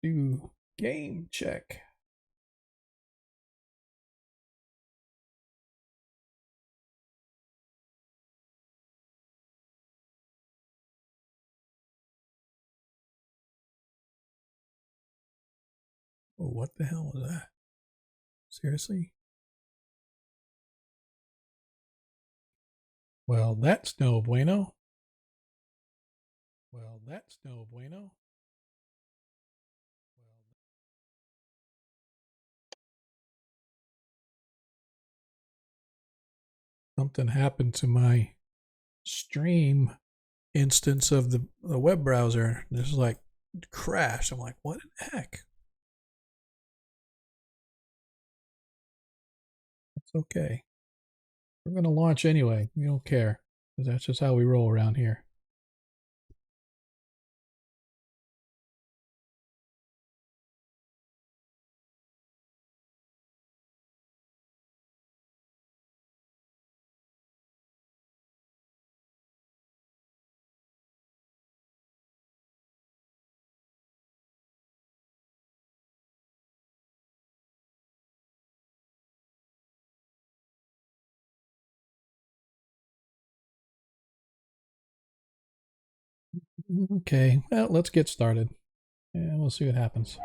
Do game check. Oh, what the hell was that? Seriously? Well, that's no bueno. Well, that's no bueno. Something happened to my stream instance of the web browser. This is like crashed. I'm like, what in the heck? It's okay. We're going to launch anyway. We don't care. Because that's just how we roll around here. Okay, well, let's get started. And we'll see what happens.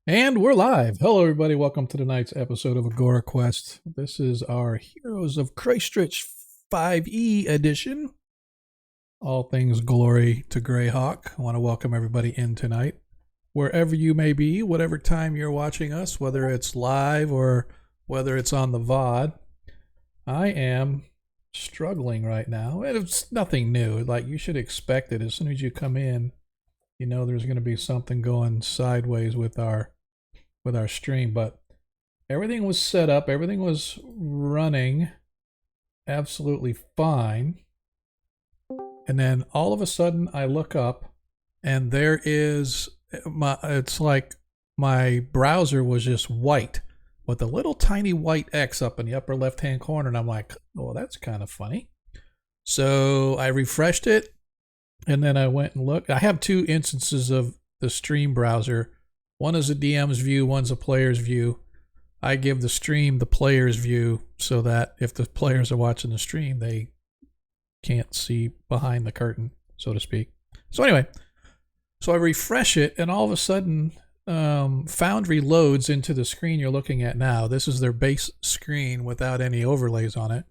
And we're live. Hello, everybody. Welcome to tonight's episode of Agora Quest. This is our Heroes of Kreistrich 5e edition. All things glory to Greyhawk. I want to welcome everybody in tonight. Wherever you may be, whatever time you're watching us, whether it's live or whether it's on the VOD, I am struggling right now. And it's nothing new. Like, you should expect it. As soon as you come in, you know there's going to be something going sideways with our stream, but everything was set up, everything was running absolutely fine. And then all of a sudden I look up and there is it's like my browser was just white with a little tiny white X up in the upper left-hand corner, and I'm like, oh, that's kind of funny. So I refreshed it, and then I went and looked. I have two instances of the stream browser. One is a DM's view, one's a player's view. I give the stream the player's view so that if the players are watching the stream, they can't see behind the curtain, so to speak. So anyway, so I refresh it, and all of a sudden, Foundry loads into the screen you're looking at now. This is their base screen without any overlays on it.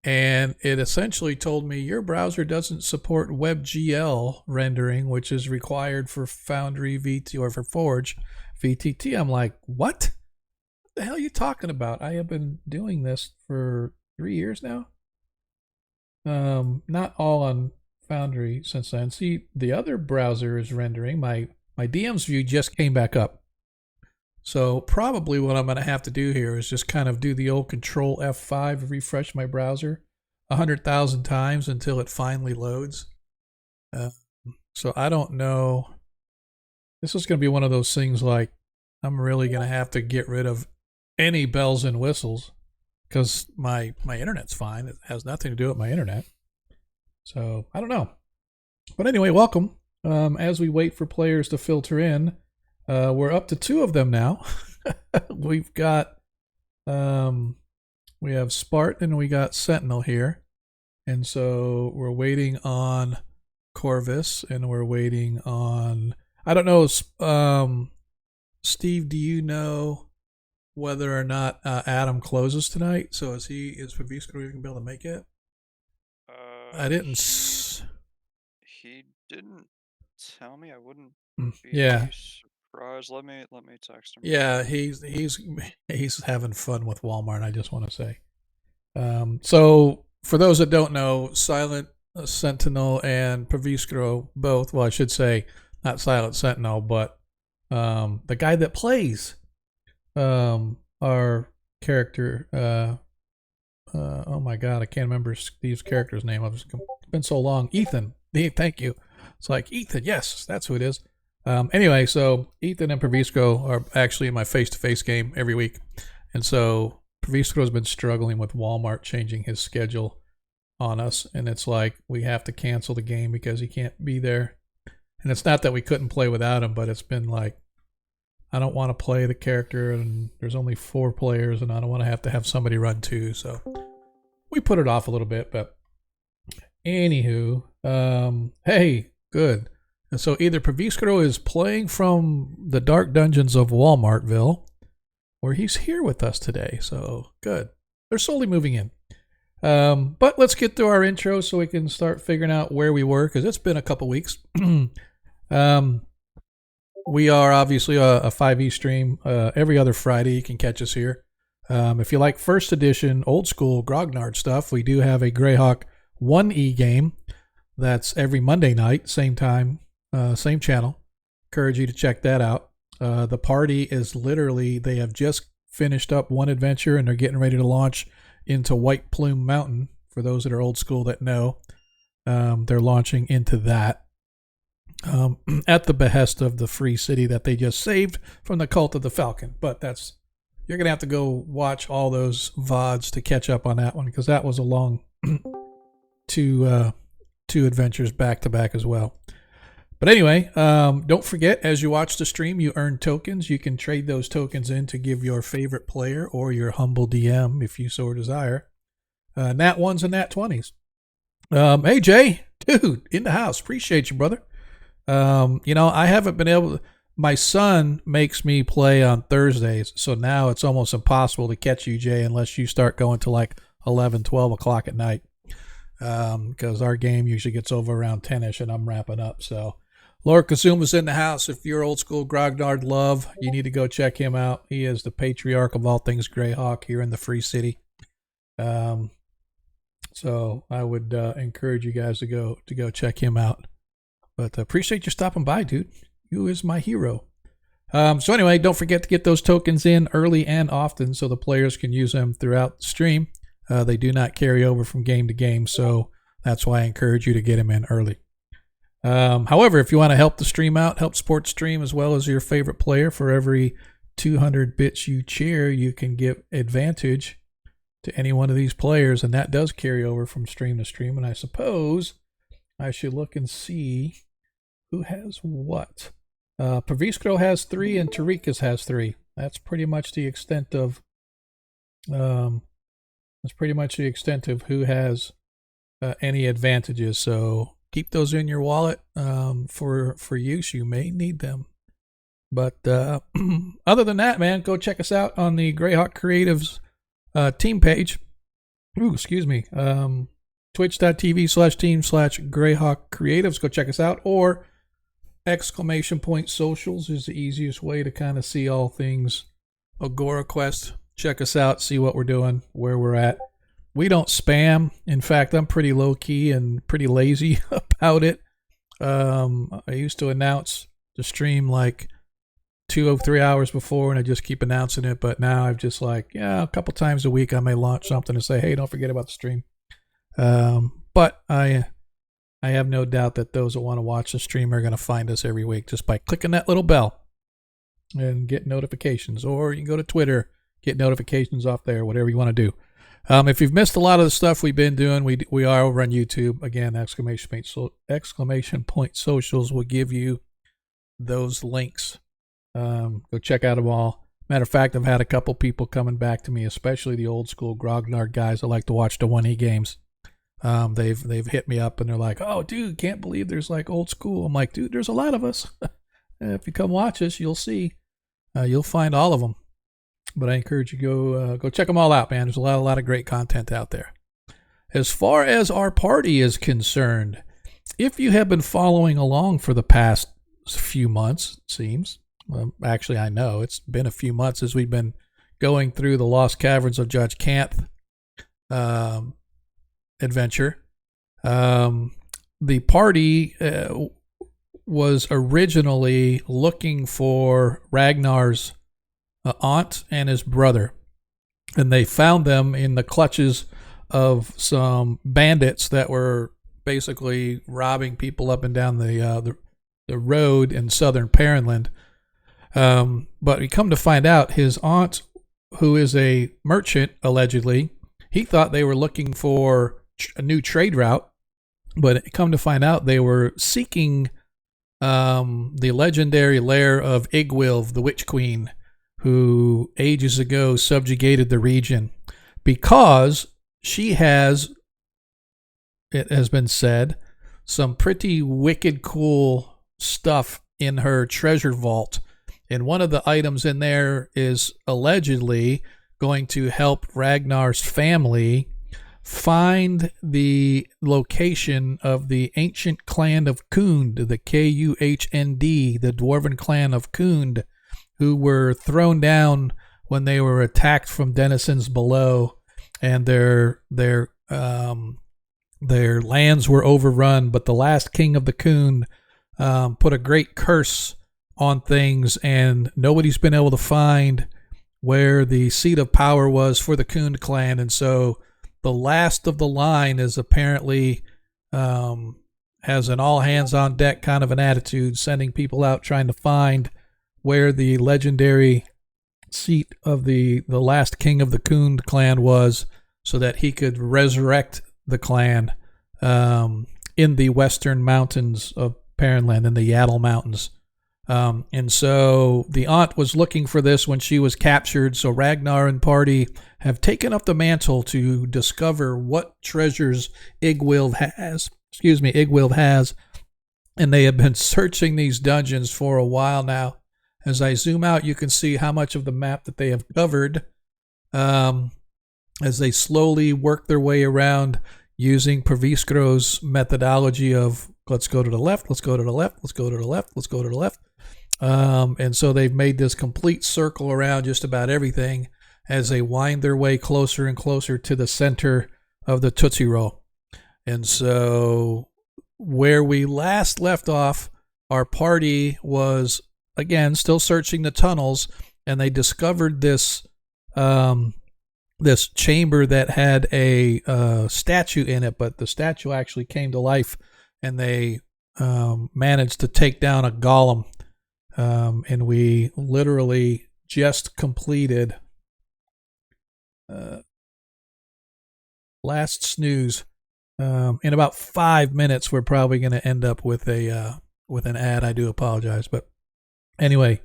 And it essentially told me your browser doesn't support WebGL rendering, which is required for Foundry VT or for Forge VTT. I'm like, what? What the hell are you talking about? I have been doing this for 3 years now. Not all on Foundry since then. See, the other browser is rendering. My DM's view just came back up. So probably what I'm going to have to do here is just kind of do the old Control F5, refresh my browser 100,000 times until it finally loads. So I don't know. This is going to be one of those things like I'm really going to have to get rid of any bells and whistles because my internet's fine. It has nothing to do with my internet. So I don't know. But anyway, welcome. As we wait for players to filter in, we're up to 2 of them now. We've got, we have Spartan and we got Sentinel here. And so we're waiting on Corvus and we're waiting on, I don't know, Steve, do you know whether or not Adam closes tonight? So is Favisco even be able to make it? I didn't. He didn't tell me. I wouldn't be surprised. Let me text him. Yeah, he's having fun with Walmart, I just want to say. So for those that don't know, Silent Sentinel and Praviskro both, well, I should say not Silent Sentinel, but the guy that plays our character, oh my God, I can't remember Steve's character's name. It's been so long. Ethan. Thank you. It's like, Ethan, yes, that's who it is. Anyway, so Ethan and Pravisco are actually in my face-to-face game every week. And so Pravisco has been struggling with Walmart changing his schedule on us. And it's like we have to cancel the game because he can't be there. And it's not that we couldn't play without him, but it's been like, I don't want to play the character and there's only 4 players and I don't want to have somebody run 2. So we put it off a little bit, but anywho, hey, good. And so either Praviskro is playing from the dark dungeons of Walmartville, or he's here with us today. So good. They're slowly moving in. But let's get through our intro so we can start figuring out where we were, because it's been a couple weeks. We are obviously a 5e stream. Every other Friday you can catch us here. If you like first edition, old school Grognard stuff, we do have a Greyhawk 1e game. That's every Monday night, same time, same channel. Encourage you to check that out. The party is literally, they have just finished up one adventure and they're getting ready to launch into White Plume Mountain. For those that are old school that know, they're launching into that at the behest of the free city that they just saved from the Cult of the Falcon. But you're going to have to go watch all those VODs to catch up on that one, because that was a long two adventures back to back as well. But anyway, don't forget, as you watch the stream, you earn tokens. You can trade those tokens in to give your favorite player or your humble DM, if you so desire, nat 1s and nat 20s. Hey, Jay, dude, in the house. Appreciate you, brother. I haven't been able to. My son makes me play on Thursdays, so now it's almost impossible to catch you, Jay, unless you start going to like 11, 12 o'clock at night. Because our game usually gets over around 10ish and I'm wrapping up. So Lord Kazuma's in the house. If you're old school Grognard love, you need to go check him out. He is the patriarch of all things Greyhawk here in the Free City. So I would encourage you guys to go check him out. But appreciate you stopping by, dude. You is my hero. So anyway, don't forget to get those tokens in early and often so the players can use them throughout the stream. They do not carry over from game to game, so that's why I encourage you to get them in early. However, if you want to help the stream out, help support stream as well as your favorite player, for every 200 bits you cheer, you can give advantage to any one of these players, and that does carry over from stream to stream. And I suppose I should look and see who has what. Praviskro has 3 and Tarikas has 3. That's pretty much the extent of who has any advantages. So keep those in your wallet for use. You may need them. But other than that, man, go check us out on the Greyhawk Creatives team page. Ooh, excuse me. Twitch.tv/team/Greyhawk Creatives. Go check us out. Or ! Socials is the easiest way to kind of see all things Agora Quest. Check us out, see what we're doing, where we're at. We don't spam. In fact, I'm pretty low key and pretty lazy about it. I used to announce the stream like 2 or 3 hours before, and I just keep announcing it. But now I've just like, a couple times a week I may launch something and say, hey, don't forget about the stream. But I have no doubt that those that want to watch the stream are going to find us every week just by clicking that little bell and get notifications. Or you can go to Twitter, get notifications off there, whatever you want to do. If you've missed a lot of the stuff we've been doing, we are over on YouTube. Again, exclamation point socials will give you those links. Go check out them all. Matter of fact, I've had a couple people coming back to me, especially the old school Grognard guys that like to watch the 1E games. They've hit me up and they're like, oh, dude, can't believe there's like old school. I'm like, dude, there's a lot of us. If you come watch us, you'll see. You'll find all of them. But I encourage you go check them all out, man. There's a lot of great content out there. As far as our party is concerned, if you have been following along for the past few months, it seems. Actually, I know it's been a few months as we've been going through the Lost Caverns of Judge Kanth adventure. The party was originally looking for Ragnar's aunt and his brother, and they found them in the clutches of some bandits that were basically robbing people up and down the road in southern Perrinland. But we come to find out his aunt, who is a merchant allegedly, he thought they were looking for a new trade route, but come to find out they were seeking the legendary lair of Igwilv, the Witch Queen, who ages ago subjugated the region, because she has, it has been said, some pretty wicked cool stuff in her treasure vault. And one of the items in there is allegedly going to help Ragnar's family find the location of the ancient clan of Kund, the Kuhnd, the dwarven clan of Kund, who were thrown down when they were attacked from denizens below, and their lands were overrun. But the last king of the Kund put a great curse on things, and nobody's been able to find where the seat of power was for the Kund clan. And so the last of the line is apparently has an all hands on deck kind of an attitude, sending people out trying to find where the legendary seat of the last king of the Kund clan was, so that he could resurrect the clan in the western mountains of Perrinland, in the Yaddle Mountains. And so the aunt was looking for this when she was captured. So Ragnar and party have taken up the mantle to discover what treasures Igwilv has. And they have been searching these dungeons for a while now. As I zoom out, you can see how much of the map that they have covered as they slowly work their way around using Praviskro's methodology of let's go to the left, let's go to the left, let's go to the left, let's go to the left. And so they've made this complete circle around just about everything as they wind their way closer and closer to the center of the Tootsie Roll. And so where we last left off, our party was, again, still searching the tunnels, and they discovered this this chamber that had a statue in it, but the statue actually came to life, and they managed to take down a golem, and we literally just completed last snooze. In about 5 minutes, we're probably going to end up with an ad. I do apologize, but anyway,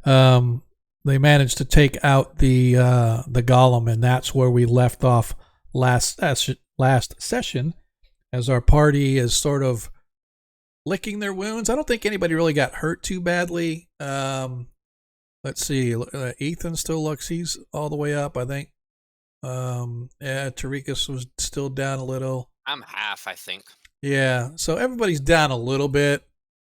they managed to take out the golem, and that's where we left off last session, as our party is sort of licking their wounds. I don't think anybody really got hurt too badly. Let's see. Ethan still looks, he's all the way up, I think. Tarikas was still down a little. I'm half, I think. Yeah, so everybody's down a little bit.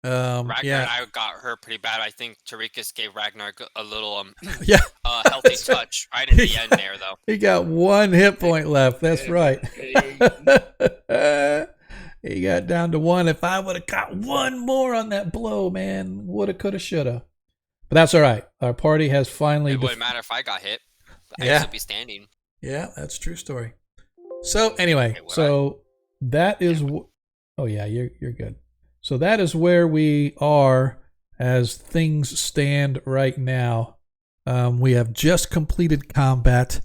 Ragnar yeah. and I got hurt pretty bad. I think Tarikas gave Ragnar a little yeah, healthy touch right at the end there, though. He got 1 hit point left. That's right. He got down to 1. If I would have got 1 more on that blow, man, woulda, coulda, shoulda. But that's all right. Our party has finally. It wouldn't matter if I got hit. I'd still be standing. Yeah, that's a true story. So anyway, that is. Oh yeah, you're good. So that is where we are as things stand right now. We have just completed combat,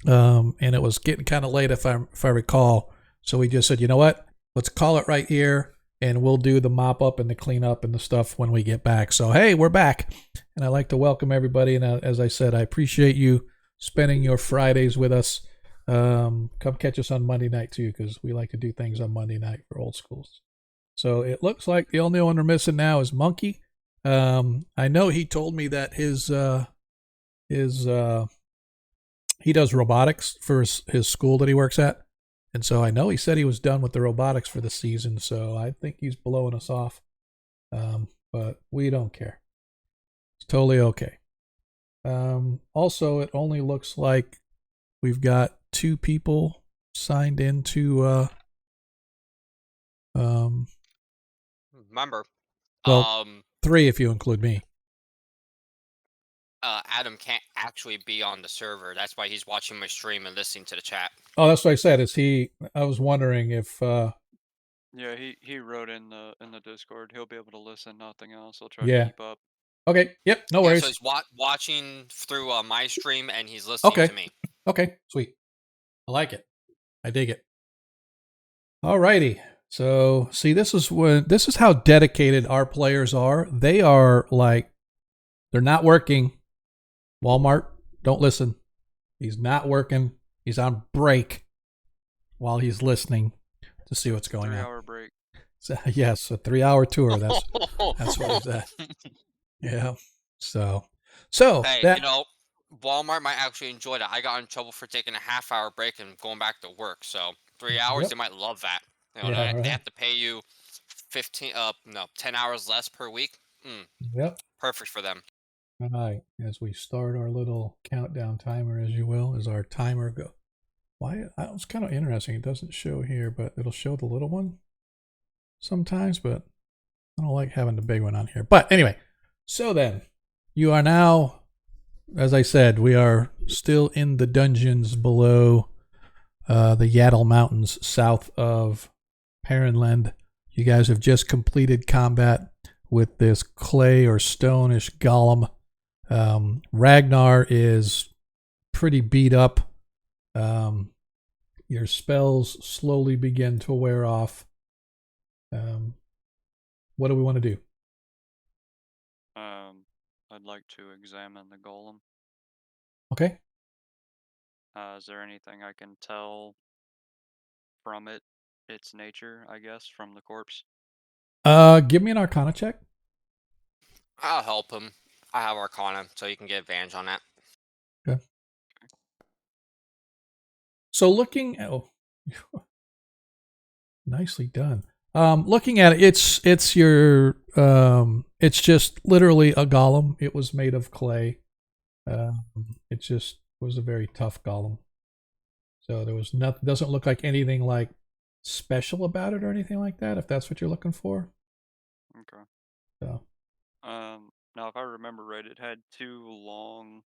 and it was getting kind of late if I recall. So we just said, you know what? Let's call it right here, and we'll do the mop up and the clean up and the stuff when we get back. So hey, we're back, and I'd like to welcome everybody. And as I said, I appreciate you spending your Fridays with us. Come catch us on Monday night too, because we like to do things on Monday night for old schools. So it looks like the only one we're missing now is Monkey. I know he told me that he does robotics for his school that he works at, and so I know he said he was done with the robotics for the season. So I think he's blowing us off, but we don't care. It's totally okay. Also, it only looks like we've got 2 people signed into remember, well, 3 if you include me. Adam can't actually be on the server. That's why he's watching my stream and listening to the chat. Oh, that's what I said. I was wondering if Yeah, he wrote in the Discord. He'll be able to listen, nothing else. He'll try to keep up. Okay. Yep. No worries. So he's watching through my stream and he's listening to me. Okay. Sweet. I like it. I dig it. Alrighty. So see, this is how dedicated our players are. They are like, they're not working. Walmart, don't listen. He's not working. He's on break while he's listening to see what's going on. 3-hour break. So, yes, a 3-hour tour. That's what he's at. Yeah. So hey, Walmart might actually enjoy that. I got in trouble for taking a half-hour break and going back to work. So 3 hours, they might love that. They have to pay you 10 hours less per week. Yep. Perfect for them. All right. As we start our little countdown timer, as you will, as our timer go. Why? It's kind of interesting. It doesn't show here, but it'll show the little one sometimes. But I don't like having the big one on here. But anyway, so then you are now, as I said, we are still in the dungeons below the Yaddle Mountains, south of Perrinland. You guys have just completed combat with this clay or stone-ish golem. Ragnar is pretty beat up. Your spells slowly begin to wear off. What do we want to do? I'd like to examine the golem. Okay. Is there anything I can tell from its nature, I guess, from the corpse? Give me an Arcana check. I'll help him. I have Arcana, so you can get advantage on that. Okay. So looking at, nicely done. Looking at it, it's your it's just literally a golem. It was made of clay. It just was a very tough golem. So there was nothing. Doesn't look like anything like special about it or anything like that. If that's what you're looking for. Okay. So. Now, if I remember right, it had 2 long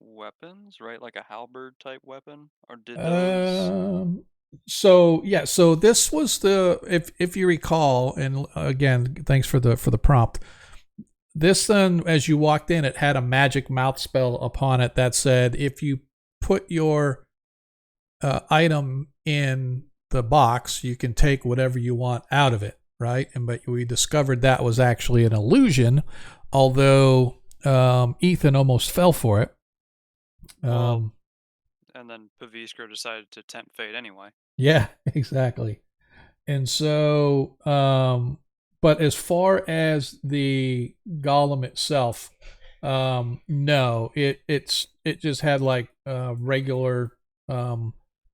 weapons, right? Like a halberd type weapon, or did those? So yeah, so this was the if you recall, and again, thanks for the prompt. This then, as you walked in, it had a magic mouth spell upon it that said, if you put your item in the box, you can take whatever you want out of it, right? And but we discovered that was actually an illusion, although Ethan almost fell for it. And then Pavisco decided to tempt fate anyway. Yeah, exactly. And so, but as far as the golem itself, no, it just had like regular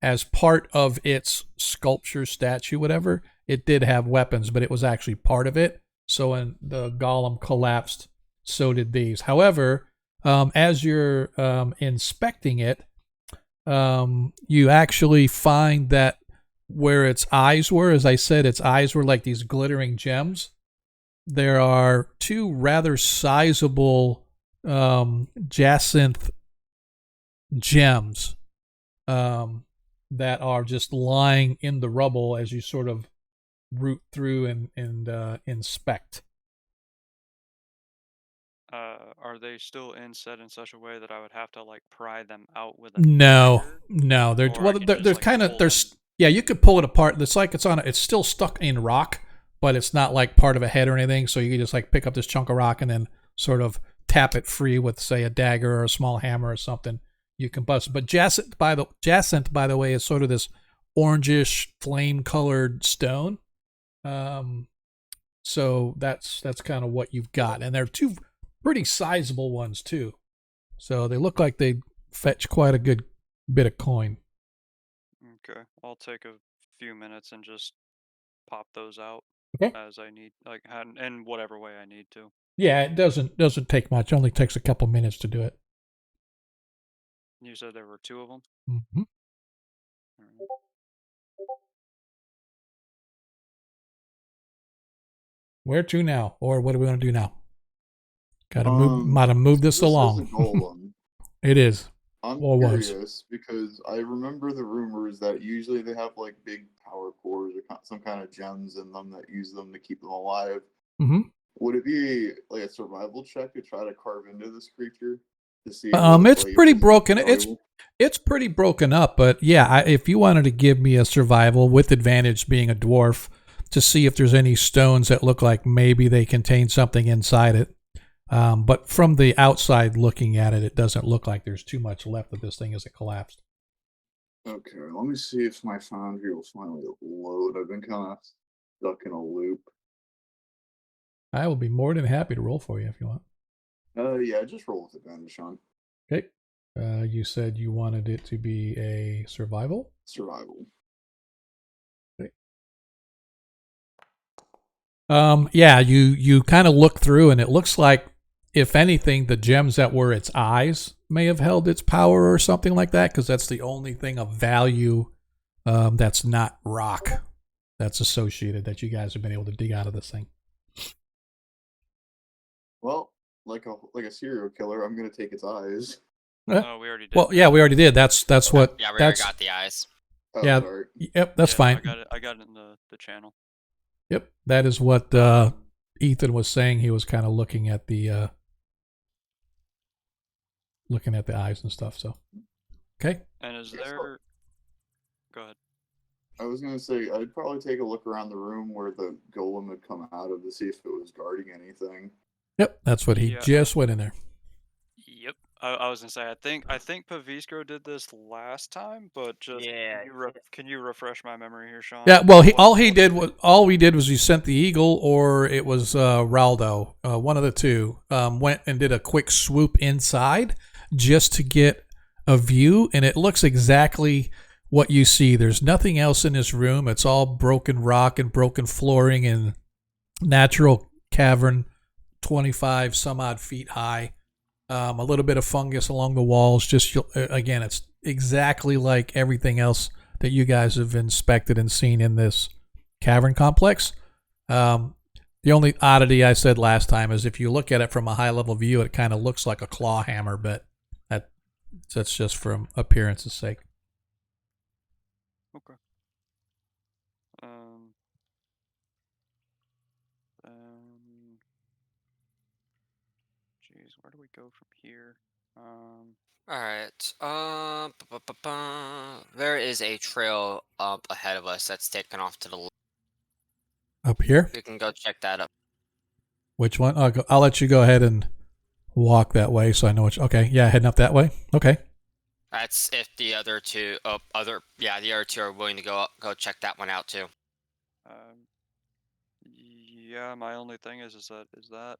as part of its sculpture statue, whatever. It did have weapons, but it was actually part of it. So when the golem collapsed, so did these. However, as you're inspecting it, you actually find that where its eyes were, as I said, its eyes were like these glittering gems. There are two rather sizable jacinth gems that are just lying in the rubble as you sort of root through and inspect. Are they still inset in such a way that I would have to like pry them out with a No, dagger? no. They're Or I well, can they're, just, they're like, kind of pull there's them? yeah. You could pull it apart. It's like it's still stuck in rock, but it's not like part of a head or anything. So you can just like pick up this chunk of rock and then sort of tap it free with, say, a dagger or a small hammer or something. You can bust. But jacinth, by the way, is sort of this orangish flame-colored stone. So that's kind of what you've got, and they're two pretty sizable ones too. So they look like they fetch quite a good bit of coin. Okay, I'll take a few minutes and just pop those out Okay. as I need, like, in whatever way I need to. Yeah, it doesn't take much. It only takes a couple minutes to do it. You said there were two of them? Mm-hmm. Alright. Where to now, or what do we want to do now? Gotta move this This along. is a golem. It is. I'm Or was. curious because I remember the rumors that usually they have like big power cores or some kind of gems in them that use them to keep them alive. Mm-hmm. Would it be like a survival check to try to carve into this creature to see? It's like, pretty if broken. valuable? It's pretty broken up, but yeah, if you wanted to give me a survival with advantage, being a dwarf, to see if there's any stones that look like maybe they contain something inside it. But from the outside looking at it, it doesn't look like there's too much left of this thing as it collapsed. Okay, let me see if my foundry will finally load. I've been kind of stuck in a loop. I will be more than happy to roll for you if you want. Yeah, just roll with advantage, Sean. Okay. You said you wanted it to be a survival? Survival. Okay. Yeah, you kind of look through and it looks like, if anything, the gems that were its eyes may have held its power or something like that, because that's the only thing of value that's not rock that's associated that you guys have been able to dig out of this thing. Well, like a serial killer, I'm gonna take its eyes. Oh, we already did. Well, yeah, we already did. That's what. Yeah, we already got the eyes. Oh, Yeah. sorry. Yep, that's fine. I got it in the channel. Yep, that is what Ethan was saying. He was kind of looking at the eyes and stuff. So, okay. And is there? Go ahead. I was gonna say I'd probably take a look around the room where the golem had come out of to see if it was guarding anything. Yep, that's what he just went in there. Yep. I was gonna say I think Pavisco did this last time, but just can you refresh my memory here, Sean? Yeah, well, all we did was he sent the eagle, or it was Raldo, one of the two, went and did a quick swoop inside just to get a view, and it looks exactly what you see. There's nothing else in this room. It's all broken rock and broken flooring and natural cavern, 25 some odd feet high. A little bit of fungus along the walls. Just again, it's exactly like everything else that you guys have inspected and seen in this cavern complex. The only oddity I said last time is if you look at it from a high level view, it kind of looks like a claw hammer, but that's just from appearance's sake. Okay. where do we go from here? Alright. There is a trail up ahead of us that's taken off to the left. Up here? We can go check that up. Which one? I'll let you go ahead and walk that way so I know which. Okay, yeah, heading up that way. Okay. That's if the other two, the other two are willing to go check that one out too. Yeah, my only thing is that.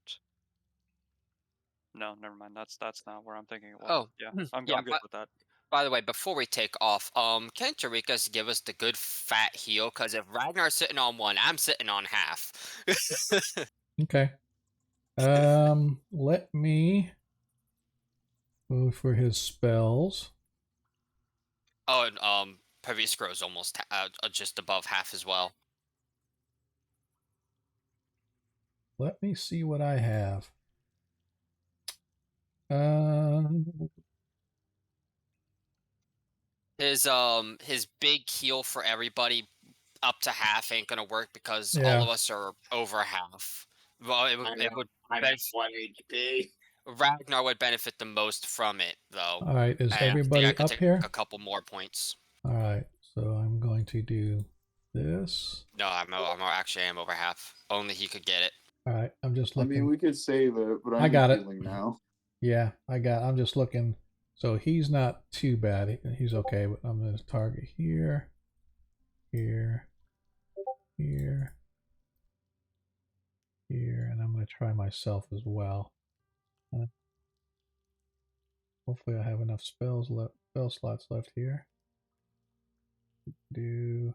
No, never mind. That's not where I'm thinking it was. Oh, yeah, I'm good with that. By the way, before we take off, can Tarikas give us the good fat heal? Because if Ragnar's sitting on one, I'm sitting on half. Okay. Let me go for his spells. Oh, and Paviskro's almost just above half as well. Let me see what I have. His big heal for everybody up to half ain't gonna work because all of us are over half. Well, it would benefit 1 HP. Ragnar would benefit the most from it, though. All right, is everybody up here? A couple more points. All right, so I'm going to do this. No, I'm over half. Only he could get it. All right, I'm just looking. I mean, we could save it, but I got it now. Yeah, I'm just looking. So he's not too bad. He's okay, but I'm going to target here, here, here, here, and I'm going to try myself as well. Hopefully I have enough spell slots left here. Do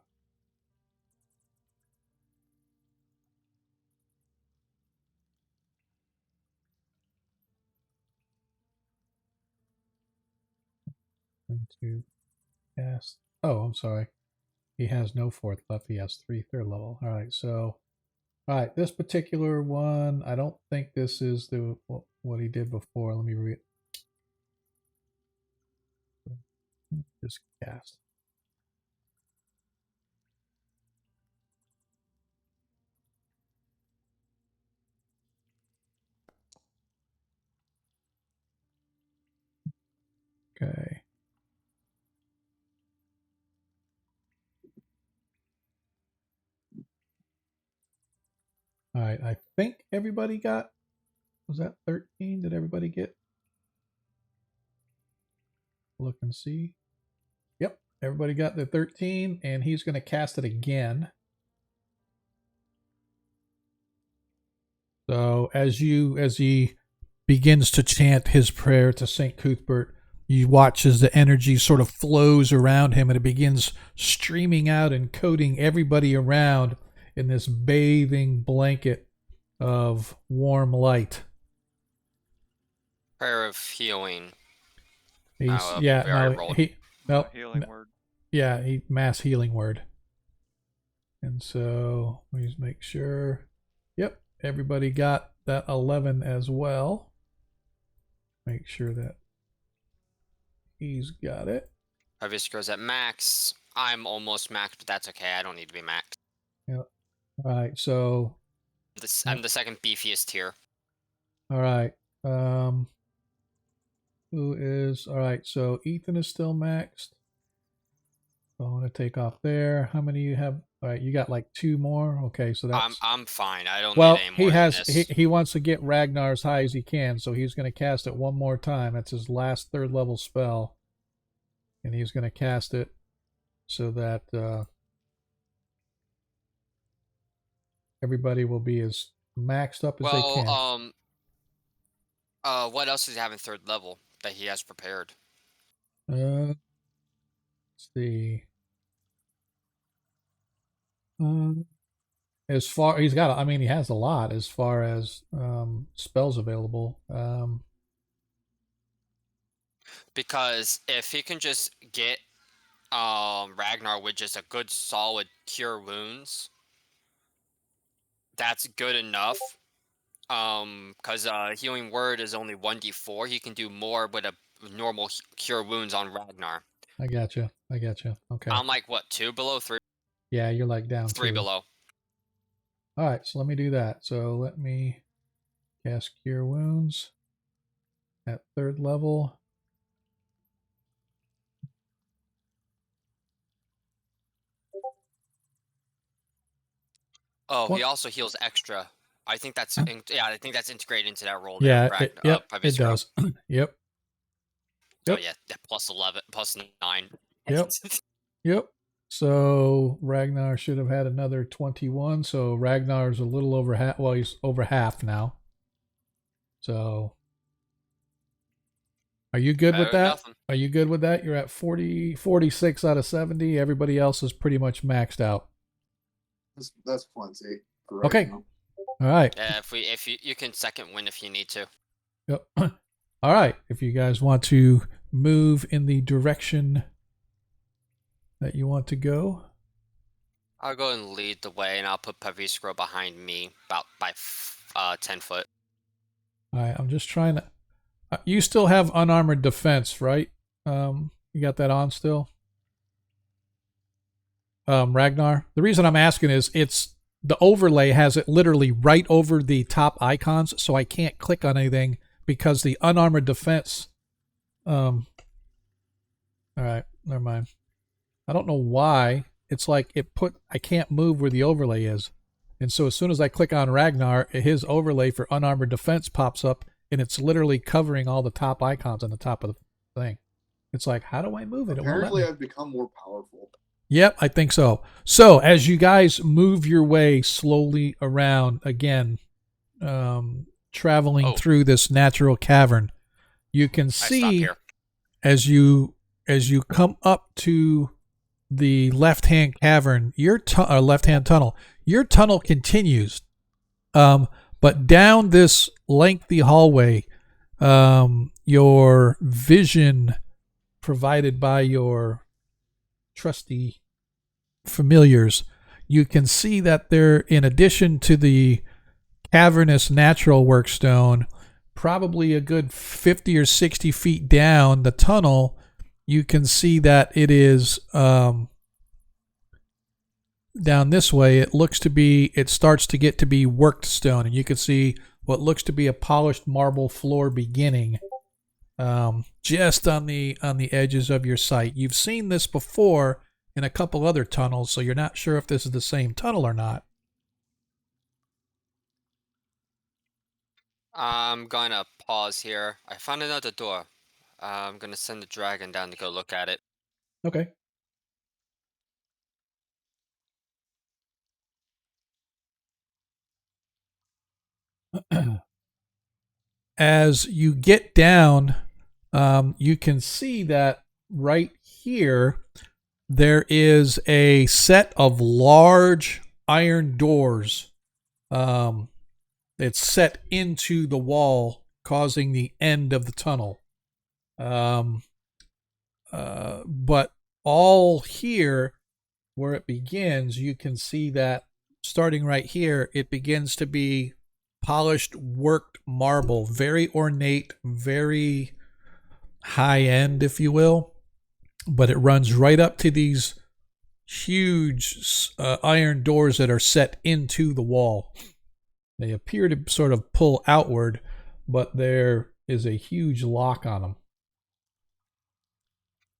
to cast. Oh, I'm sorry. He has no 4th left. He has 3 3rd level. All right, so all right, this particular one, I don't think this is the what he did before. Let me read. Just cast. Okay. All right, I think everybody got, was that 13? Did everybody get? Look and see. Yep, everybody got the 13, and he's going to cast it again. So as he begins to chant his prayer to St. Cuthbert, you watch as the energy sort of flows around him, and it begins streaming out and coating everybody around in this bathing blanket of warm light. Prayer of healing. He's healing word. Yeah, mass healing word. And so let me just make sure. Yep, everybody got that 11 as well. Make sure that he's got it. Paviskro's at max. I'm almost max, but that's okay. I don't need to be max. Yep. All right, so I'm the second beefiest here. All right. Who is all right? So Ethan is still maxed. So I want to take off there. How many you have? All right, you got like 2 more. Okay, so that's. I'm fine. I don't need any more. He wants to get Ragnar as high as he can, so he's going to cast it one more time. That's his last 3rd level spell, and he's going to cast it so that everybody will be as maxed up as they can. What else does he have in 3rd level that he has prepared? Let's see. As far he's got, I mean, he has a lot as far as spells available. Because if he can just get Ragnar with just a good solid cure wounds, that's good enough. Because healing word is only 1d4. He can do more with a normal cure wounds on Ragnar. I gotcha. Okay. I'm like what, 2 below, 3? Yeah, you're like down 3 2. below. All right, so let me do that. So let me cast Cure Wounds. at 3rd level. Oh, he also heals extra. I think that's I think that's integrated into that roll. Yeah, there, it does. Yep. Oh yeah, plus 11, plus 9. Yep. Yep. So Ragnar should have had another 21. So Ragnar's a little over half. Well, he's over half now. So are you good with that? Nothing. Are you good with that? You're at 46 out of 70. Everybody else is pretty much maxed out. That's plenty. Okay. Now. All right. Yeah, if you can second win if you need to. Yep. All right. If you guys want to move in the direction that you want to go, I'll go and lead the way, and I'll put Paviscro behind me about by 10 foot. All right. I'm just trying to. You still have unarmored defense, right? You got that on still? Ragnar. The reason I'm asking is it's the overlay has it literally right over the top icons, so I can't click on anything because the unarmored defense. All right, never mind. I don't know why it's like I can't move where the overlay is, and so as soon as I click on Ragnar, his overlay for unarmored defense pops up, and it's literally covering all the top icons on the top of the thing. It's like, how do I move it? Apparently, I've become more powerful. Yep, I think so. So as you guys move your way slowly around again, traveling through this natural cavern, you can see as you come up to the left-hand cavern, your left-hand tunnel, your tunnel continues, but down this lengthy hallway, your vision provided by your trusty familiars, you can see that there, in addition to the cavernous natural workstone, probably a good 50 or 60 feet down the tunnel, you can see that it is down this way. It starts to get to be worked stone, and you can see what looks to be a polished marble floor beginning just on the edges of your sight. You've seen this before in a couple other tunnels, so you're not sure if this is the same tunnel or not. I'm gonna pause here. I found another door. I'm gonna send the dragon down to go look at it. Okay. As you get down, you can see that right here there is a set of large iron doors. It's set into the wall, causing the end of the tunnel. But all here, where it begins, you can see that starting right here, it begins to be polished, worked marble, very ornate, very high end, if you will. But it runs right up to these huge iron doors that are set into the wall. They appear to sort of pull outward, but there is a huge lock on them.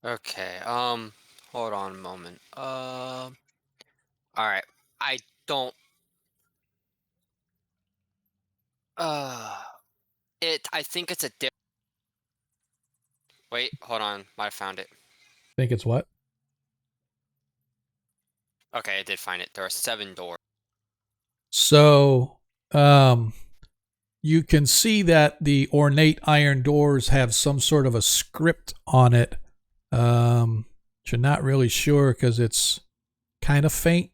Okay, hold on a moment. All right, I don't. I think it's a Wait, hold on. Might have found it. Think it's what? Okay, I did find it. There are 7 doors. So, you can see that the ornate iron doors have some sort of a script on it. You're not really sure because it's kind of faint,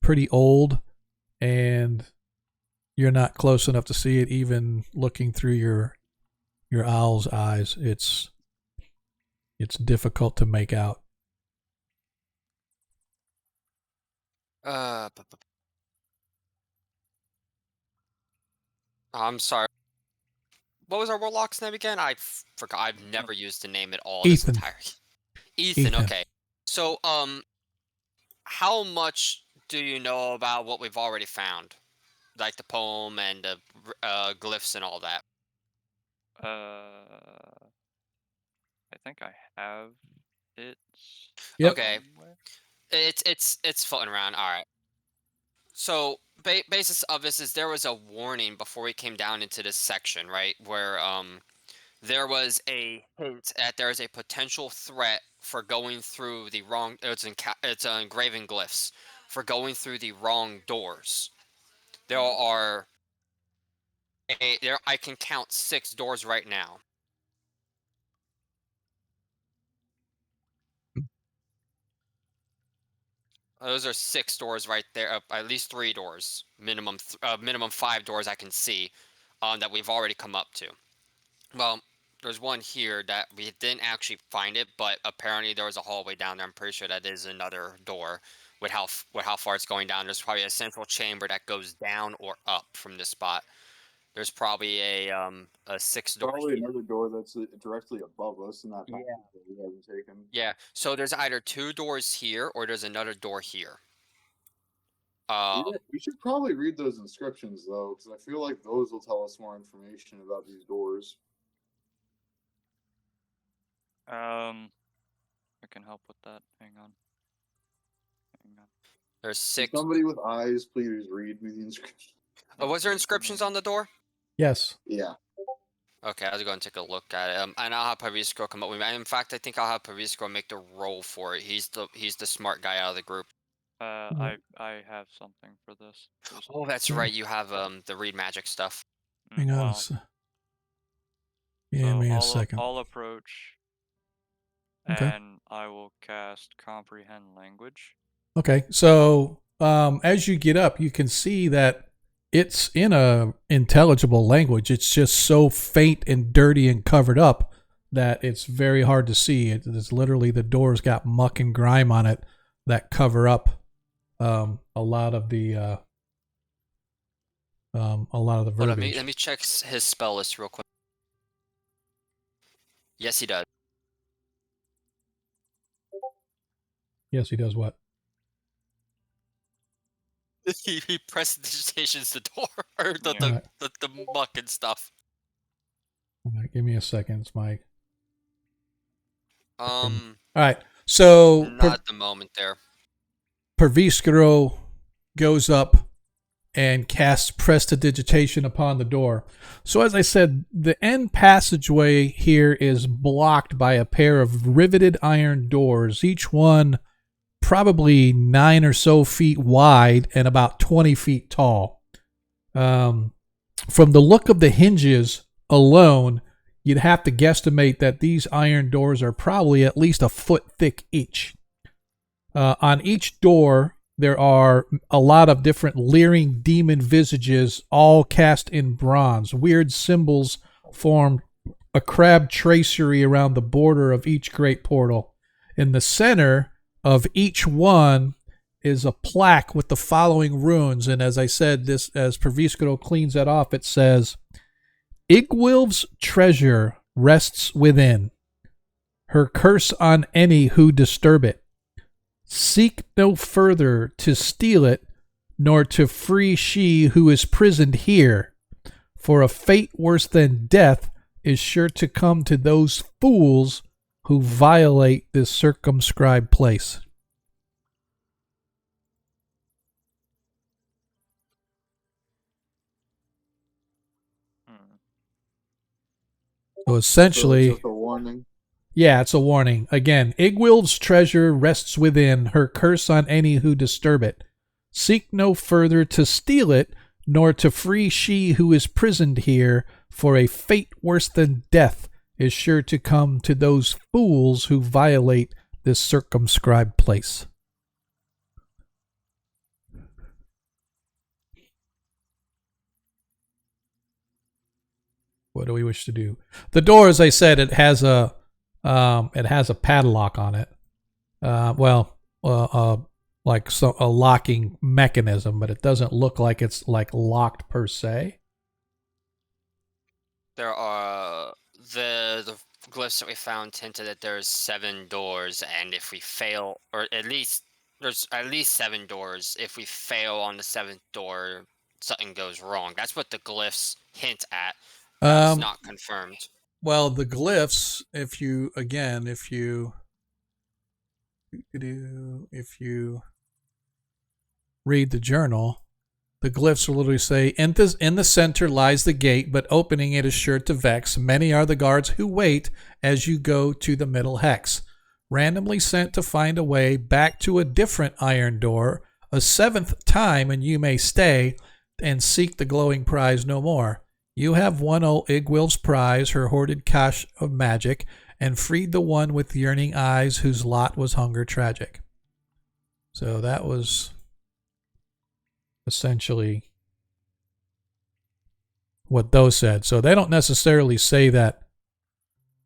pretty old, and you're not close enough to see it even looking through your owl's eyes. It's difficult to make out. I'm sorry. What was our warlock's name again? I forgot. I've never used the name at all. Ethan. This entire Ethan. Okay. So, how much do you know about what we've already found, like the poem and the glyphs and all that? I think I have it. Yep. Okay. It's floating around. All right. So basis of this is there was a warning before we came down into this section, right? Where there was a hint that there is a potential threat for going through the wrong. It's engraving glyphs for going through the wrong doors. There are there. I can count 6 doors right now. Those are 6 doors right there. At least 3 doors, minimum. Minimum 5 doors I can see, that we've already come up to. Well, there's one here that we didn't actually find it, but apparently there was a hallway down there. I'm pretty sure that is another door. With how far it's going down, there's probably a central chamber that goes down or up from this spot. There's probably a 6 door. Probably another door that's directly above us in that passage that we haven't taken. Yeah. So there's either 2 doors here or there's another door here. We should probably read those inscriptions though, because I feel like those will tell us more information about these doors. I can help with that. Hang on. There's 6. Can somebody with eyes, please read me the inscription. Was there inscriptions on the door? Yes. Yeah. Okay, I was going to take a look at it. And I'll have Pavisco come up with me. In fact, I think I'll have Pavisco make the roll for it. He's the smart guy out of the group. I have something for this. Oh, that's right. You have the read magic stuff. Hang on. Give me a second. I'll approach, okay. And I will cast comprehend language. Okay, so as you get up, you can see that it's in a intelligible language. It's just so faint and dirty and covered up that it's very hard to see. It's literally the door's got muck and grime on it that cover up a lot of the verbiage. Let me check his spell list real quick. Yes, he does. Yes, he does what? he prestidigitations the door or the muck and stuff. All right, give me a second. It's my all right. So not at the moment there. Perviskero goes up and casts prestidigitation upon the door. So as I said, the end passageway here is blocked by a pair of riveted iron doors, each one probably 9 or so feet wide and about 20 feet tall. From the look of the hinges alone, you'd have to guesstimate that these iron doors are probably at least a foot thick each. On each door, there are a lot of different leering demon visages, all cast in bronze. Weird symbols form a crab tracery around the border of each great portal. In the center of each one is a plaque with the following runes. And as I said, this as Perviskero cleans that off, it says, Igwilv's treasure rests within. Her curse on any who disturb it. Seek no further to steal it, nor to free she who is prisoned here. For a fate worse than death is sure to come to those fools who violate this circumscribed place. So essentially, it's a warning. Yeah, it's a warning. Again, Igwilv's treasure rests within, her curse on any who disturb it. Seek no further to steal it, nor to free she who is prisoned here, for a fate worse than death is sure to come to those fools who violate this circumscribed place. What do we wish to do? The door, as I said, it has a padlock on it. Like a locking mechanism, but it doesn't look like it's like locked per se. There are the glyphs that we found hinted that there's 7 doors, and if we fail, or there's at least 7 doors. If we fail on the 7th door, something goes wrong. That's what the glyphs hint at. That's not confirmed. Well, the glyphs, if you read the journal, the glyphs will literally say, in the center lies the gate, but opening it is sure to vex. Many are the guards who wait as you go to the middle hex, randomly sent to find a way back to a different iron door, a 7th time, and you may stay and seek the glowing prize no more. You have won old Igwil's prize, her hoarded cache of magic, and freed the one with yearning eyes whose lot was hunger tragic. So that was essentially what those said. So they don't necessarily say that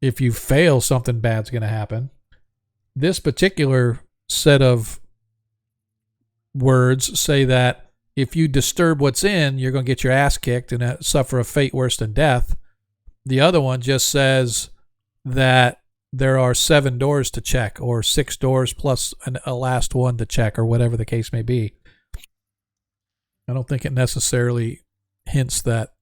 if you fail, something bad's going to happen. This particular set of words say that if you disturb what's in, you're going to get your ass kicked and suffer a fate worse than death. The other one just says that there are 7 doors to check, or 6 doors plus a last one to check, or whatever the case may be. I don't think it necessarily hints that.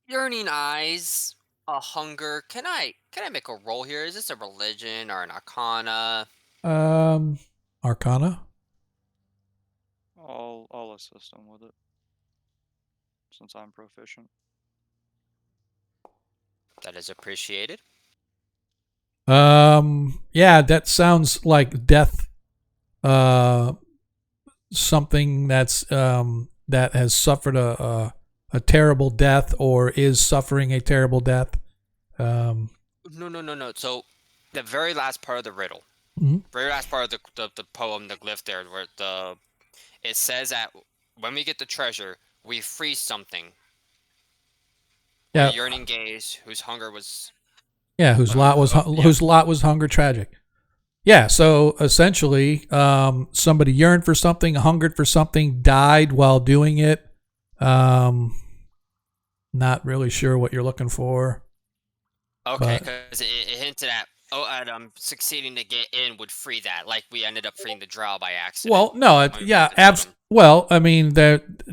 Yearning eyes, a hunger. Can I make a roll here? Is this a religion or an arcana? Arcana? I'll assist him with it, since I'm proficient. That is appreciated. Yeah, that sounds like death. Something that's that has suffered a terrible death, or is suffering a terrible death. No. So the very last part of the riddle, very last part of the poem, the glyph there, where it says that when we get the treasure, we free something. Yeah. A yearning gaze, whose hunger was. Yeah, whose lot was hunger tragic. Yeah, so essentially, somebody yearned for something, hungered for something, died while doing it. Not really sure what you're looking for. Okay, because it hinted at succeeding to get in would free that, like we ended up freeing the drow by accident. Well, no, well, I mean,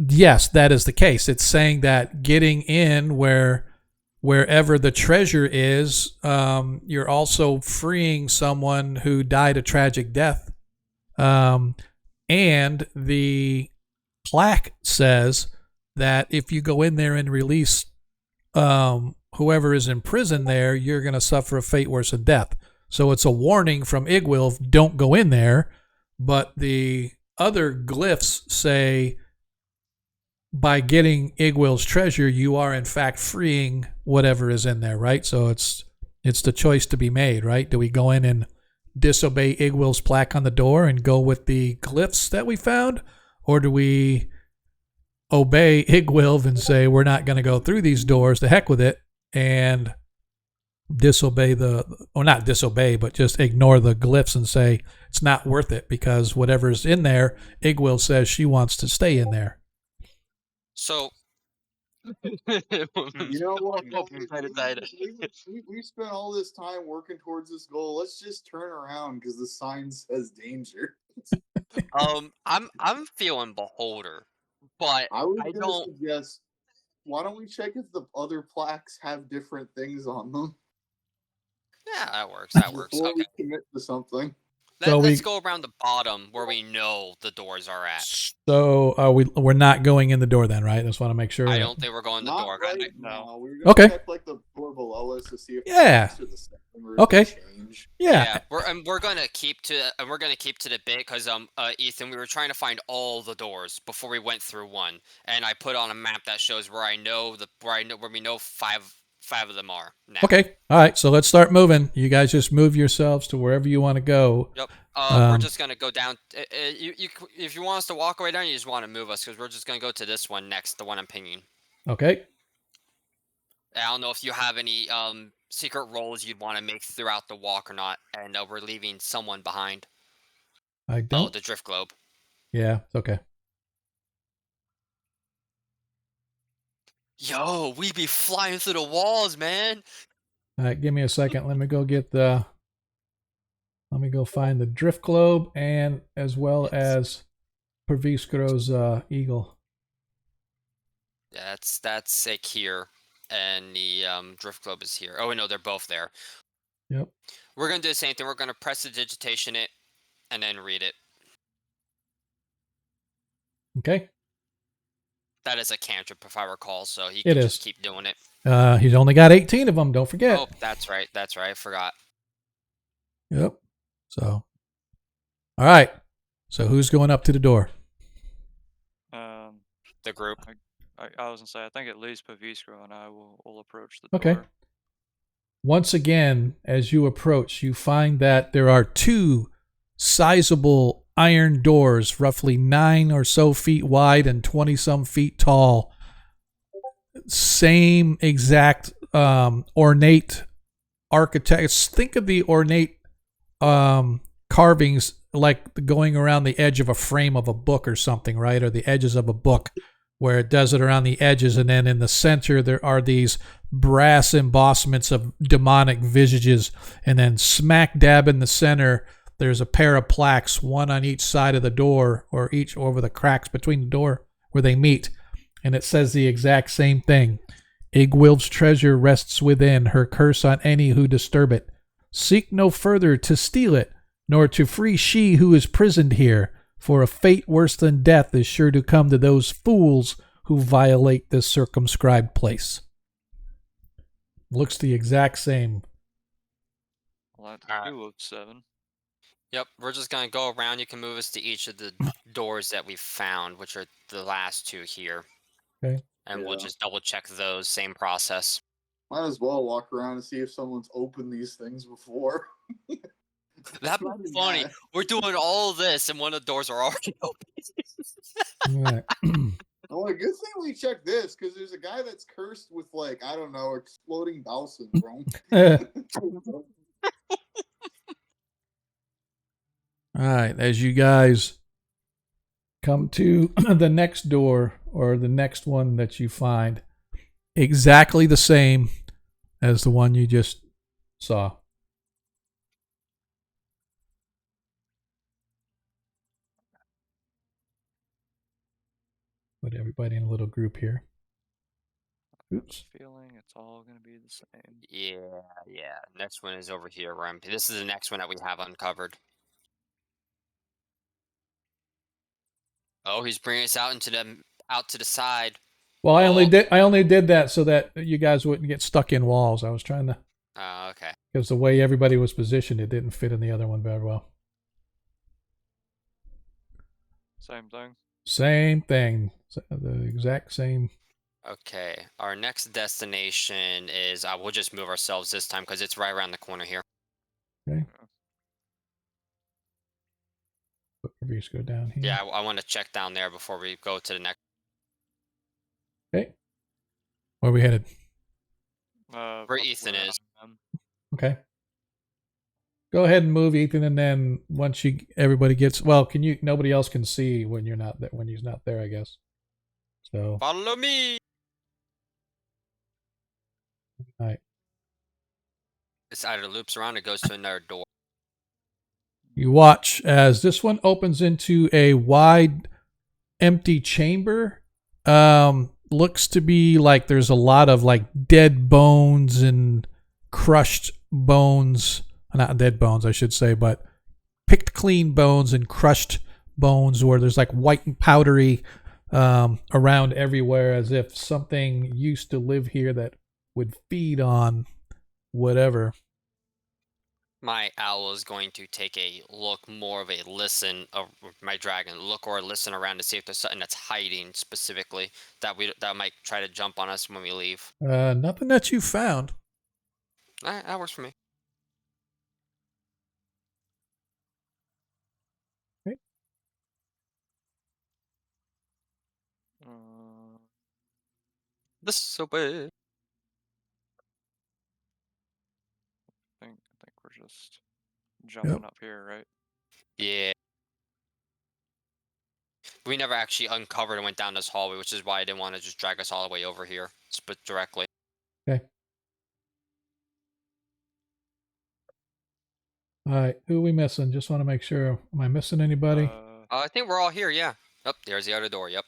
yes, that is the case. It's saying that getting in wherever the treasure is, you're also freeing someone who died a tragic death. And the plaque says that if you go in there and release whoever is in prison there, you're going to suffer a fate worse than death. So it's a warning from Igwil, don't go in there. But the other glyphs say, by getting Igwil's treasure, you are in fact freeing whatever is in there, right? So it's the choice to be made, right? Do we go in and disobey Igwil's plaque on the door and go with the glyphs that we found? Or do we obey Igwil and say, we're not going to go through these doors, the heck with it, and disobey not disobey, but just ignore the glyphs and say it's not worth it because whatever's in there, Igwil says she wants to stay in there. So, you know what? We spent all this time working towards this goal. Let's just turn around because the sign says danger. I'm feeling beholder, but I was gonna suggest, why don't we check if the other plaques have different things on them? Yeah, that works. Before we commit to something. Let's go around the bottom where we know the doors are at. So we're not going in the door then, right? I just want to make sure. I don't think we're going in the door. Right now. We're gonna check like the door below us to see if change. Yeah. We're gonna keep to the bit because Ethan, we were trying to find all the doors before we went through one, and I put on a map that shows where we know five of them are now. Okay. All right. So let's start moving. You guys just move yourselves to wherever you want to go. Yep. We're just going to go down. If you want us to walk away down, you just want to move us because we're just going to go to this one next, the one I'm pinging. Okay. I don't know if you have any secret roles you'd want to make throughout the walk or not, and we're leaving someone behind. I don't. Oh, the drift globe. Yeah, it's okay. Yo, we be flying through the walls, man. All right, give me a second. Let me go find the drift globe and as well as Perviskro's eagle. Yeah, that's a here, and the drift globe is here. Oh no, they're both there. Yep. We're gonna do the same thing. We're gonna press the digitation it, and then read it. Okay. That is a cantrip, if I recall, so he It can is. just keep doing it. He's only got 18 of them. Don't forget. Oh, that's right. That's right. I forgot. Yep. So, all right. So who's going up to the door? The group. I was gonna say, I think at least Pavisco and I will approach the Okay. door. Once again, as you approach, you find that there are two sizable iron doors, roughly 9 or so feet wide and 20 some feet tall. Same exact ornate architects. Think of the ornate carvings like going around the edge of a frame of a book or something, right? Or the edges of a book, where it does it around the edges, and then in the center there are these brass embossments of demonic visages, and then smack dab in the center there's a pair of plaques, one on each side of the door, or each over the cracks between the door where they meet, and it says the exact same thing. Igwil's treasure rests within, her curse on any who disturb it. Seek no further to steal it, nor to free she who is prisoned here, for a fate worse than death is sure to come to those fools who violate this circumscribed place. Looks the exact same. Well, that's 2 of 7. Yep, we're just gonna go around. You can move us to each of the doors that we've found, which are the last 2 here. Okay. And we'll just double check those. Same process. Might as well walk around and see if someone's opened these things before. That'd be funny. We're doing all of this, and one of the doors are already open. Right. Oh, a good thing we checked this, because there's a guy that's cursed with, like, I don't know, exploding bowel syndrome. All right, as you guys come to the next door, or the next one that you find, exactly the same as the one you just saw. Put everybody in a little group here. Oops. Feeling it's all gonna be the same. Yeah. Next one is over here. This is the next one that we have uncovered. Oh, he's bringing us out to the side. Well, I only did that so that you guys wouldn't get stuck in walls. I was trying to. Oh, okay. Because the way everybody was positioned, it didn't fit in the other one very well. Same thing. Same thing. The exact same. Okay. Our next destination is. We'll just move ourselves this time because it's right around the corner here. Okay. Put reviews go down here. Yeah, I want to check down there before we go to the next. Okay. Where are we headed? Where Ethan is. Okay. Go ahead and move Ethan, and then once everybody gets, well, nobody else can see when you're not there, when he's not there, I guess. So follow me. All right. This either loops around or goes to another door. You watch as this one opens into a wide, empty chamber. Looks to be like there's a lot of like dead bones and crushed bones. Not dead bones, I should say, but picked clean bones and crushed bones, where there's like white and powdery around everywhere, as if something used to live here that would feed on whatever. My owl is going to take a look, more of a listen of my dragon, look or listen around to see if there's something that's hiding specifically that might try to jump on us when we leave. Nothing that you found. All right, that works for me. Okay. This way. I think we're just jumping up here, right? Yeah. We never actually uncovered and went down this hallway, which is why I didn't want to just drag us all the way over here, but directly. Okay. All right, who are we missing? Just want to make sure. Am I missing anybody? I think we're all here, yeah. Oh, there's the other door, yep.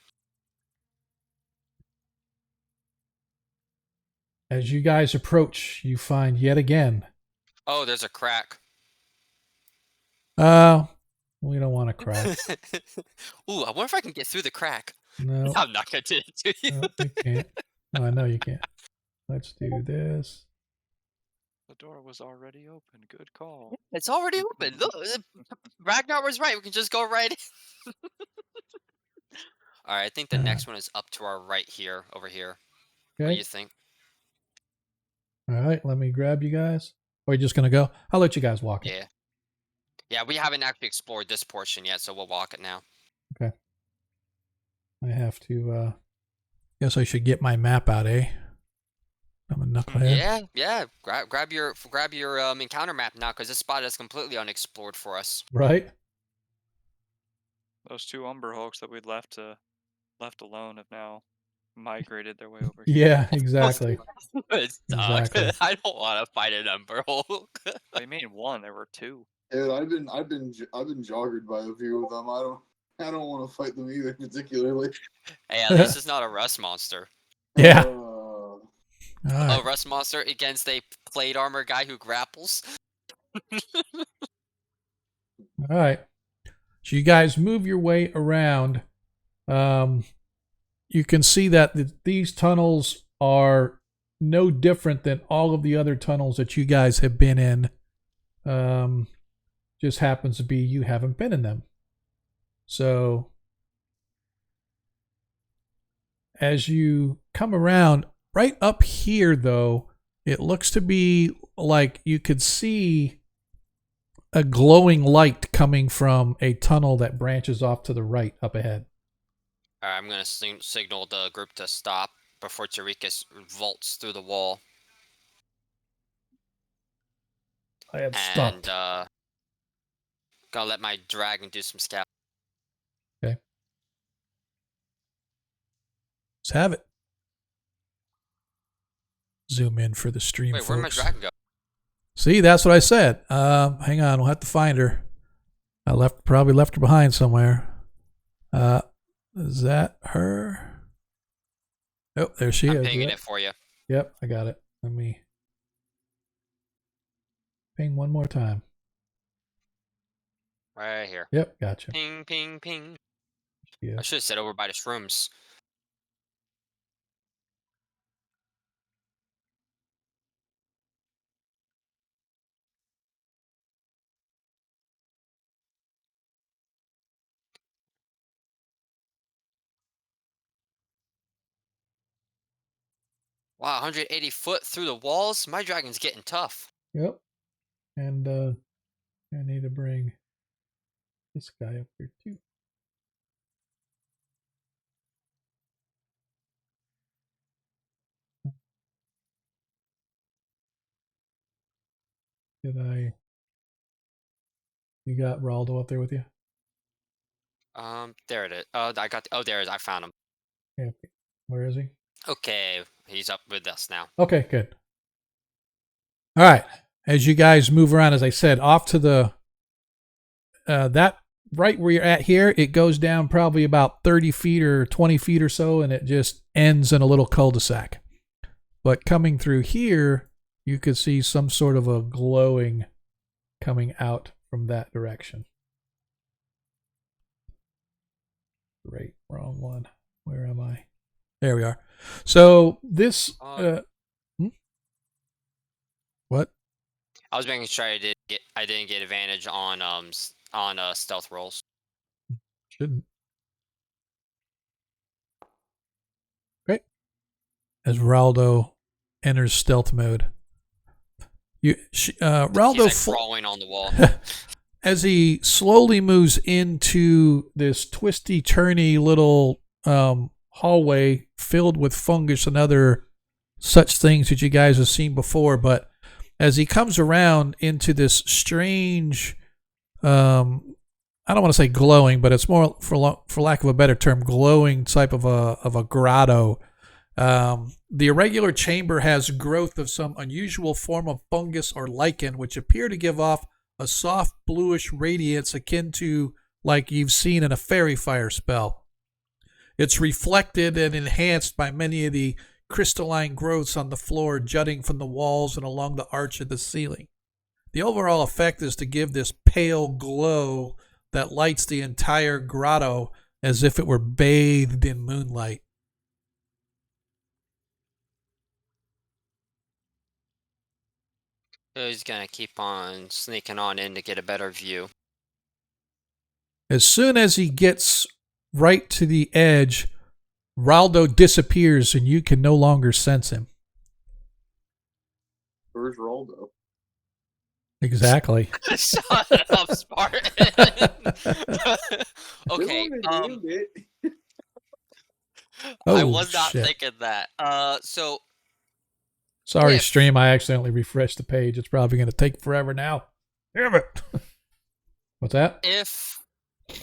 As you guys approach, you find yet again. Oh, there's a crack. We don't want a crack. Ooh, I wonder if I can get through the crack. No. I'm not going to do it to you. No, you can't. No, I know you can't. Let's do this. The door was already open. Good call. It's already open. Look, Ragnar was right. We can just go right in. All right, I think the next one is up to our right here, over here. Okay. What do you think? All right, let me grab you guys. Or are you just going to go? I'll let you guys walk it. Yeah. Yeah, we haven't actually explored this portion yet, so we'll walk it now. Okay. I have to, guess I should get my map out, eh? I'm a knucklehead. Yeah. Grab your encounter map now, because this spot is completely unexplored for us. Right. Those 2 Umber Hulks that we'd left alone have now migrated their way over here. Yeah, exactly. Exactly. I don't want to fight an Umber Hulk. What do you mean 1? There were 2. Yeah, I've been joggered by a few of them. I don't want to fight them either particularly. Hey, at least it's not a rust monster. Yeah. A rust monster against a plate armor guy who grapples. All right. So you guys move your way around. You can see that these tunnels are no different than all of the other tunnels that you guys have been in. Just happens to be you haven't been in them. So as you come around, right up here, though, it looks to be like you could see a glowing light coming from a tunnel that branches off to the right up ahead. All right, I'm going to signal the group to stop before Tarikas vaults through the wall. I have stopped. And gonna let my dragon do some scout. Okay. Let's have it. Zoom in for the stream. Wait, folks. where'd my dragon go? See, that's what I said. Hang on, we'll have to find her. I probably left her behind somewhere. Is that her? Oh, there she is. I'm pinging it for you. Yep, I got it. Let me ping one more time. Right here. Yep, gotcha. Ping, ping, ping. Yeah. I should have said over by the shrooms. Wow, 180 foot through the walls? My dragon's getting tough. Yep. And I need to bring this guy up here too. You got Raldo up there with you? There it is. There it is. I found him. Yeah. Where is he? Okay, he's up with us now. Okay, good. All right. As you guys move around, as I said, off to the that right where you're at here, it goes down probably about 30 feet or 20 feet or so, and it just ends in a little cul-de-sac. But coming through here, you could see some sort of a glowing coming out from that direction. Great, wrong one. Where am I? There we are. So this what? I was making sure I didn't get advantage on stealth rolls. Shouldn't. Great. As Raldo enters stealth mode, Raldo He's like crawling on the wall. As he slowly moves into this twisty, turny little hallway filled with fungus and other such things that you guys have seen before, but as he comes around into this strange, I don't want to say glowing, but it's more, for lack of a better term, glowing type of a grotto. The irregular chamber has growth of some unusual form of fungus or lichen, which appear to give off a soft bluish radiance akin to like you've seen in a fairy fire spell. It's reflected and enhanced by many of the crystalline growths on the floor jutting from the walls and along the arch of the ceiling. The overall effect is to give this pale glow that lights the entire grotto as if it were bathed in moonlight. So he's going to keep on sneaking on in to get a better view. As soon as he gets right to the edge, Raldo disappears and you can no longer sense him. Where's Raldo? Exactly. Shut up, Spartan. Okay. I was not thinking that. So. Sorry, stream. I accidentally refreshed the page. It's probably going to take forever now. Damn it. What's that? If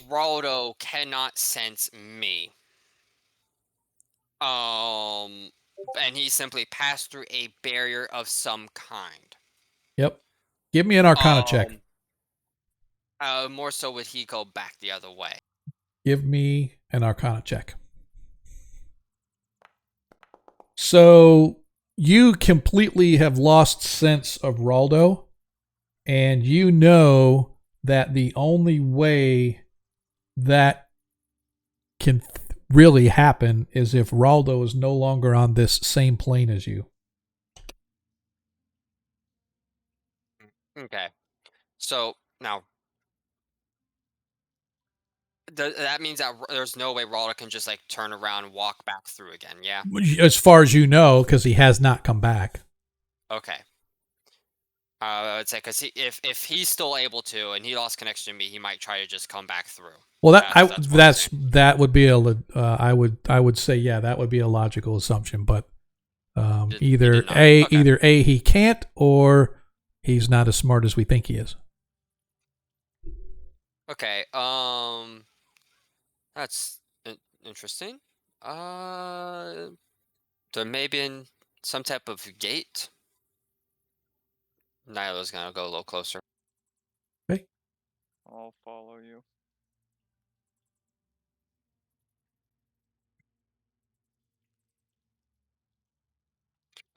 Raldo cannot sense me, and he simply passed through a barrier of some kind. Yep. Give me an Arcana check. More so would he go back the other way? Give me an Arcana check. So you completely have lost sense of Raldo, and you know that the only way that can really happen is if Raldo is no longer on this same plane as you. Okay. So now that means that there's no way Raldo can just like turn around and walk back through again, yeah? As far as you know, because he has not come back. Okay. I would say because if he's still able to and he lost connection to me, he might try to just come back through. Well, that would be I would say that would be a logical assumption, but either he can't or he's not as smart as we think he is. Okay. That's interesting. There may be some type of gate. Nyla's gonna go a little closer. Okay. I'll follow you.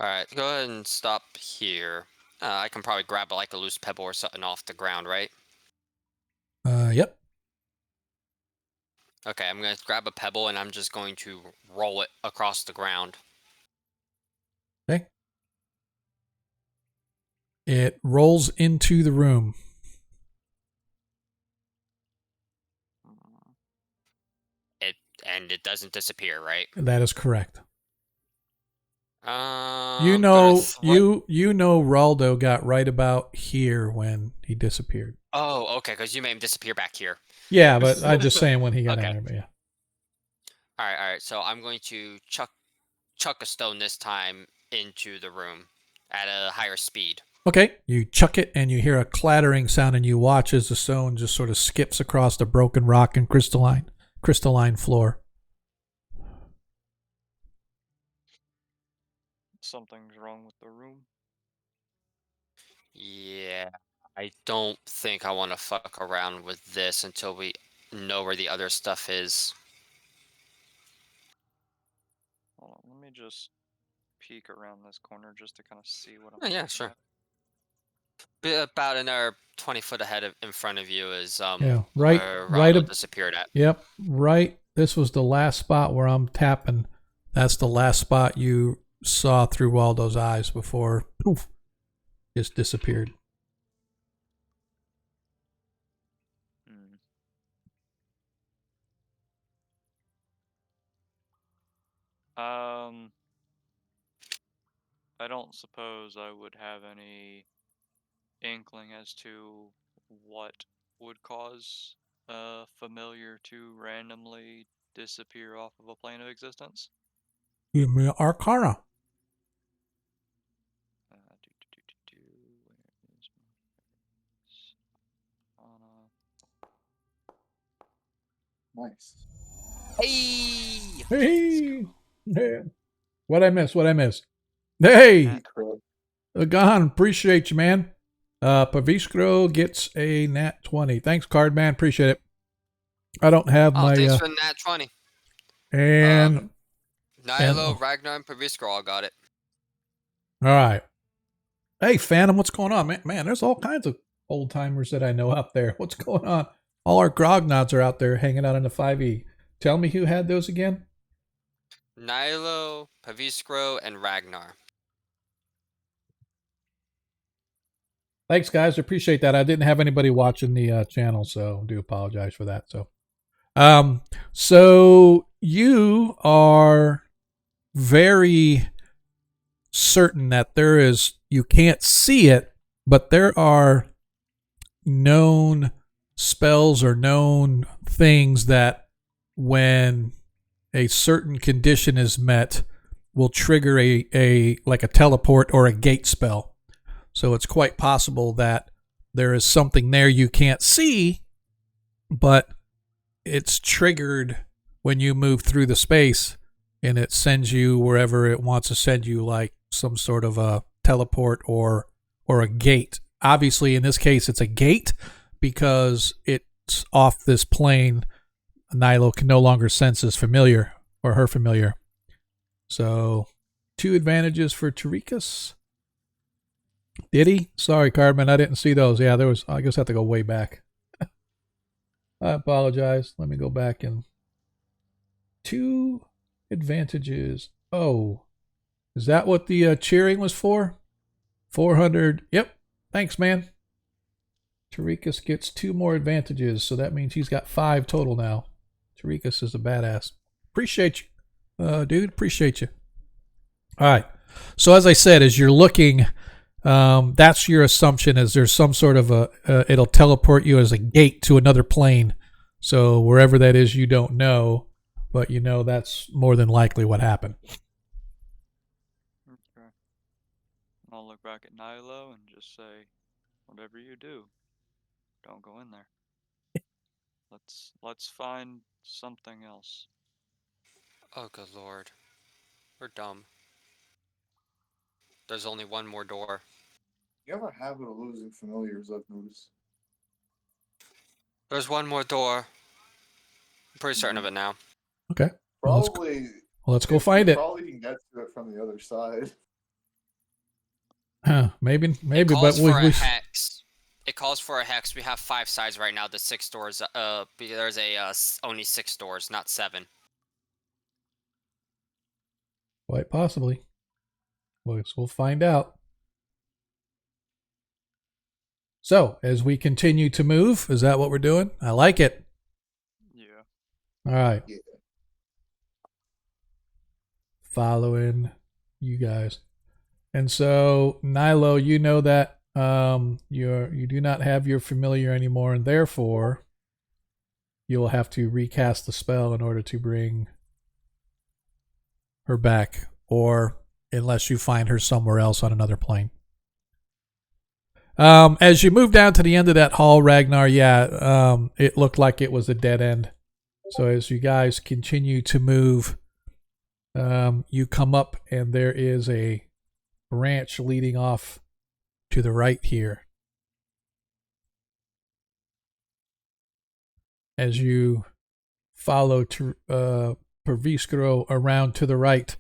Alright, go ahead and stop here. I can probably grab like a loose pebble or something off the ground, right? Yep. Okay, I'm going to grab a pebble and I'm just going to roll it across the ground. Okay. It rolls into the room. It doesn't disappear, right? That is correct. You know Raldo got right about here when he disappeared. Oh, okay, because you made him disappear back here. Yeah, but I'm just saying when he got in there, but yeah. All right. So I'm going to chuck a stone this time into the room at a higher speed. Okay, you chuck it and you hear a clattering sound and you watch as the stone just sort of skips across the broken rock and crystalline floor. Something's wrong with the room. Yeah, I don't think I want to fuck around with this until we know where the other stuff is. Hold on, let me just peek around this corner just to kind of see what I'm looking at. Sure. About another 20 foot ahead in front of you is right disappeared at. Yep, right. This was the last spot where I'm tapping. That's the last spot you saw through Waldo's eyes before poof, just disappeared. I don't suppose I would have any inkling as to what would cause a familiar to randomly disappear off of a plane of existence. Give me Arcana. Nice. Hey! What'd I miss? Hey! Gahan, appreciate you, man. Paviskro gets a nat 20. Thanks, card man. Appreciate it. I don't have my. Thanks for the nat 20. And Nilo, Ragnar, and Paviskra all got it. All right. Hey, Phantom, what's going on? Man, there's all kinds of old timers that I know out there. What's going on? All our grognots are out there hanging out in the 5e. Tell me who had those again? Nilo, Paviskra, and Ragnar. Thanks, guys. I appreciate that. I didn't have anybody watching the channel, so I do apologize for that. So you are very certain that you can't see it, but there are known spells or known things that when a certain condition is met will trigger a teleport or a gate spell. So it's quite possible that there is something there you can't see, but it's triggered when you move through the space and it sends you wherever it wants to send you, like some sort of a teleport or a gate. Obviously, in this case, it's a gate because it's off this plane. Nilo can no longer sense his familiar or her familiar. So 2 advantages for Tarikas. Did he? Sorry, Cardman, I didn't see those. Yeah, there was. I guess I have to go way back. I apologize. Let me go back and 2 advantages. Oh, is that what the cheering was for? 400. Yep. Thanks, man. Tarikas gets 2 more advantages, so that means he's got 5 total now. Tarikas is a badass. Appreciate you, dude. Appreciate you. All right. So as I said, as you're looking, that's your assumption, is there's some sort of it'll teleport you as a gate to another plane. So wherever that is, you don't know, but you know that's more than likely what happened. Okay. I'll look back at Nilo and just say, whatever you do, don't go in there. Let's find something else. Oh, good lord. We're dumb. There's only one more door. You have a habit of losing familiars, I've noticed. There's one more door. I'm pretty certain of it now. Okay. Probably. Let's go find it. Probably can get to it from the other side. Maybe, It but calls for a hex. It calls for a hex. We have 5 sides right now. The 6 doors. There's only 6 doors, not 7. Quite possibly. We'll find out. So, as we continue to move, is that what we're doing? I like it. Yeah. All right. Yeah. Following you guys. And so, Nilo, you know that you do not have your familiar anymore, and therefore you'll have to recast the spell in order to bring her back, or unless you find her somewhere else on another plane. As you move down to the end of that hall, Ragnar, it looked like it was a dead end. So as you guys continue to move, you come up and there is a branch leading off to the right here. As you follow Paviskra around to the right,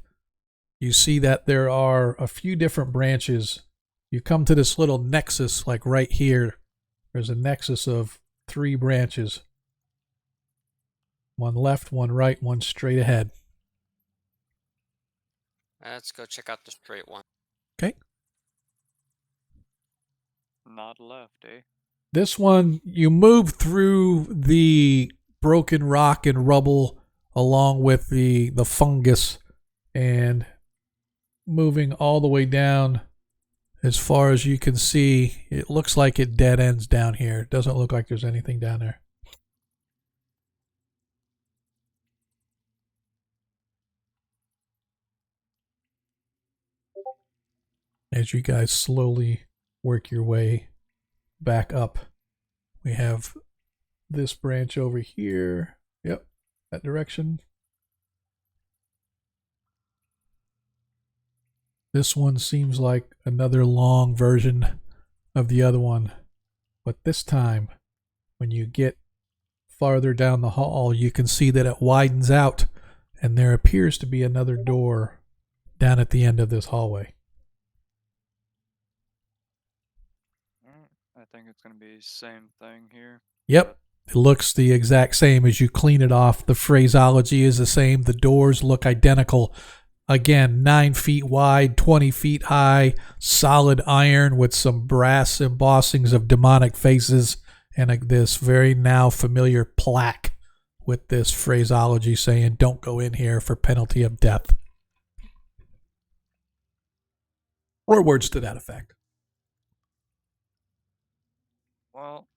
you see that there are a few different branches. You come to this little nexus, like right here. There's a nexus of 3 branches. One left, one right, one straight ahead. Let's go check out the straight one. Okay. Not left, eh? This one, you move through the broken rock and rubble along with the fungus, and moving all the way down as far as you can see, it looks like it dead ends down here. It doesn't look like there's anything down there. As you guys slowly work your way back up, we have this branch over here. Yep, that direction. This one seems like another long version of the other one, but this time, when you get farther down the hall, you can see that it widens out and there appears to be another door down at the end of this hallway. I think it's going to be the same thing here. Yep. It looks the exact same as you clean it off. The phraseology is the same. The doors look identical. Again, 9 feet wide, 20 feet high, solid iron with some brass embossings of demonic faces and this very now familiar plaque with this phraseology saying, "Don't go in here for penalty of death." Or words to that effect. Well,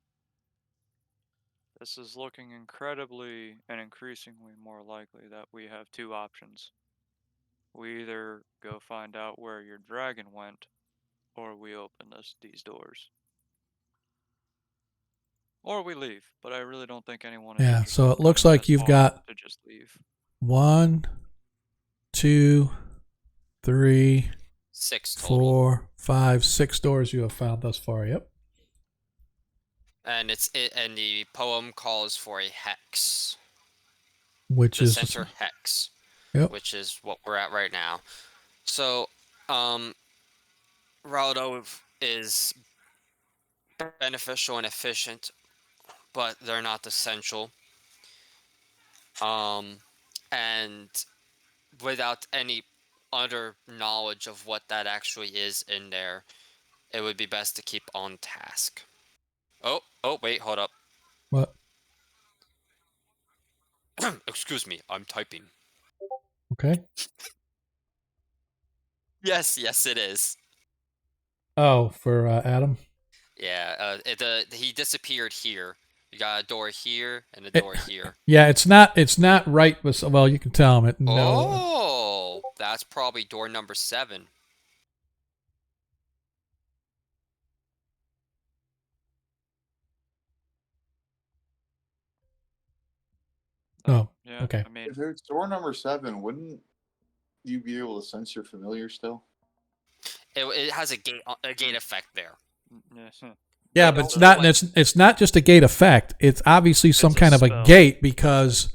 this is looking incredibly and increasingly more likely that we have two options. We either go find out where your dragon went, or we open these doors. Or we leave, but I really don't think anyone is interested So in it looks coming like this you've far got to just leave. 1, 2, 3, 6 total. 4, 5, 6 doors you have found thus far. Yep. And and the poem calls for a hex. Which the is center hex. Yep. Which is what we're at right now. So, Raldo is beneficial and efficient, but they're not essential. And without any utter knowledge of what that actually is in there, it would be best to keep on task. Oh, wait, hold up. What? Excuse me, I'm typing. Okay. Yes, it is. Oh, for Adam? Yeah, he disappeared here. You got a door here and a door here. Yeah, it's not right. Well, you can tell him. No. Oh, that's probably door number 7. Oh, yeah. Okay. I mean, if it's door number 7, wouldn't you be able to sense your familiar still? It has a gate effect there. Yeah, but it's not just a gate effect. It's obviously some kind of a gate because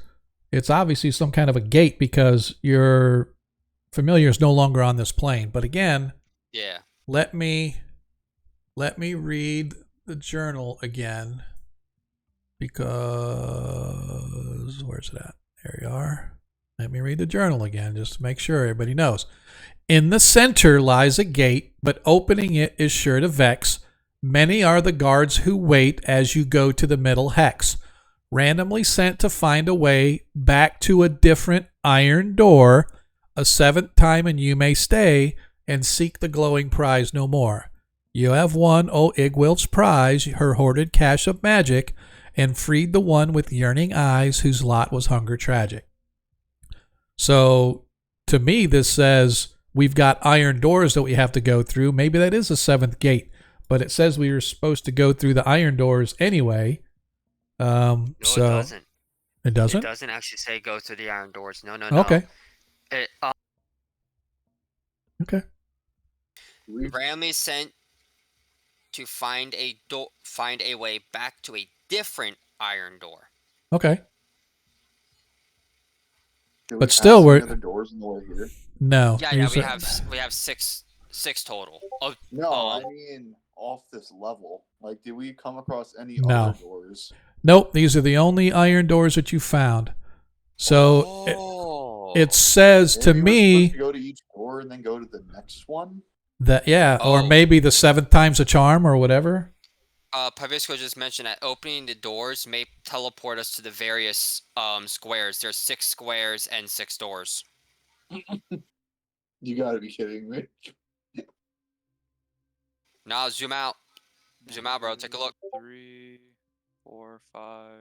your familiar is no longer on this plane. But again, yeah. Let me read the journal again because where's it at? There you are. Let me read the journal again just to make sure everybody knows. In the center lies a gate, but opening it is sure to vex. Many are the guards who wait as you go to the middle hex, randomly sent to find a way back to a different iron door. A 7th time and you may stay and seek the glowing prize no more. You have won, O Igwilt's prize, her hoarded cache of magic, and freed the one with yearning eyes whose lot was hunger tragic. So, to me, this says we've got iron doors that we have to go through. Maybe that is a 7th gate, but it says we were supposed to go through the iron doors anyway. No, it doesn't. It doesn't? It doesn't actually say go through the iron doors. No. Okay. Okay. Randomly sent to find a way back to a different iron door. Okay. But still, we're other doors in the way here. No. Yeah. We have six total. No, I mean off this level. Like, did we come across any No. other doors? Nope. These are the only iron doors that you found. So it says to me to go to each door and then go to the next one. Or maybe the 7th time's a charm or whatever. Pavisco just mentioned that opening the doors may teleport us to the various squares. There's 6 squares and 6 doors. You gotta be kidding me. Nah, zoom out. Zoom out, bro. Take a look. 3, 4, 5,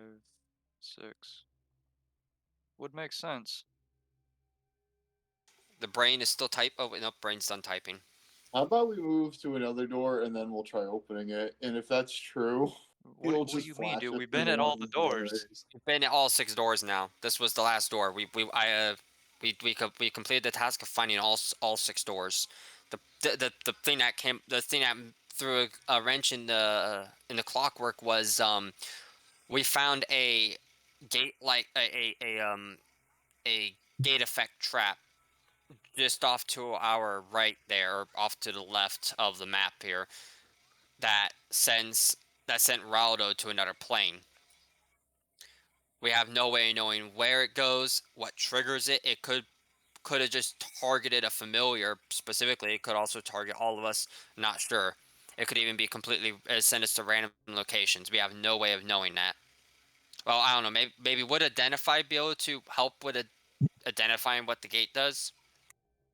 6. Would make sense. The brain is still type. Oh, wait, no, brain's done typing. How about we move to another door and then we'll try opening it? And if that's true, what do you mean, dude? We've been at all the doors. We've been at all 6 doors now. This was the last door. We completed the task of finding all 6 doors. The thing that threw a wrench in the clockwork was we found a gate, like a gate effect trap just off to our right there, or off to the left of the map here, that sent Raldo to another plane. We have no way of knowing where it goes, what triggers it. It could have just targeted a familiar specifically. It could also target all of us. Not sure. It could even be completely send us to random locations. We have no way of knowing that. Well, I don't know. Maybe would Identify be able to help with identifying what the gate does?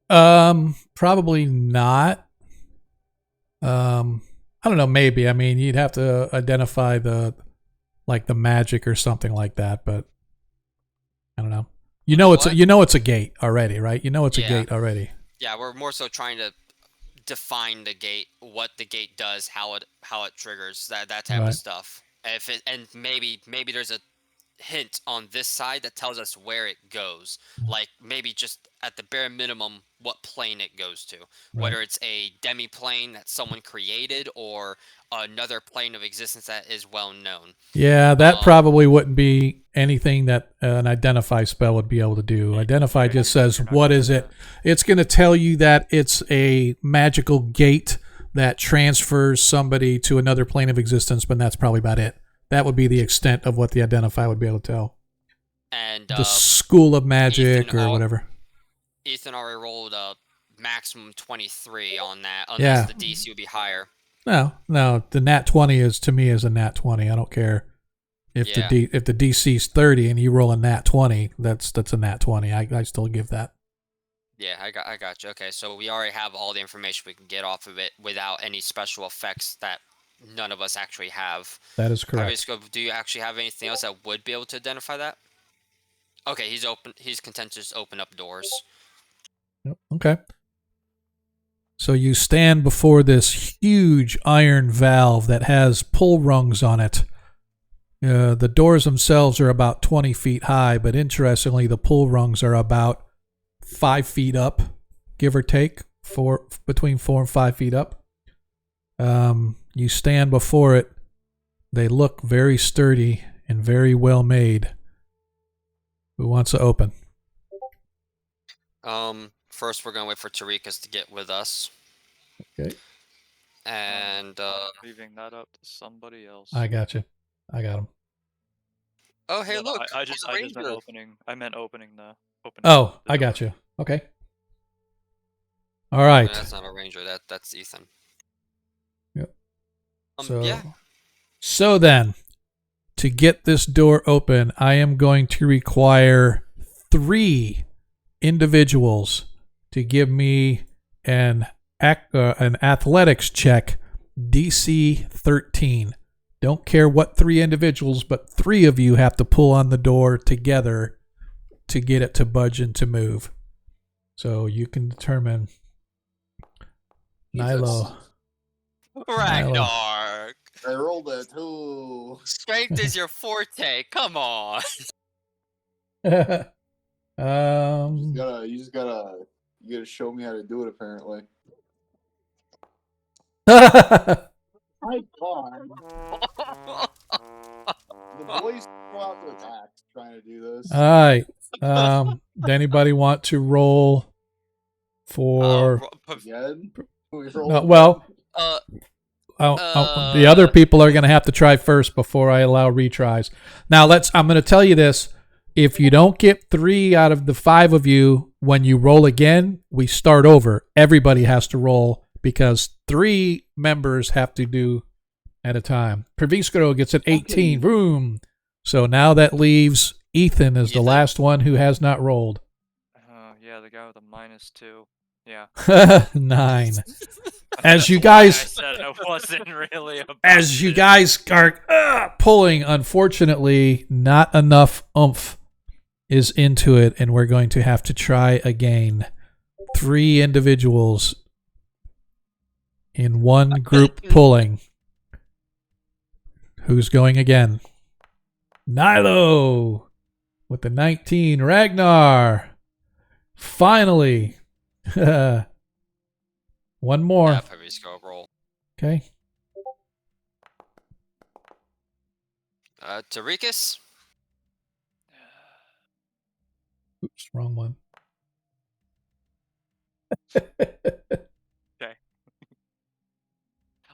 Probably not. I don't know. Maybe. I mean, you'd have to identify the magic or something like that, but I don't know. You know it's a gate already, right? You know it's a gate already. Yeah, we're more so trying to define the gate, what the gate does, how it triggers, that type of stuff. And maybe there's a hint on this side that tells us where it goes, like maybe just at the bare minimum what plane it goes to, whether it's a demi plane that someone created or another plane of existence that is well known. Yeah, that probably wouldn't be anything that an Identify spell would be able to do. Identify just says, what is it? It's going to tell you that it's a magical gate that transfers somebody to another plane of existence, but that's probably about it. That would be the extent of what the Identify would be able to tell. And the School of Magic or whatever. Ethan already rolled a maximum 23 on that, unless the DC would be higher. No, the nat 20 is a nat 20. I don't care if the DC's 30 and you roll a nat 20. That's a nat 20. I still give that. Yeah, I got you. Okay, so we already have all the information we can get off of it without any special effects that none of us actually have. That is correct. Do you actually have anything else that would be able to identify that? Okay, he's content to just open up doors. Yep. Okay. So you stand before this huge iron valve that has pull rungs on it. The doors themselves are about 20 feet high, but interestingly, the pull rungs are about 5 feet up, give or take, between 4 and 5 feet up. You stand before it. They look very sturdy and very well made. Who wants to open? First we're gonna wait for Tarikas to get with us. Okay. And leaving that up to somebody else. I got you. I got him. Oh, hey, look! I just meant opening. I meant opening the. I got you. Okay. All right. No, that's not a ranger. That's Ethan. Yep. Yeah. So then, to get this door open, I am going to require 3 individuals to give me an athletics check, DC 13. Don't care what 3 individuals, but 3 of you have to pull on the door together to get it to budge and to move. So you can determine. Nilo. Ragnar. I rolled a 2. Strength is your forte. Come on. You gotta show me how to do it. Apparently. My God. The boys go out to attack trying to do this. All right. Does anybody want to roll for? The other people are going to have to try first before I allow retries. Now I'm going to tell you this. If you don't get 3 out of the 5 of you, when you roll again, we start over. Everybody has to roll because 3 members have to do at a time. Praviskro gets an 18. Okay. Boom. So now that leaves Ethan as the last one who has not rolled. Yeah, the guy with a -2. Yeah. 9. As you guys, I said I wasn't really about as you guys are pulling, unfortunately, not enough oomph is into it, and we're going to have to try again. 3 individuals in one group pulling. Who's going again? Nilo with the 19. Ragnar. Finally. One more. Yeah, Praviskro, roll. Okay. Tarikas? Wrong one. Okay.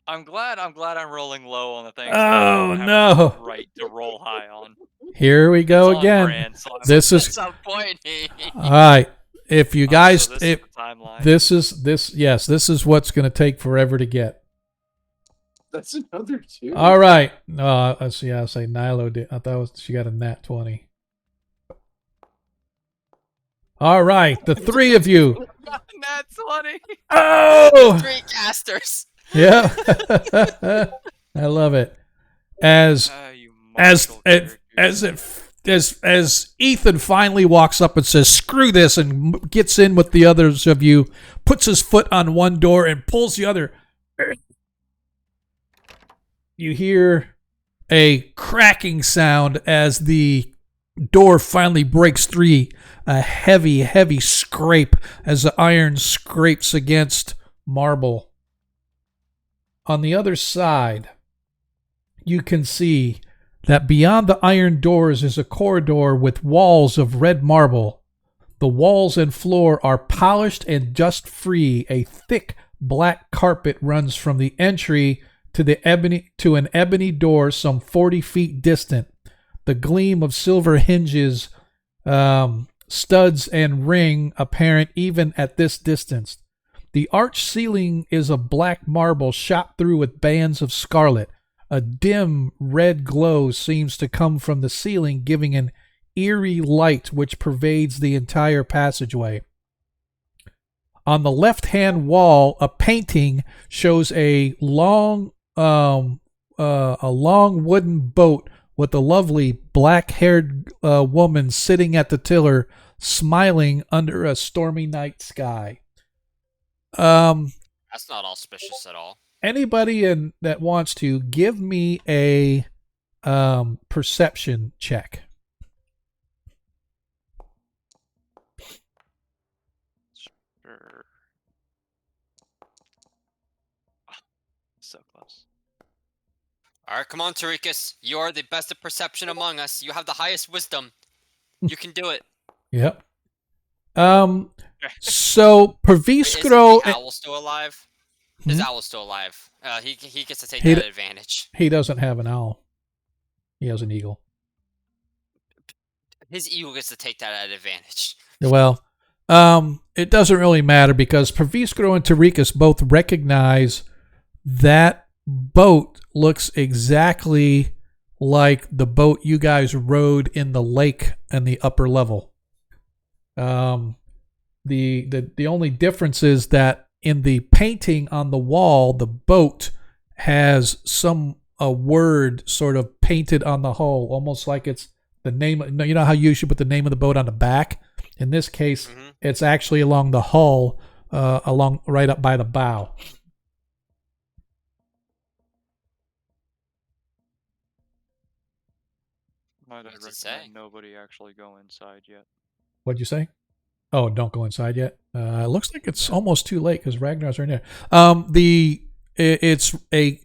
I'm glad I'm rolling low on the things that Oh, I don't have no. a right to roll high on. Here we go It's on again. brand, so This is disappointing. all right. If you guys, so this if is the timeline. this is what's going to take forever to get. That's another 2. All right. Let's see. I'll say Nilo did. I thought she got a nat 20. All right, the 3 of you. Nat 20. Oh, 3 casters. yeah. I love it. As Ethan finally walks up and says, "Screw this," and gets in with the others of you, puts his foot on one door and pulls the other. You hear a cracking sound as the door finally breaks free. A heavy, heavy scrape as the iron scrapes against marble. On the other side, you can see that beyond the iron doors is a corridor with walls of red marble. The walls and floor are polished and dust free. A thick black carpet runs from the entry to an ebony door some 40 feet distant. The gleam of silver hinges, studs, and ring apparent even at this distance. The arched ceiling is of black marble shot through with bands of scarlet. A dim red glow seems to come from the ceiling, giving an eerie light which pervades the entire passageway. On the left-hand wall, a painting shows a long wooden boat with a lovely black-haired woman sitting at the tiller, smiling under a stormy night sky. That's not auspicious at all. Anybody that wants to give me a perception check. Sure. So close. All right, come on, Tarikas. You are the best at perception among us. You have the highest wisdom. You can do it. Yep. So Perviskro. Is the owl still alive? His owl is still alive. He gets to take that advantage. He doesn't have an owl. He has an eagle. His eagle gets to take that advantage. Well, it doesn't really matter because Perviskro and Tarikas both recognize that boat looks exactly like the boat you guys rode in the lake in the upper level. The only difference is that in the painting on the wall, the boat has a word sort of painted on the hull, almost like it's the name. You know how you usually put the name of the boat on the back? In this case, it's actually along the hull, along right up by the bow. Might I recommend nobody actually go inside yet? What'd you say? Oh, don't go inside yet. It looks like it's almost too late because Ragnar's right there. It's a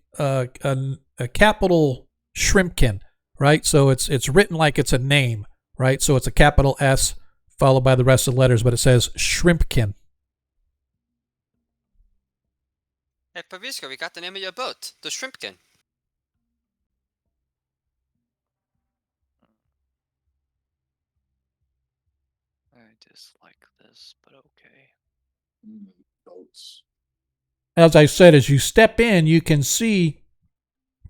capital Shrimpkin, right? So it's written like it's a name, right? So it's a capital S followed by the rest of the letters, but it says Shrimpkin. Hey, Perviskro, we got the name of your boat, the Shrimpkin. I dislike this, but okay. Boats. As I said, as you step in, you can see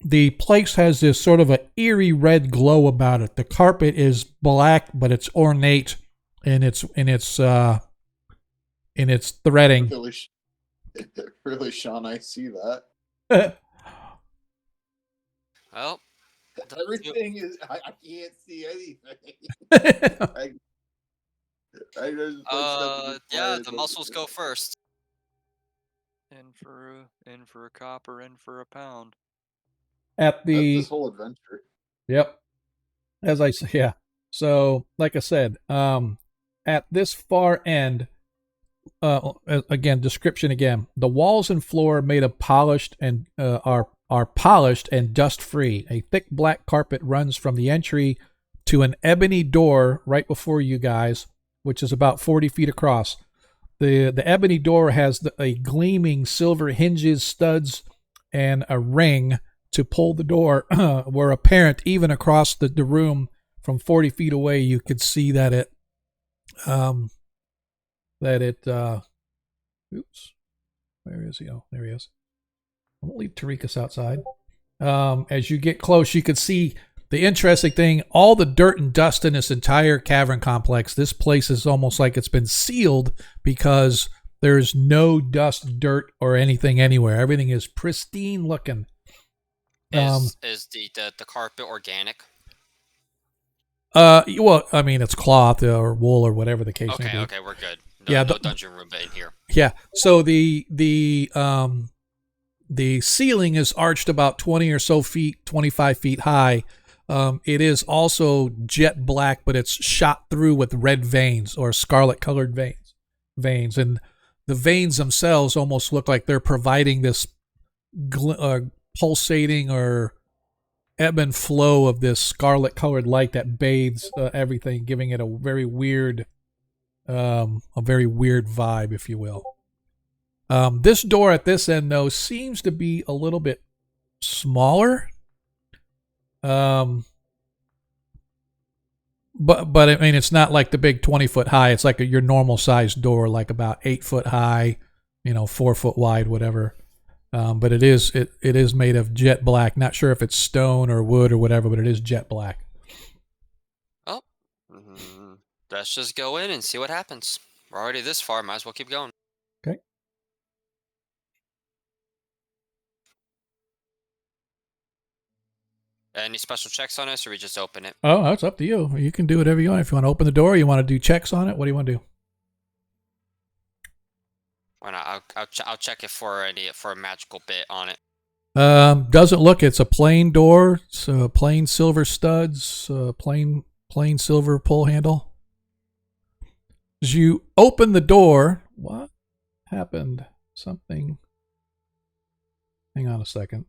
the place has this sort of an eerie red glow about it. The carpet is black, but it's ornate in its threading. Really, Sean, I see that. Well, everything is. I can't see anything. Yeah, the muscles go first. In for a copper, in for a pound. That's this whole adventure. Yep. As I say, yeah. So, like I said, at this far end, again, description again. The walls and floor are made of polished and are polished and dust free. A thick black carpet runs from the entry to an ebony door right before you guys. which is about 40 feet across. The ebony door has a gleaming silver hinges, studs, and a ring to pull the door were apparent even across the room from 40 feet away. You could see that it oops, where is he? Oh, there he is. I won't leave Tarikas outside. As you get close, you could see the interesting thing, all the dirt and dust in this entire cavern complex. This place is almost like it's been sealed because there's no dust, dirt, or anything anywhere. Everything is pristine looking. Is the carpet organic? Well, I mean, it's cloth or wool or whatever the case may be. Okay, we're good. No dungeon room in here. Yeah. So the ceiling is arched about 20 or so feet, 25 feet high. It is also jet black, but it's shot through with red veins or scarlet colored veins. And the veins themselves almost look like they're providing this pulsating or ebb and flow of this scarlet colored light that bathes everything, giving it a very weird vibe, if you will. This door at this end, though, seems to be a little bit smaller. But I mean, it's not like the big 20-foot high. It's like your normal sized door, like about 8 foot high, 4 foot wide, whatever. But it is made of jet black. Not sure if it's stone or wood or whatever, but it is jet black. Oh, let's just go in and see what happens. We're already this far. Might as well keep going. Okay. Any special checks on us, or we just open it? Oh, that's up to you. You can do whatever you want. If you want to open the door, you want to do checks on it. What do you want to do? Why not? I'll check it for a magical bit on it. Doesn't look. It's a plain door. So plain silver studs. Plain silver pull handle. As you open the door, what happened? Something. Hang on a second.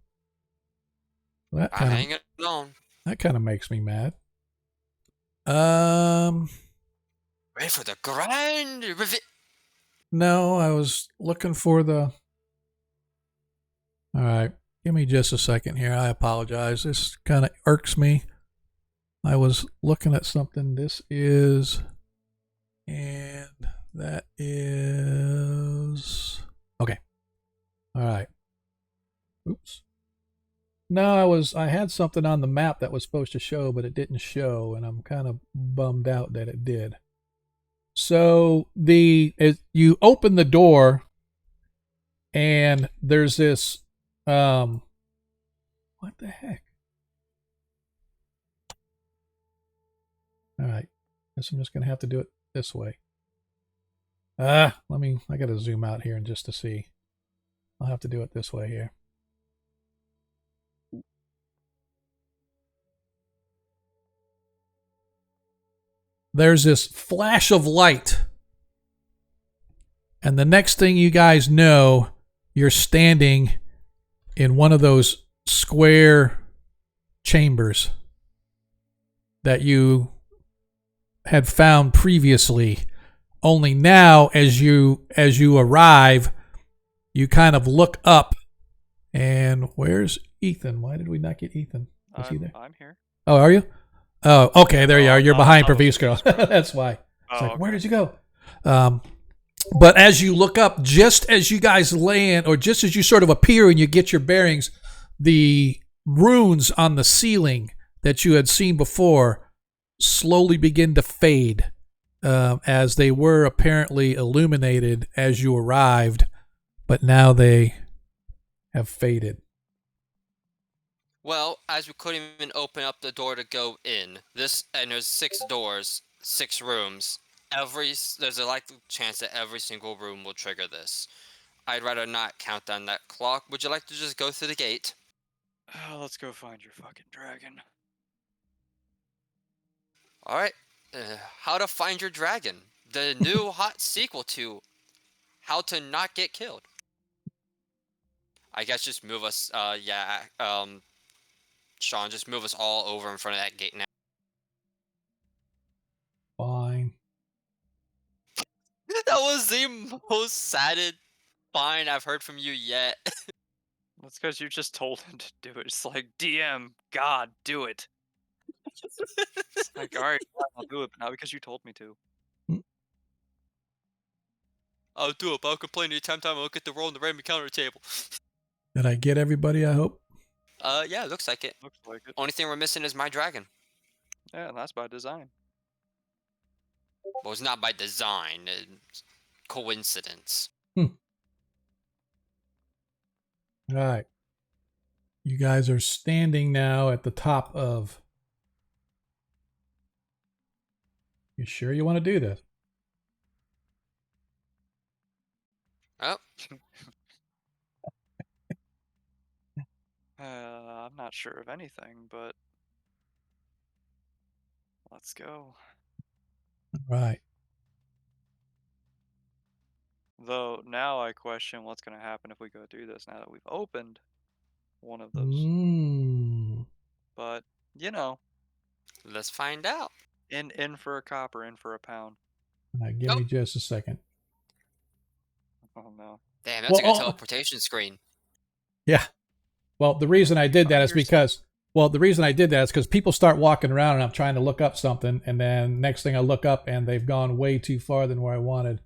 I'm hanging on. That kind of makes me mad. Ready for the grind? No, I was looking for the... All right. Give me just a second here. I apologize. This kind of irks me. I was looking at something. This is... And that is... Okay. All right. Oops. No, I had something on the map that was supposed to show, but it didn't show, and I'm kind of bummed out that it did. So you open the door, and there's this what the heck? All right, guess I'm just gonna have to do it this way. I gotta zoom out here and just to see. I'll have to do it this way here. There's this flash of light. And the next thing you guys know, you're standing in one of those square chambers that you had found previously. Only now, as you arrive, you kind of look up. And where's Ethan? Why did we not get Ethan? Is he there? I'm here. Oh, are you? Oh, okay, there you are. You're behind Pravisco. That's why. It's like, okay. Where did you go? But as you look up, just as you guys land, or just as you sort of appear and you get your bearings, the runes on the ceiling that you had seen before slowly begin to fade, as they were apparently illuminated as you arrived, but now they have faded. Well, as we couldn't even open up the door to go in, and there's 6 doors, 6 rooms. There's a likely chance that every single room will trigger this. I'd rather not count on that clock. Would you like to just go through the gate? Let's go find your fucking dragon. Alright. How to Find Your Dragon. The new hot sequel to How to Not Get Killed. I guess just move us, Sean, just move us all over in front of that gate now. Fine. most satisfying I've heard from you yet. That's because you just told him to do it. It's like, DM, God, do it. It's like, alright, I'll do it, but not because you told me to. I'll do it, but I'll complain anytime I'll get the roll on the random encounter table. Did I get everybody, I hope? Yeah, looks like it. Looks like it. Only thing we're missing is my dragon. Yeah, and that's by design. Well, it's not by design. It's coincidence. All right. You guys are standing now at the top of... You sure you want to do this? Oh. I'm not sure of anything, but let's go. Right. Though now I question what's going to happen if we go do this now that we've opened one of those. But, you know. Let's find out. In for a copper, in for a pound. All right, give me just a second. Oh, no. Damn, that's a good teleportation screen. Yeah. Well, the reason I did that is because... Well, the reason I did that is because people start walking around and I'm trying to look up something, and then next thing I look up and they've gone way too far than where I wanted.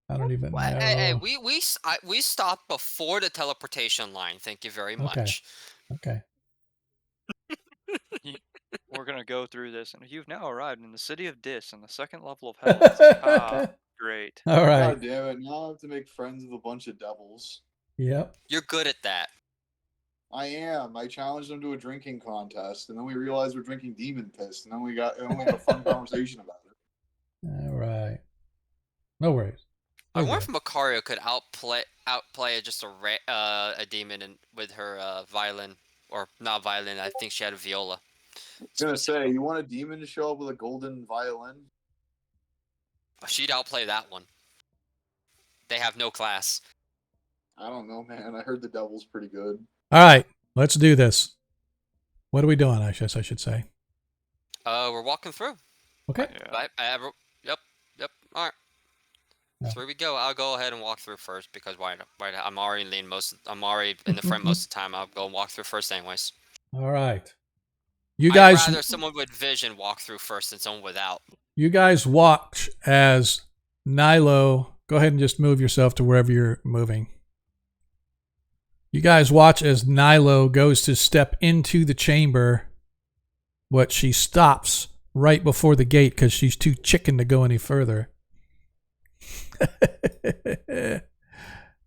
I don't even know. Hey, we stopped before the teleportation line. Thank you very much. Okay. We're gonna go through this, and you've now arrived in the city of Dis on the second level of hell. It's like, great. All right. God damn it! Now I have to make friends with a bunch of devils. Yep. You're good at that. I am. I challenged them to a drinking contest, and then we realized we're drinking demon piss, and then we had a fun conversation about it. All right. No worries. I wonder if Macario could outplay just a demon with her violin, or not violin. I think she had a viola. I was gonna say, you want a demon to show up with a golden violin? She'd outplay that one. They have no class. I don't know, man. I heard the devil's pretty good. All right, let's do this. What are we doing? I guess I should say. We're walking through. Okay. Yeah. Yep. All right. Yeah. So here we go. I'll go ahead and walk through first because why not? I'm already in the front most of the time. I'll go and walk through first anyways. All right. I'd rather someone with vision walk through first than someone without. You guys watch as Nilo... Go ahead and just move yourself to wherever you're moving. You guys watch as Nilo goes to step into the chamber, but she stops right before the gate because she's too chicken to go any further.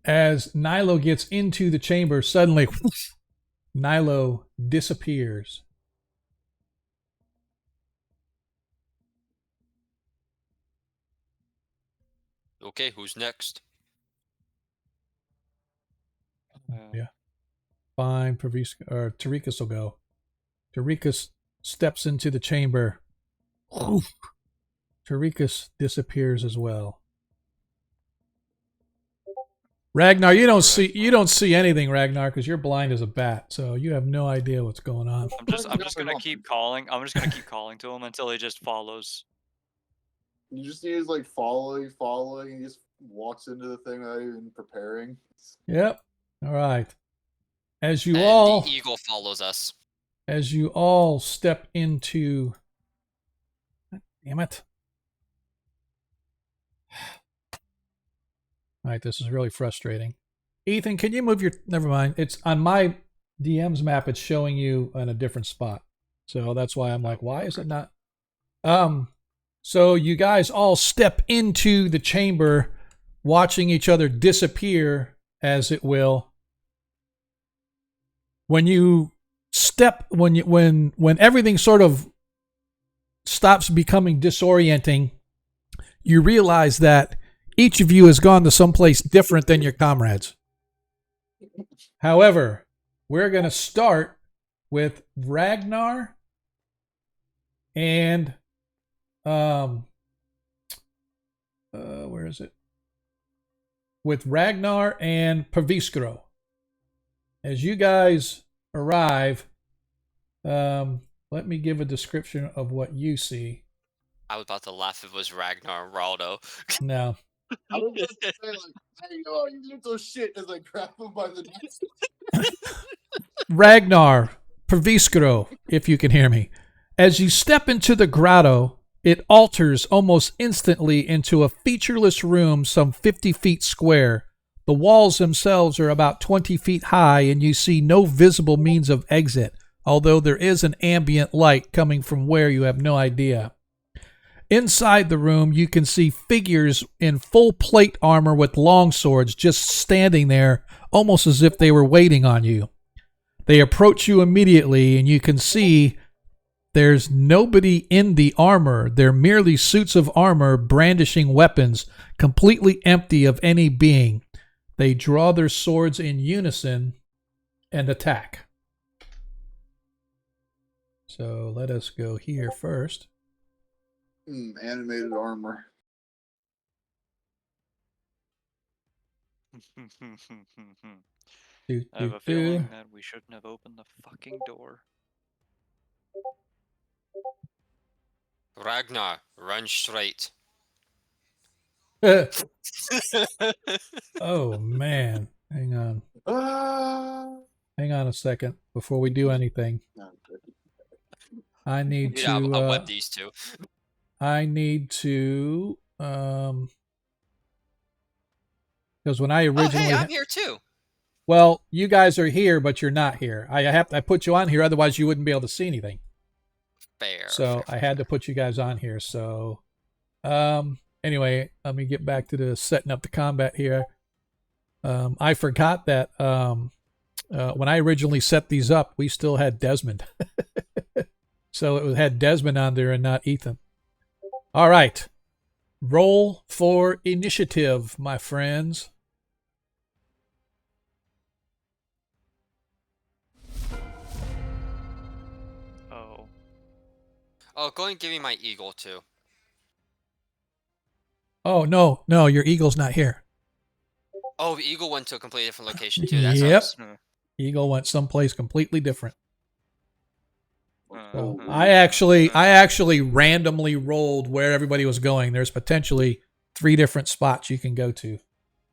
As Nilo gets into the chamber, suddenly whoosh, Nilo disappears. Okay, who's next? Yeah. Fine, Tarikas will go. Tarikas steps into the chamber. Tarikas disappears as well. Ragnar, you don't see anything, Ragnar, because you're blind as a bat, so you have no idea what's going on. I'm just gonna keep calling. I'm just gonna keep calling to him until he just follows. You just need to following, and he just walks into the thing without even preparing. Yep. All right. The eagle follows us. As you all step into... God damn it. All right, this is really frustrating. Ethan, can you move your... Never mind. It's on my DM's map, it's showing you in a different spot. So that's why I'm like, why is it not... So you guys all step into the chamber, watching each other disappear, as it will. When you step, when everything sort of stops becoming disorienting, you realize that each of you has gone to someplace different than your comrades. However, we're going to start with Ragnar and where is it? With Ragnar and Paviskro. As you guys arrive, let me give a description of what you see. I was about to laugh if it was Ragnar and Raldo. No. I was just gonna say, like, hey, yo, you did those shit as I grab him by the neck. Ragnar, Perviskro, if you can hear me. As you step into the grotto, it alters almost instantly into a featureless room some 50 feet square. The walls themselves are about 20 feet high, and you see no visible means of exit, although there is an ambient light coming from where you have no idea. Inside the room, you can see figures in full plate armor with long swords just standing there, almost as if they were waiting on you. They approach you immediately, and you can see there's nobody in the armor. They're merely suits of armor brandishing weapons, completely empty of any being. They draw their swords in unison and attack. So let us go here first. Animated armor. I have a feeling that we shouldn't have opened the fucking door. Ragnar, run straight. Oh, man. Hang on. Hang on a second before we do anything. I need to... I'll web these two. I need to... because when I originally... Oh, hey, I'm here too. Well, you guys are here, but you're not here. I put you on here, otherwise you wouldn't be able to see anything. Fair. So I had to put you guys on here. So, anyway, let me get back to the setting up the combat here. I forgot that when I originally set these up, we still had Desmond. So it had Desmond on there and not Ethan. All right. Roll for initiative, my friends. Oh, go and give me my eagle too. Oh, no, your eagle's not here. Oh, the eagle went to a completely different location too. That Yep. sucks. Eagle went someplace completely different. So I actually randomly rolled where everybody was going. There's potentially 3 different spots you can go to.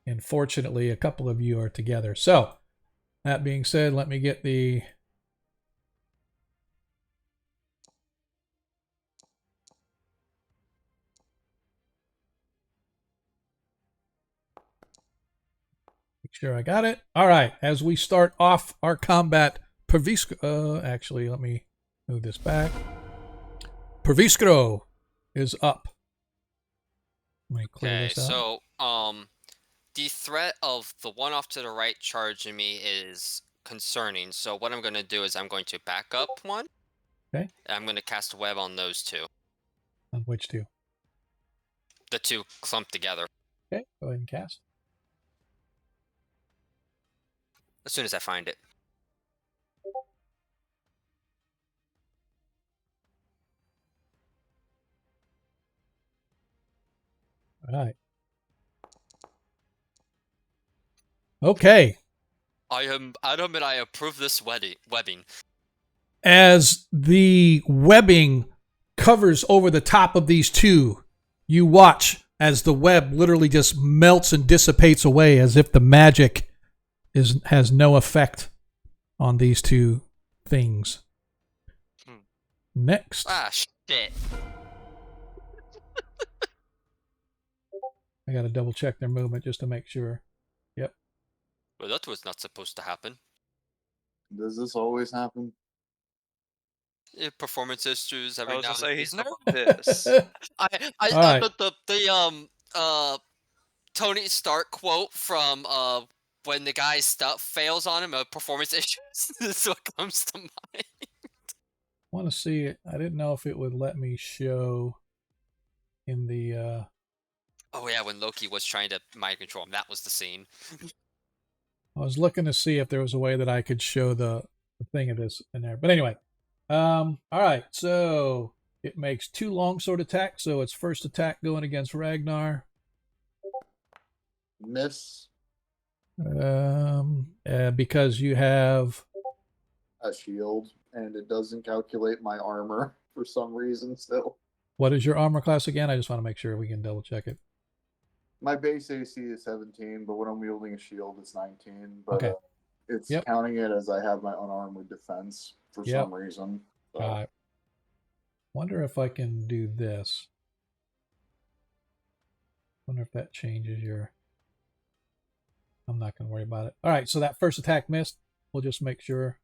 And fortunately, a couple of you are together. So, that being said, let me get the... Make sure I got it. All right, as we start off our combat, actually, let me move this back. Perviskro is up. Let me clear this out. So, the threat of the one off to the right charging me is concerning. So what I'm going to do is I'm going to back up one. Okay. And I'm going to cast a web on those 2. On which 2? The 2 clumped together. Okay, go ahead and cast. As soon as I find it. All right. Okay. I am Adam and I approve this webbing. As the webbing covers over the top of these 2, you watch as the web literally just melts and dissipates away as if the magic has no effect on these 2 things. Next. Ah, shit. I got to double check their movement just to make sure. Yep. Well, that was not supposed to happen. Does this always happen? Performance issues every I was now gonna and say then. he's nervous. I Tony Stark quote from when the guy's stuff fails on him, performance issues is what comes to mind. I want to see it. I didn't know if it would let me show in the Oh yeah, when Loki was trying to mind control him, that was the scene. I was looking to see if there was a way that I could show the thing of this in there. But anyway, all right. So it makes 2 longsword attacks. So it's first attack going against Ragnar. Miss. Because you have a shield, and it doesn't calculate my armor for some reason still. What is your armor class again? I just want to make sure we can double check it. My base AC is 17, but when I'm wielding a shield, it's 19. But Okay. it's counting it as I have my unarmored defense for some reason. So. Wonder if I can do this. Wonder if that changes your... I'm not going to worry about it. All right, so that first attack missed. We'll just make sure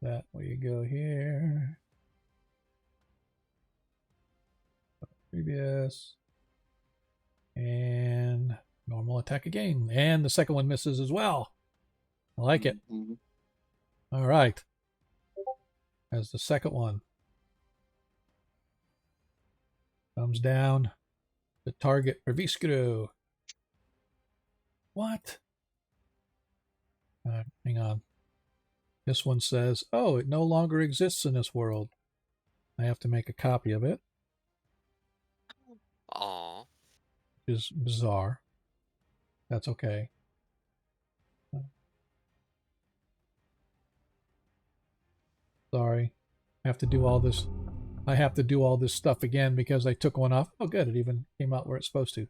that we go here. Previous. And normal attack again. And the second one misses as well. I like it. Mm-hmm. All right. As the second one comes down, the target Perviskero. What? Hang on. This one says, oh, it no longer exists in this world. I have to make a copy of it. Aww. Which is bizarre. That's okay. Sorry. I have to do all this. I have to do all this stuff again because I took one off. Oh, good. It even came out where it's supposed to.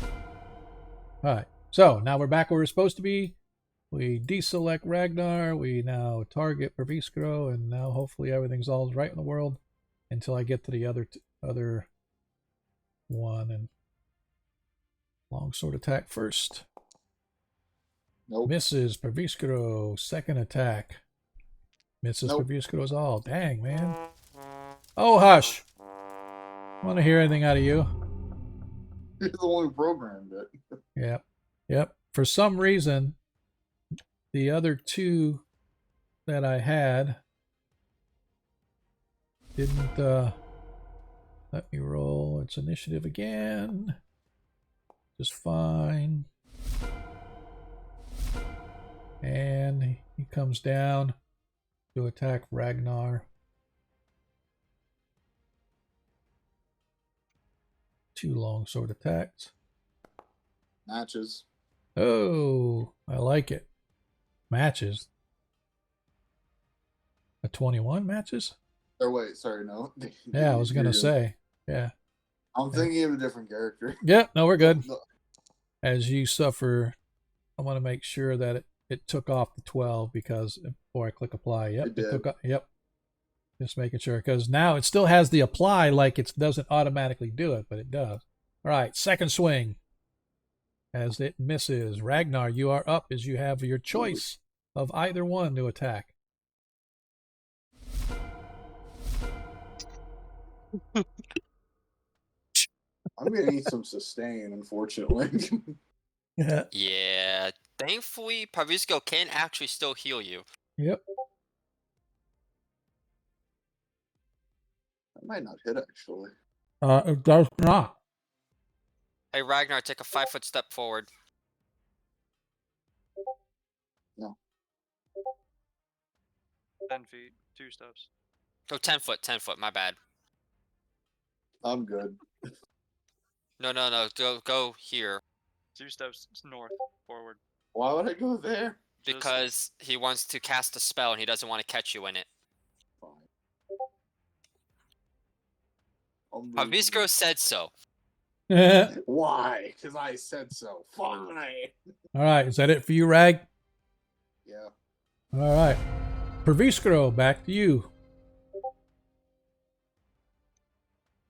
All right. So now we're back where we're supposed to be. We deselect Ragnar. We now target Perviskero, and now hopefully everything's all right in the world until I get to the other one. And longsword attack first. Nope. Misses Perviskero. Second attack. Misses Perviskero as all. Dang, man. Oh, hush. I want to hear anything out of you. You're the one who programmed it. Yep. Yep. For some reason, the other two that I had didn't let me roll its initiative again. Just fine. And he comes down to attack Ragnar. 2 longsword attacks. Matches. Oh, I like it. Matches. A 21 matches? Oh, wait, sorry, no. Yeah, I was going to say. Yeah. I'm thinking of a different character. Yep, no, we're good. As you suffer, I want to make sure that it took off the 12 because before I click apply, yep, it took off, yep. Just making sure because now it still has the apply like it doesn't automatically do it, but it does. All right, second swing. As it misses, Ragnar, you are up as you have your choice of either one to attack. I'm going to need some sustain, unfortunately. Yeah. Thankfully, Perviskero can actually still heal you. Yep. That might not hit, actually. It does not. Hey, Ragnar, take a 5-foot step forward. No. 10 feet, 2 steps. Oh, 10 foot, 10 foot, my bad. I'm good. No, go here. 2 steps north, forward. Why would I go there? Because he wants to cast a spell and he doesn't want to catch you in it. Perviskero said so. Why? Because I said so. Fine. All right, is that it for you, Rag? Yeah. All right. Perviskero, back to you.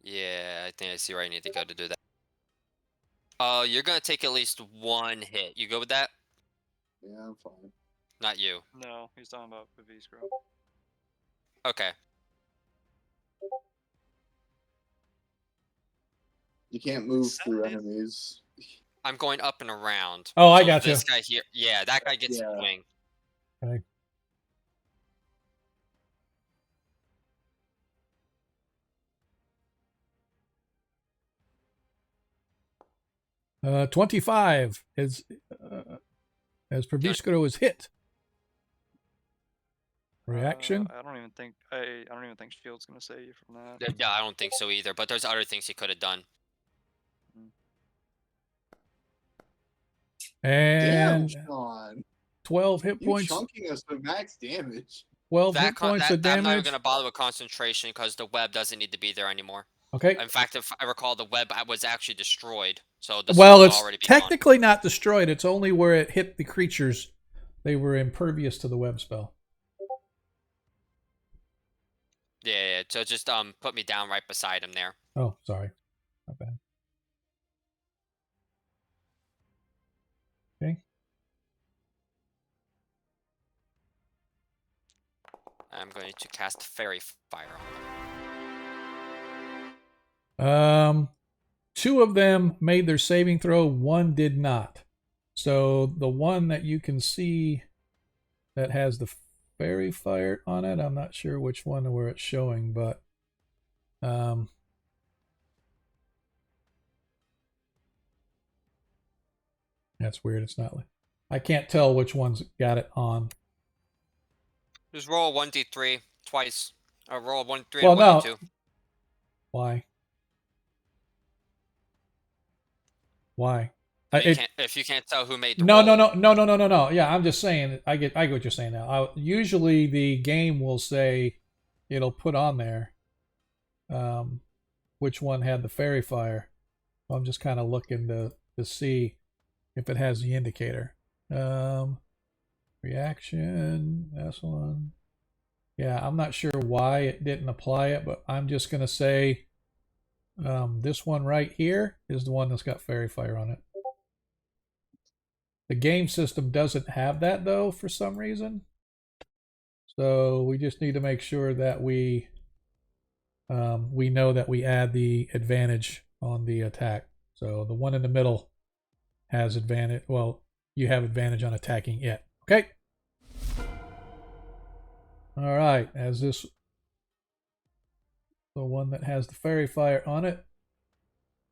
Yeah, I think I see where I need to go to do that. You're gonna take at least 1 hit. You go with that? Yeah, I'm fine. Not you. No, he's talking about Perviskero. Okay. You can't move through enemies. I'm going up and around. Oh, I got you. This guy here. Yeah, that guy gets a swing. Okay. Uh, 25 as Perviskero is hit. Reaction? I don't even think shield's gonna save you from that. Yeah, I don't think so either. But there's other things he could have done. And damn, Sean. 12 hit points. You're chunking us with max damage. 12 hit points of damage. I'm not even gonna bother with concentration because the web doesn't need to be there anymore. Okay. In fact, if I recall, the web was actually destroyed. So this Well, was it's already technically not destroyed. It's only where it hit the creatures. They were impervious to the web spell. Yeah. So just put me down right beside him there. Oh, sorry. Not bad. Okay. I'm going to cast Fairy Fire on them. 2 of them made their saving throw. 1 did not. So the one that you can see that has the fairy fire on it, I'm not sure which one where it's showing, but that's weird. It's not. I can't tell which one's got it on. Just roll 1d3 twice. Or roll 1d3 well, and 1d2. Why? Why? If you can't tell who made the roll. No. Yeah, I'm just saying. I get what you're saying now. Usually the game will say, it'll put on there, which one had the fairy fire. I'm just kind of looking to see if it has the indicator. Reaction. That's one. Yeah, I'm not sure why it didn't apply it, but I'm just gonna say, this one right here is the one that's got fairy fire on it. The game system doesn't have that, though, for some reason. So we just need to make sure that we know that we add the advantage on the attack. So the one in the middle has advantage. Well, you have advantage on attacking it. Okay. All right. As this, the one that has the fairy fire on it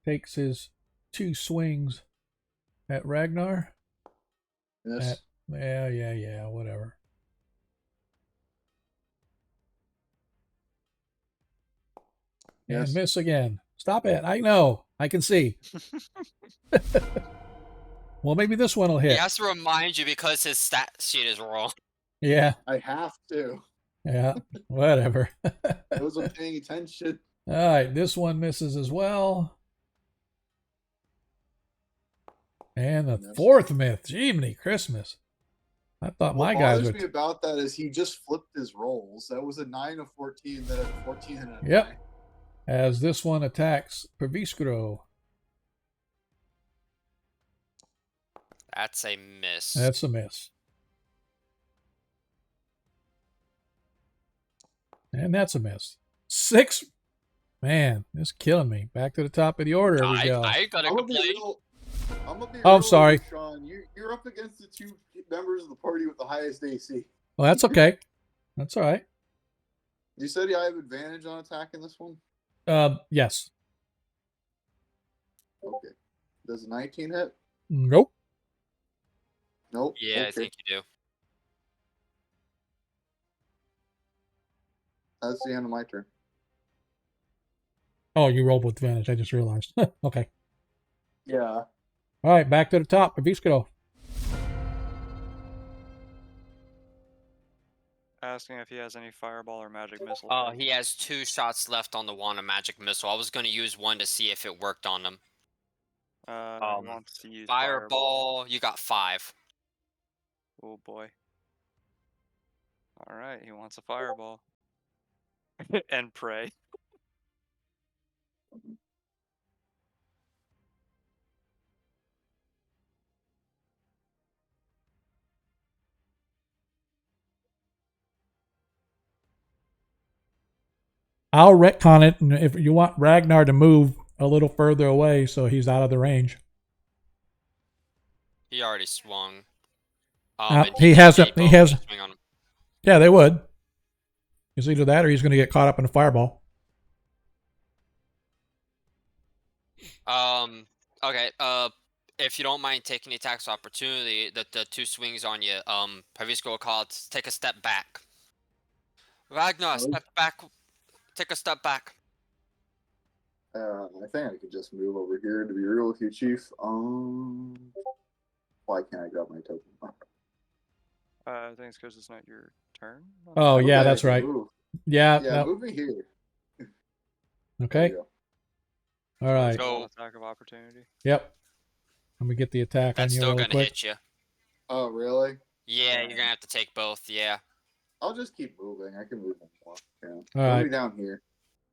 takes his 2 swings at Ragnar. Yes. Yeah, whatever. Yes. And miss again. Stop it. I know. I can see. Well, maybe this one will hit. He has to remind you because his stat sheet is wrong. Yeah. I have to. Yeah. Whatever. I wasn't paying attention. All right. This one misses as well. And the 4th myth. Jiminy Christmas. I thought my guys would. What bothers me about that is he just flipped his rolls. That was a 9 of 14, then a 14 and a 9. Yep. As this one attacks Perviskro. That's a miss. That's a miss. And that's a miss. 6. Man, this is killing me. Back to the top of the order we go. I ain't gonna complain. I'm gonna be I'm sorry. Sean. You're up against the 2 members of the party with the highest AC. Well, that's okay. That's all right. You said I have advantage on attacking this one? Yes. Okay. Does a 19 hit? Nope. Nope. Yeah, okay. I think you do. That's the end of my turn. Oh, you rolled with advantage. I just realized. Okay. Yeah. All right, back to the top. Perviskro. Asking if he has any fireball or magic missile. Oh, he has 2 shots left on the wand of magic missile. I was going to use one to see if it worked on him. He wants to use Fireball. You got 5. Oh boy. All right, he wants a fireball. And pray. I'll retcon it, and if you want Ragnar to move a little further away so he's out of the range. He already swung. He hasn't. He has. Yeah, they would. It's either that or he's going to get caught up in a fireball. Okay. If you don't mind taking the attacks opportunity, the 2 swings on you, Perviskro will call it, take a step back. Ragnar, step back. Take a step back. I think I could just move over here to be real with you, Chief. Why can't I grab my token? I think it's because it's not your turn. Oh, yeah, that's right. Move. Yeah. Yeah, move me here. Okay. All right. Go attack of opportunity. Yep. Let me get the attack on you still real gonna quick. hit you. Oh, really? Yeah, you're gonna have to take both. Yeah. I'll just keep moving. I can move more. Yeah. All right. Me down here.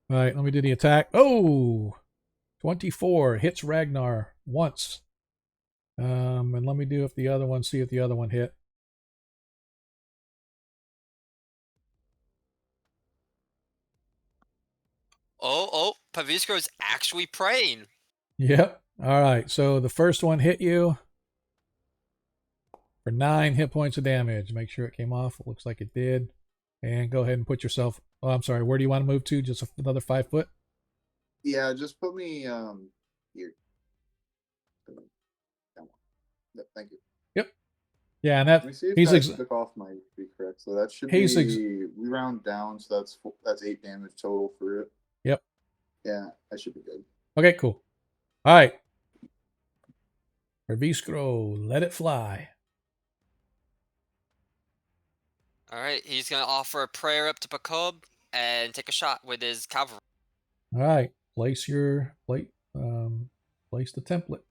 All right. Let me do the attack. Oh, 24 hits Ragnar once. And let me do if the other one. See if the other one hit. Oh, Pavisco is actually praying. Yep. All right. So the first one hit you for 9 hit points of damage. Make sure it came off. It looks like it did. And go ahead and put yourself. Oh, I'm sorry. Where do you want to move to? Just another 5 foot? Yeah, just put me here. Thank you. Yep. Yeah, and that Let me see if he's that took off my be correct. So that should be we round down, so that's 8 damage total for it. Yep. Yeah, that should be good. Okay, cool. All right. Reviskro, let it fly. All right, he's gonna offer a prayer up to Pakub and take a shot with his cavalry. All right. Place your place the template.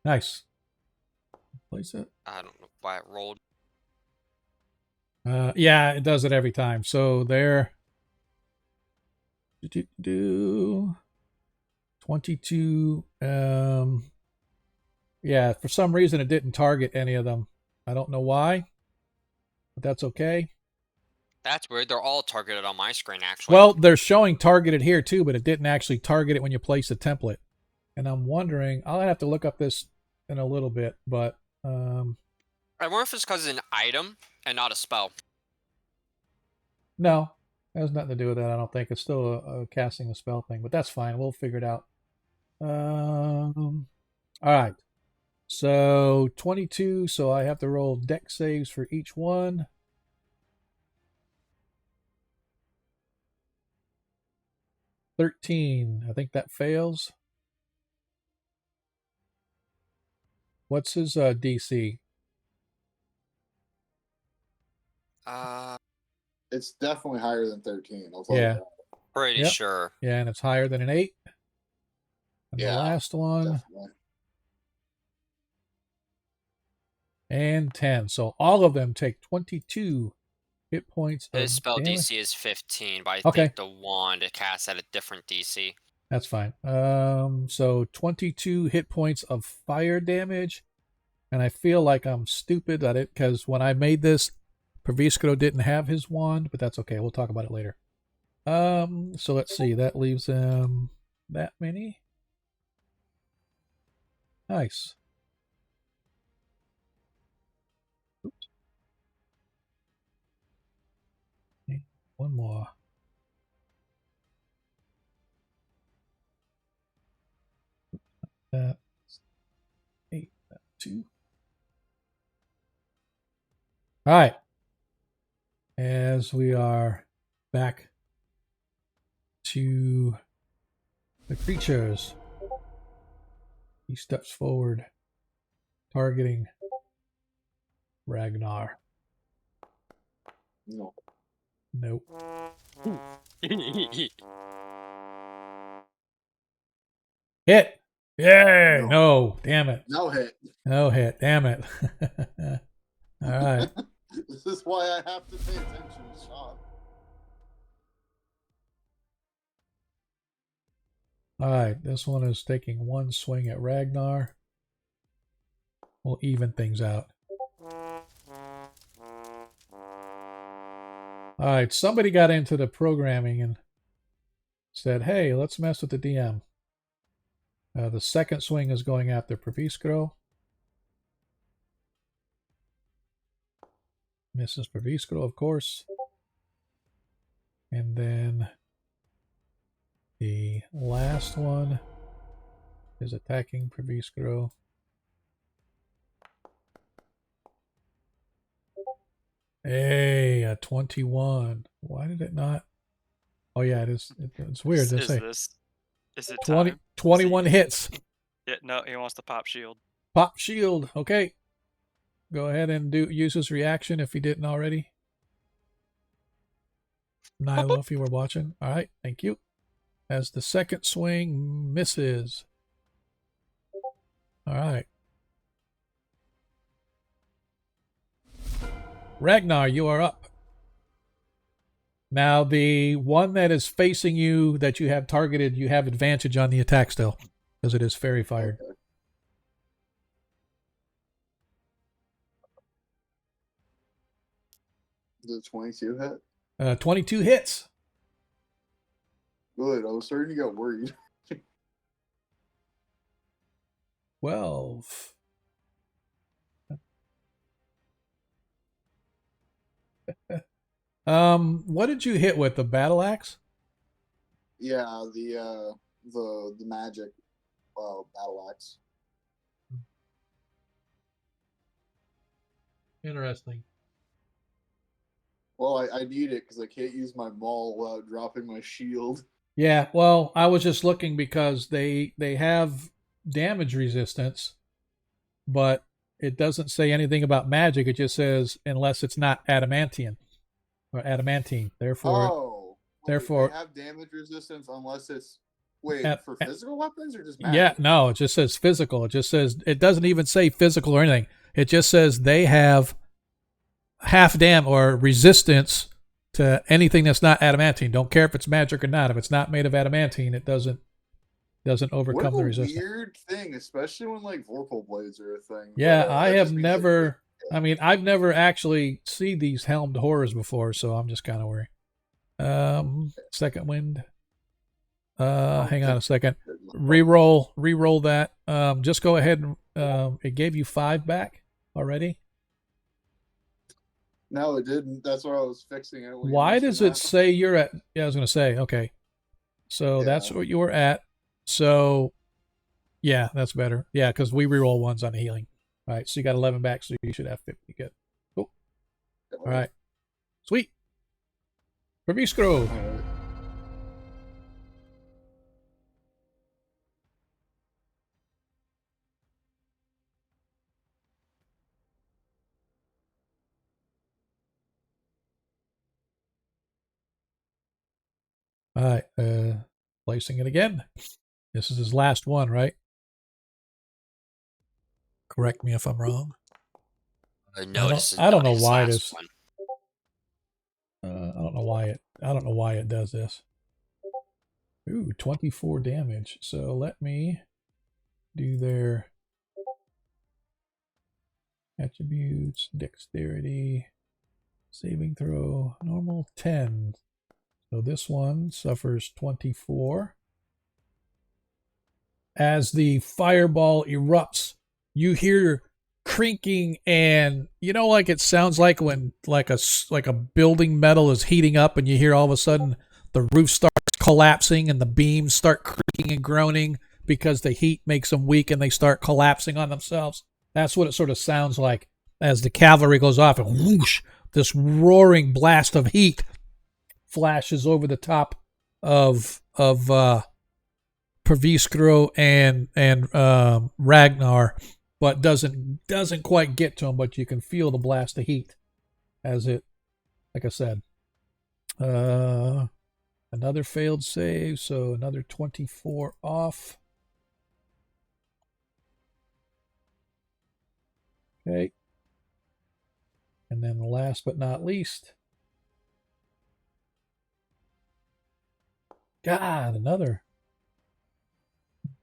Nice. Place it. I don't know why it rolled. Yeah, it does it every time. So there. 22. Yeah, for some reason it didn't target any of them. I don't know why, but that's okay. That's weird. They're all targeted on my screen, actually. Well, they're showing targeted here too, but it didn't actually target it when you place the template. And I'm wondering, I'll have to look up this in a little bit, but I wonder if it's because it's an item and not a spell. No, it has nothing to do with that. I don't think it's still a casting a spell thing, but that's fine. We'll figure it out. All right. So 22. So I have to roll dex saves for each one. $13. I think that fails. What's his DC? It's definitely higher than 13. I'll tell you that. Pretty sure. Yeah, and it's higher than an 8. And the last one. Definitely. And 10. So all of them take 22 hit points. His spell damage. DC is 15, but I think the wand it casts at a different DC. That's fine. So 22 hit points of fire damage. And I feel like I'm stupid at it because when I made this, Pavisco didn't have his wand, but that's okay. We'll talk about it later. So let's see. That leaves that many. Nice. Oops. Okay, one more. That's 8. That's 2. All right. As we are back to the creatures, he steps forward, targeting Ragnar. No. Nope. Hit! Yay! No. Damn it. No hit. No hit. Damn it. All right. This is why I have to pay attention to shot. All right. This one is taking one swing at Ragnar. We'll even things out. All right. Somebody got into the programming and said, hey, let's mess with the DM. The second swing is going after Pavisco. Misses Pavisco, of course. And then the last one is attacking Pavisco. Hey, a 21. Why did it not? Oh yeah, it is. It's weird to say. Is it 20, time? 21 hits. Yeah, no, he wants to pop shield. Pop shield. Okay. Go ahead and use his reaction if he didn't already. Nilo, if you were watching. All right, thank you. As the second swing misses. All right. Ragnar, you are up. Now, the one that is facing you that you have targeted, you have advantage on the attack still, because it is fairy fired. Okay. The 22 hit? 22 hits. Good. I was starting to get worried. 12. What did you hit with? The battle axe? Yeah, the magic battle axe. Interesting. Well, I need it because I can't use my maul without dropping my shield. Yeah, well, I was just looking because they have damage resistance, but it doesn't say anything about magic. It just says unless it's not adamantium or adamantine. Therefore, they have damage resistance unless it's for physical weapons or just magic? Yeah, no, it just says physical. It just says, it doesn't even say physical or anything. It just says they have half dam or resistance to anything that's not adamantine. Don't care if it's magic or not. If it's not made of adamantine, it doesn't overcome the resistance. Weird thing, especially when like Vorpal blades are a thing. Yeah, I've never actually seen these helmed horrors before, so I'm just kind of worried. Second wind. Hang on a second. Reroll that. Just go ahead and it gave you 5 back already. No, it didn't. That's why I was fixing it. Why does it say you're at? Yeah, I was going to say. Okay, so that's what you were at. So, yeah, that's better. Yeah, because we reroll ones on the healing. All right, so you got 11 back, so you should have 50. Good. Cool. All right. Sweet. Perviscro. All right, placing it again. This is his last one, right? Correct me if I'm wrong. No, I don't know why this. I don't know why it does this. Ooh, 24 damage. So let me do their attributes, dexterity, saving throw, normal 10. So this one suffers 24. As the fireball erupts, you hear crinking, and like it sounds like when like a building metal is heating up, and you hear all of a sudden the roof starts collapsing and the beams start creaking and groaning because the heat makes them weak and they start collapsing on themselves. That's what it sort of sounds like as the cavalry goes off, and whoosh, this roaring blast of heat flashes over the top of Perviscro and Ragnar, but doesn't quite get to him. But you can feel the blast of heat as it, like I said, another failed save, so another 24 off. Okay, and then last but not least. God, another.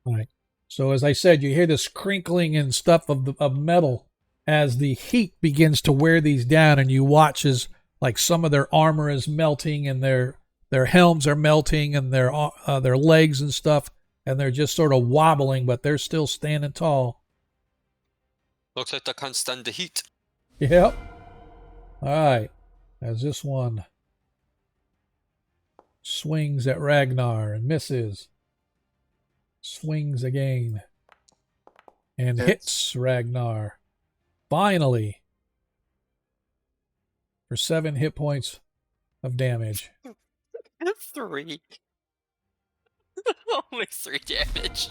All right. So as I said, you hear this crinkling and stuff of metal as the heat begins to wear these down, and you watch as like some of their armor is melting, and their helms are melting, and their legs and stuff, and they're just sort of wobbling, but they're still standing tall. Looks like they can't stand the heat. Yep. All right. As this one swings at Ragnar and misses. Swings again. And hits Ragnar. Finally. For 7 hit points of damage. 3. Only 3 damage.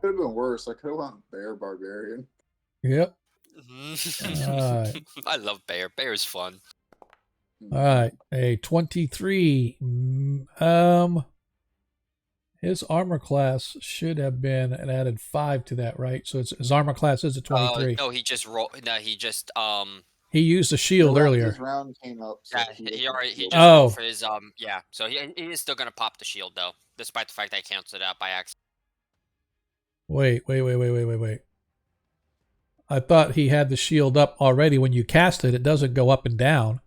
Could have been worse. I could have went Bear Barbarian. Yep. I love Bear. Bear's fun. All right. A 23. His armor class should have been added 5 to that, right? So his armor class is a 23. No, he just rolled. No, he just He used a shield earlier. His round came up. So yeah, he just rolled for his yeah. So he is still gonna pop the shield though, despite the fact that I canceled it out by accident. Wait. I thought he had the shield up already. When you cast it, it doesn't go up and down.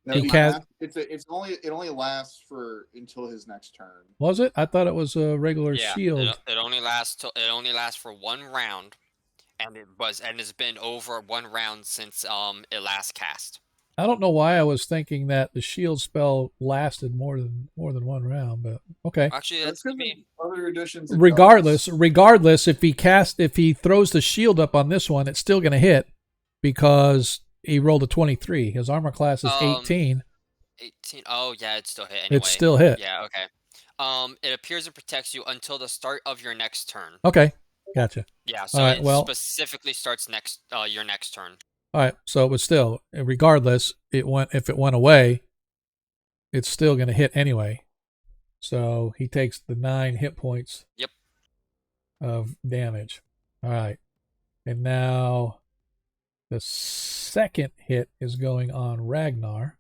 No, it only lasts for until his next turn. Was it? I thought it was a regular shield. It only lasts for 1 round, and it's been over 1 round since it last cast. I don't know why I was thinking that the shield spell lasted more than 1 round, but okay. Actually, that's gonna be other editions. Regardless, if he throws the shield up on this one, it's still going to hit because he rolled a 23. His armor class is 18. 18. Oh yeah, it's still hit anyway. It's still hit. Yeah. Okay. It appears it protects you until the start of your next turn. Okay, gotcha. Yeah. So it specifically starts your next turn. All right, so it was still, regardless, if it went away, it's still going to hit anyway. So he takes the 9 hit points. Yep. Of damage. All right, and now the second hit is going on Ragnar.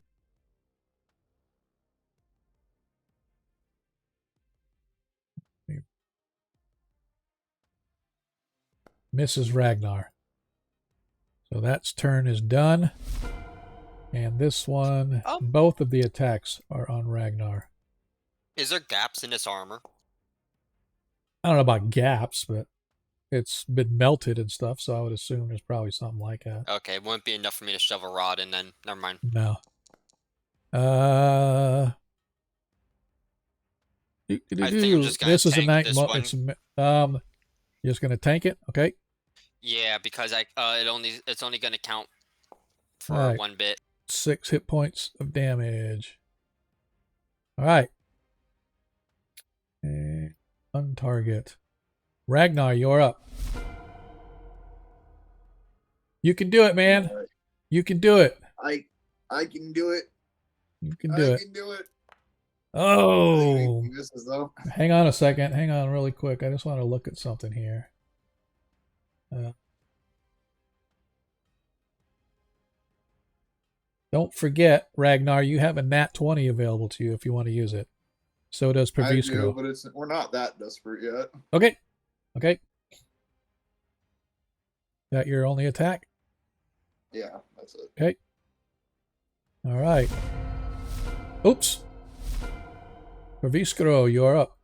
Misses Ragnar. So that turn is done. And this one, both of the attacks are on Ragnar. Is there gaps in this armor? I don't know about gaps, but it's been melted and stuff, so I would assume there's probably something like that. Okay, it wouldn't be enough for me to shove a rod in then. Never mind. No. I think I'm just gonna this is a night. this one. You're just gonna tank it, okay? Yeah, because it's only gonna count for 1 bit. 6 hit points of damage. All right. And untarget. Ragnar, you're up. You can do it, man. You can do it. I can do it. You can do it. I can do it. Oh. Hang on a second. Hang on really quick. I just want to look at something here. Don't forget, Ragnar, you have a nat 20 available to you if you want to use it. So does Pravisco. I do, but we're not that desperate yet. Okay. Okay. That your only attack? Yeah, that's it. Okay. All right. Oops. Pravisco, you're up.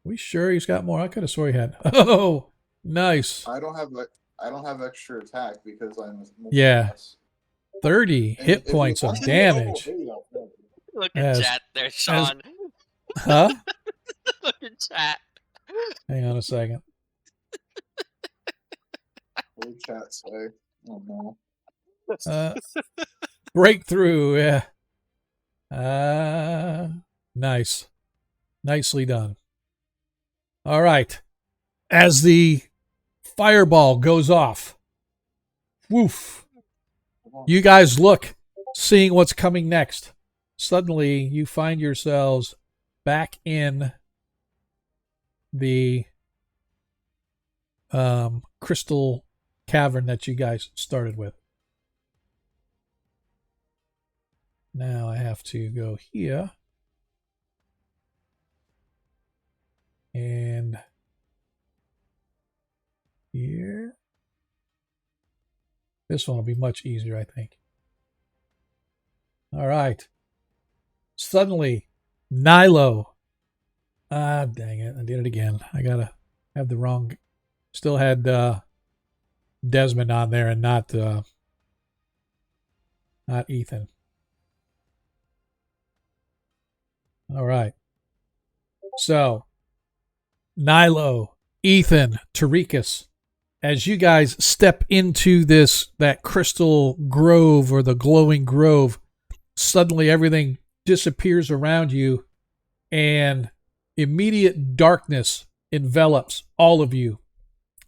We sure he's got more? I could have swore he had. Oh, nice. I don't have extra attack because I'm class. 30 hit points of damage. Look at chat there, Sean. Huh? Look at chat. Hang on a second. What did chat say? Oh no. Breakthrough, yeah. Nice. Nicely done. All right. As the fireball goes off, woof, you guys look, seeing what's coming next. Suddenly, you find yourselves back in the crystal cavern that you guys started with. Now I have to go here. And here. This one will be much easier, I think. All right. Suddenly, Nilo. Ah, dang it. I did it again. I got to have the wrong. Still had Desmond on there and not Ethan. All right. So, Nilo, Ethan, Tarikas, as you guys step into that crystal grove or the glowing grove, suddenly everything disappears around you and immediate darkness envelops all of you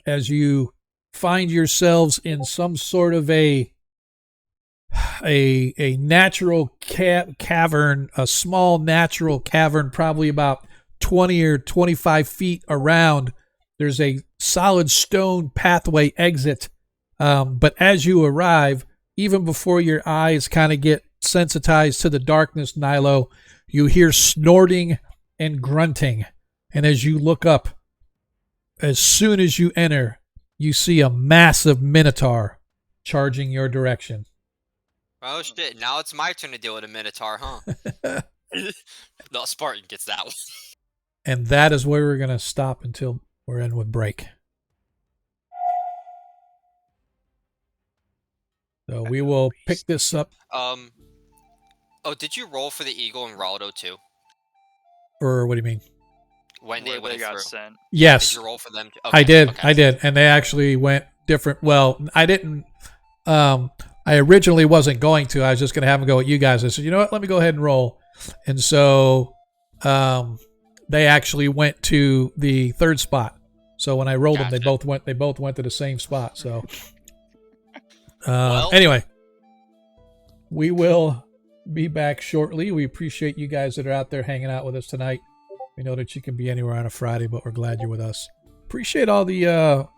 as you find yourselves in some sort of a natural cavern, a small natural cavern, probably about 20 or 25 feet around. There's a solid stone pathway exit. But as you arrive, even before your eyes kind of get sensitized to the darkness, Nilo, you hear snorting and grunting. And as you look up, as soon as you enter, you see a massive minotaur charging your direction. Oh shit, now it's my turn to deal with a minotaur, huh? No, Spartan gets that one. And that is where we're going to stop until we're in with break. So we will pick this up. Oh, did you roll for the Eagle and Raldo too? Or what do you mean? When they got sent. Yes. Did you roll for them too? Okay, I did. okay. I did. And they actually went different. Well, I didn't. I originally wasn't going to. I was just going to have them go with you guys. I said, you know what? Let me go ahead and roll. And so they actually went to the third spot. So when I rolled them, they both went to the same spot. So anyway, we will be back shortly. We appreciate you guys that are out there hanging out with us tonight. We know that you can be anywhere on a Friday, but we're glad you're with us. Appreciate all the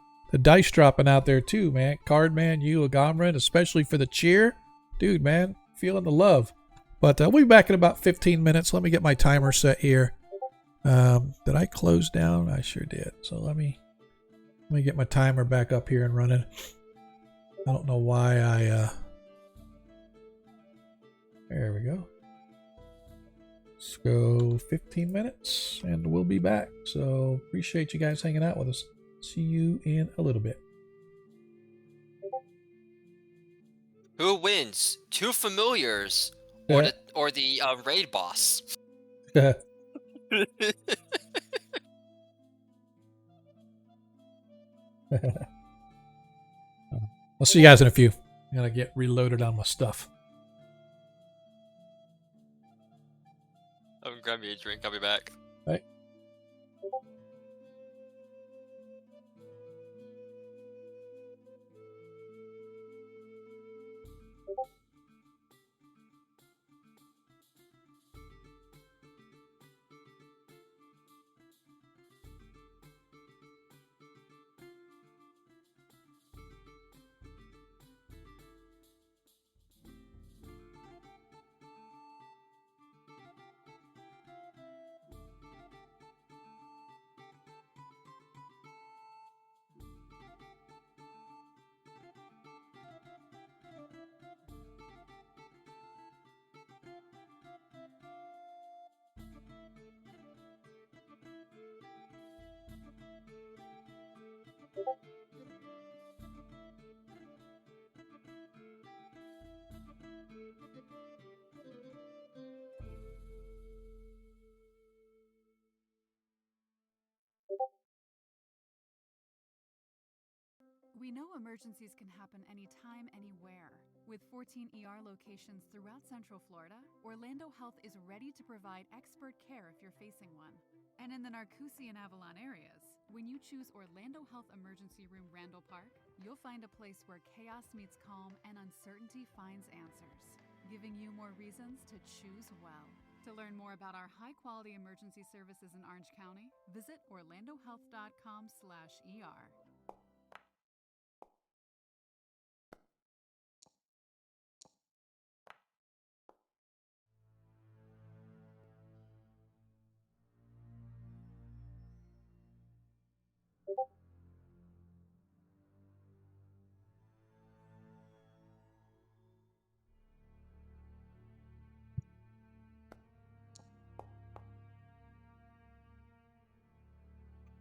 dice dropping out there too, man. Cardman, you, Agomran, especially for the cheer. Dude, man, feeling the love. But we'll be back in about 15 minutes. Let me get my timer set here. Did I close down? I sure did. So let me get my timer back up here and running. I don't know why I there we go. Let's go 15 minutes and we'll be back. So appreciate you guys hanging out with us. See you in a little bit. Who wins? Two familiars or the raid boss? I'll see you guys in a few. I'm gonna get reloaded on my stuff. I'm gonna grab me a drink. I'll be back. Right. We know emergencies can happen anytime, anywhere. With 14 ER locations throughout Central Florida, Orlando Health is ready to provide expert care if you're facing one. And in the Narcoossee and Avalon areas, when you choose Orlando Health Emergency Room Randall Park, you'll find a place where chaos meets calm and uncertainty finds answers, giving you more reasons to choose well. To learn more about our high-quality emergency services in Orange County, visit orlandohealth.com/ER.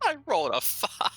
I rolled a 5.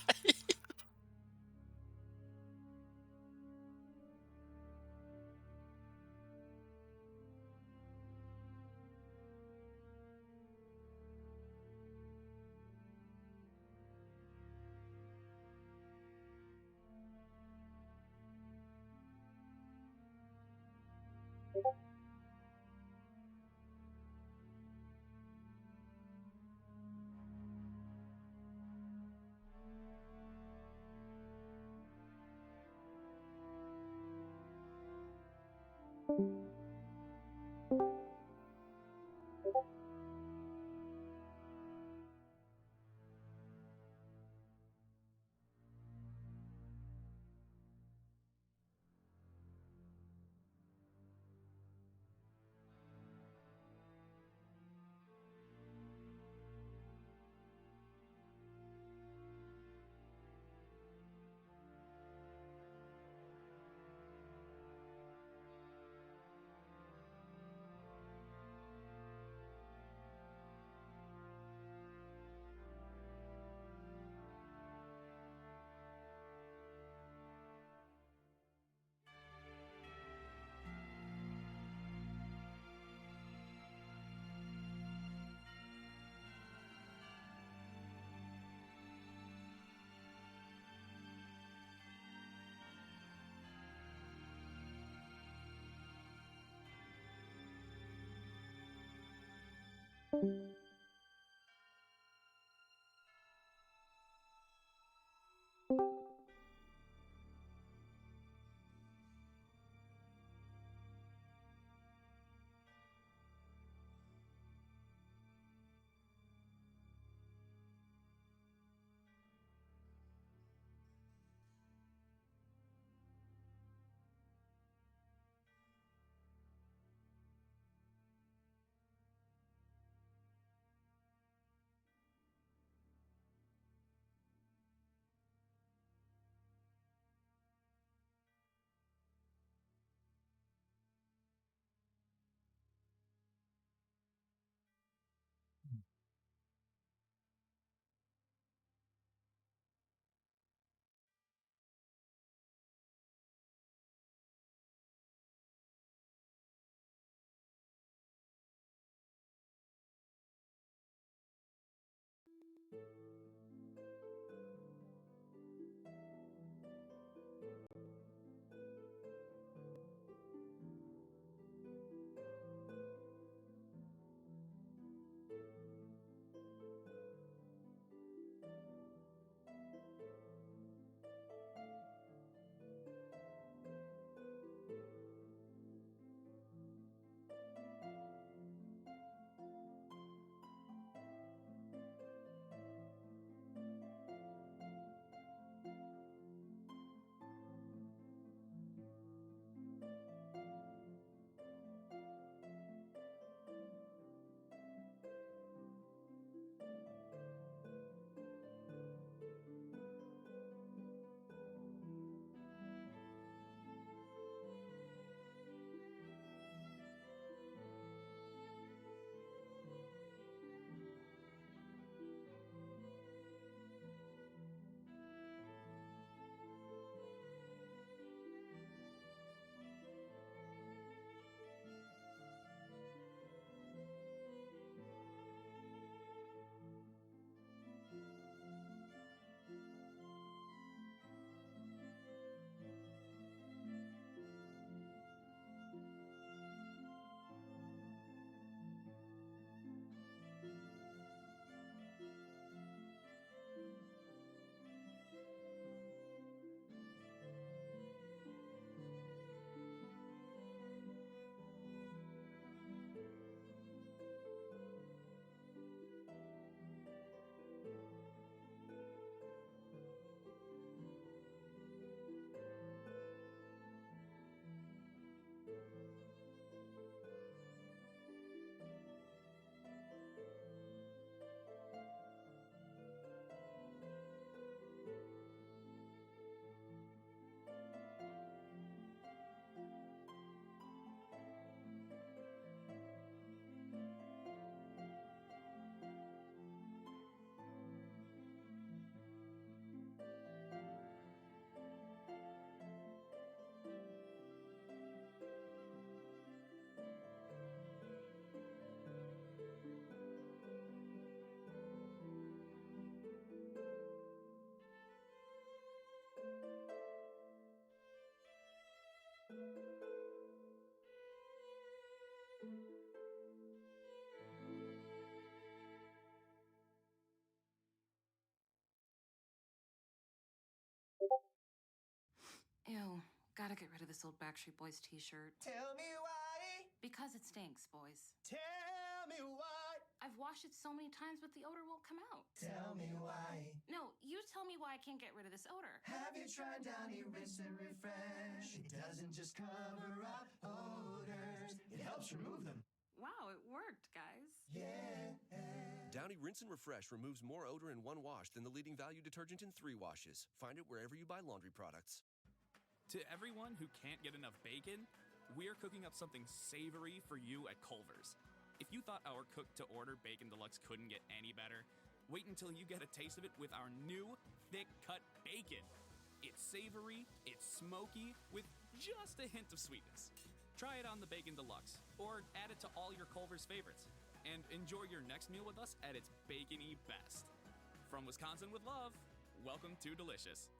Gotta get rid of this old Backstreet Boys t-shirt. Tell me why. Because it stinks, boys. Tell me why. I've washed it so many times, but the odor won't come out. Tell me why. No, you tell me why I can't get rid of this odor. Have you tried Downy Rinse and Refresh? It doesn't just cover up odors, it helps remove them. Wow, it worked, guys. Yeah. Downy Rinse and Refresh removes more odor in one wash than the leading value detergent in 3 washes. Find it wherever you buy laundry products. To everyone who can't get enough bacon, we're cooking up something savory for you at Culver's. If you thought our cooked-to-order Bacon Deluxe couldn't get any better, wait until you get a taste of it with our new thick-cut bacon. It's savory, it's smoky, with just a hint of sweetness. Try it on the Bacon Deluxe, or add it to all your Culver's favorites, and enjoy your next meal with us at its bacony best. From Wisconsin with love, welcome to Delicious.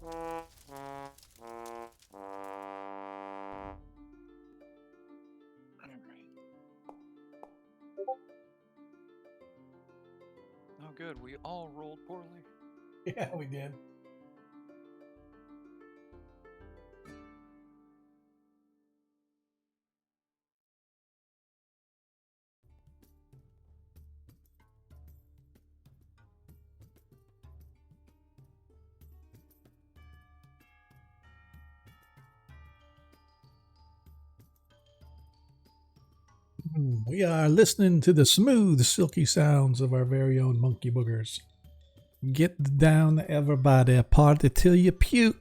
Oh, good. We all rolled poorly. Yeah, we did. We are listening to the smooth, silky sounds of our very own monkey boogers. Get down, everybody, party till you puke.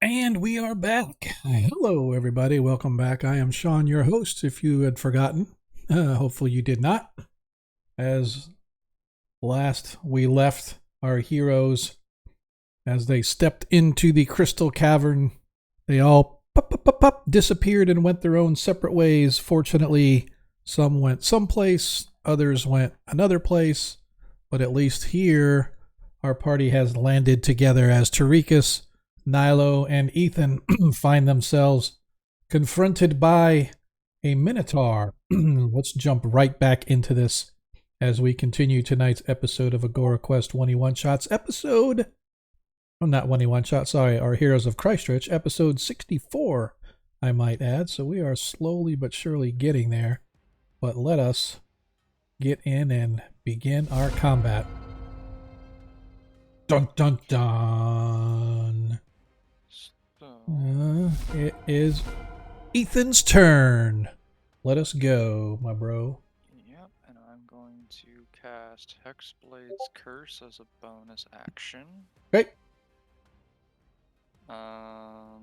And we are back. Hello, everybody. Welcome back. I am Sean, your host, if you had forgotten. Hopefully you did not. As last we left our heroes, as they stepped into the crystal cavern, they all disappeared and went their own separate ways. Fortunately, some went someplace, others went another place. But at least here, our party has landed together as Tarikas, Nilo, and Ethan find themselves confronted by a Minotaur. Let's jump right back into this as we continue tonight's episode of Agora Quest 21 Shots. Not 21 Shots, sorry, our Heroes of Kreistrich, episode 64, I might add. So we are slowly but surely getting there. But let us get in and begin our combat. Dun dun dun. It is Ethan's turn. Let us go, my bro. Yep, and I'm going to cast Hexblade's Curse as a bonus action. Great. I'll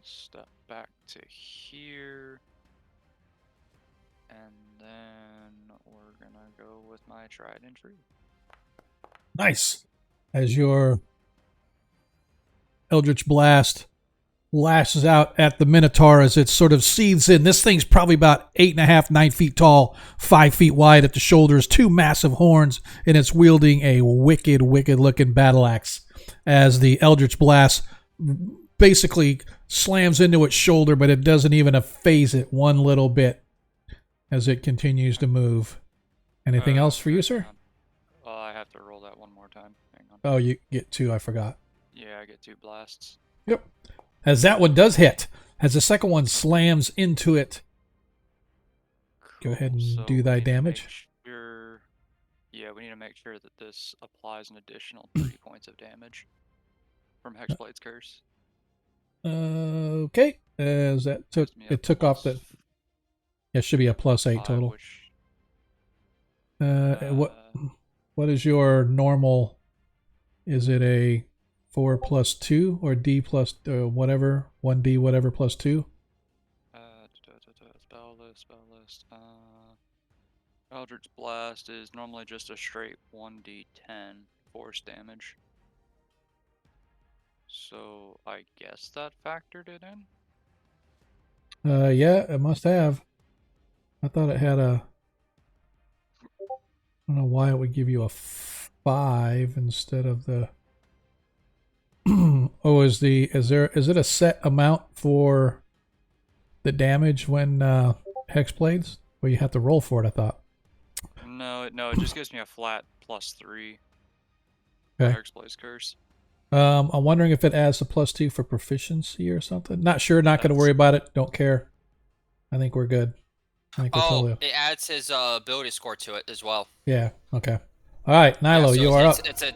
step back to here, and then we're gonna go with my tried and true. Nice. As your Eldritch Blast lashes out at the Minotaur as it sort of seethes in. This thing's probably about 8.5, 9 feet tall, 5 feet wide at the shoulders, 2 massive horns, and it's wielding a wicked, wicked looking battle axe as the Eldritch Blast basically slams into its shoulder, but it doesn't even phase it one little bit as it continues to move. Anything else for you, sir? Well, I have to roll that one more time. Hang on. Oh, you get 2, I forgot. Yeah, I get 2 blasts. Yep. As that one does hit, as the second one slams into it. Cool. Go ahead and do thy damage. Yeah, we need to make sure that this applies an additional 3 points of damage from Hexblade's Curse. Okay. As that took off the. Yeah, it should be a +8 total. What is your normal? Is it a 4 + 2 or D plus whatever, 1D whatever +2? Spell list. Eldritch Blast is normally just a straight 1d10 force damage. So I guess that factored it in? Yeah, it must have. I thought it had a. I don't know why it would give you a 5 instead of the. Oh, is it a set amount for the damage when Hexblades? Well, you have to roll for it, I thought. No, it just gives me a flat +3. Okay. Hexblade's Curse. I'm wondering if it adds a +2 for proficiency or something. Not sure. Not going to worry about it. Don't care. I think we're good. It adds his ability score to it as well. Yeah. Okay. All right, Nilo, so you are up. It's a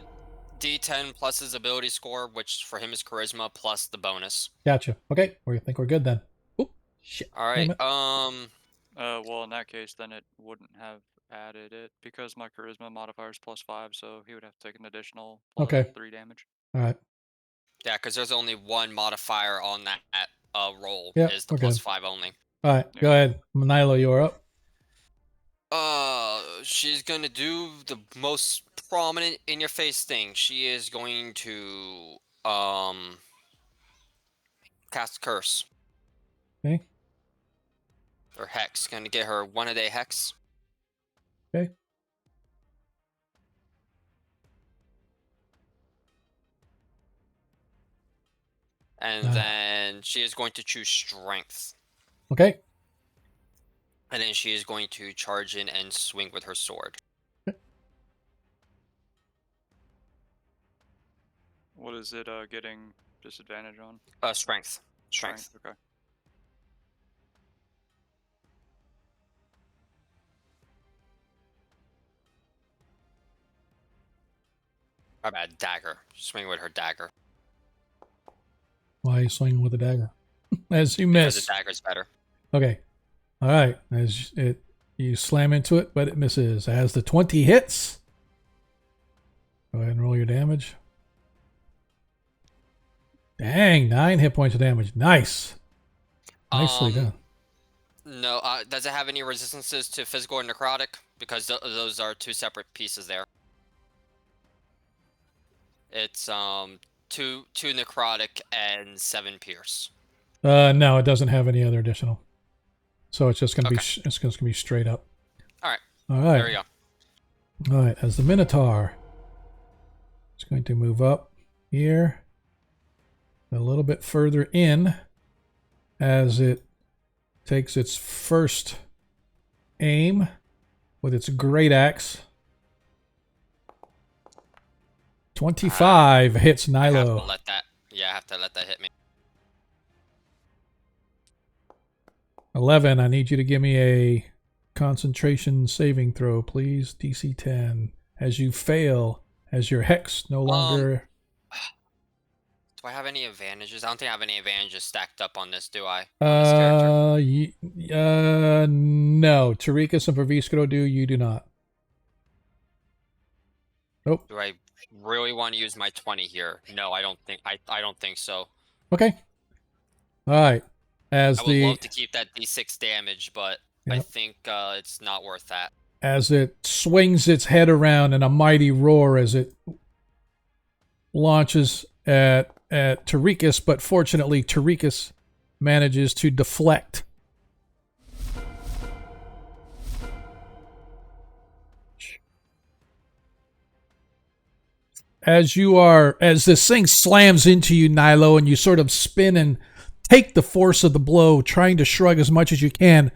D10 plus his ability score, which for him is charisma plus the bonus. Gotcha. Okay, I think we're good then. Oop, shit. All right. Well, in that case, then it wouldn't have added it because my charisma modifier is +5, so he would have to take an additional Okay. +3 damage. All right. Yeah, because there's only one modifier on that roll. Yeah, Is the we're good. +5 only. All right, go ahead. Nilo, you're up. She's gonna do the most prominent in-your-face thing. She is going to cast Curse. Okay. Or Hex. Gonna get her 1-a-day Hex. Okay. And then she is going to choose Strength. Okay. And then she is going to charge in and swing with her sword. What is it getting disadvantage on? Strength. Strength. Okay. My bad. Dagger. Swing with her dagger. Why are you swinging with a dagger? As you Because miss. the dagger's better. Okay. All right. You slam into it, but it misses. As the 20 hits, go ahead and roll your damage. Dang, 9 hit points of damage. Nice. Nicely done. No, does it have any resistances to physical or necrotic? Because those are two separate pieces there. It's 2 necrotic and 7 pierce. No, it doesn't have any other additional. So it's just gonna be it's gonna be straight up. All right. All right. There we go. All right. As the Minotaur, it's going to move up here, a little bit further in, as it takes its first aim with its great axe. 25 hits Nilo. I have to let that. Yeah, I have to let that hit me. 11. I need you to give me a concentration saving throw, please. DC 10. As you fail, as your hex no longer. Do I have any advantages? I don't think I have any advantages stacked up on this, do I? No. Tarikas and Praviskro do. You do not. Nope. Do I really want to use my 20 here? No, I don't think. I don't think so. Okay. All right. I would love to keep that D6 damage, but I think it's not worth that. As it swings its head around in a mighty roar as it launches at Tarikas, but fortunately Tarikas manages to deflect. As this thing slams into you, Nilo, and you sort of spin and take the force of the blow, trying to shrug as much as you can,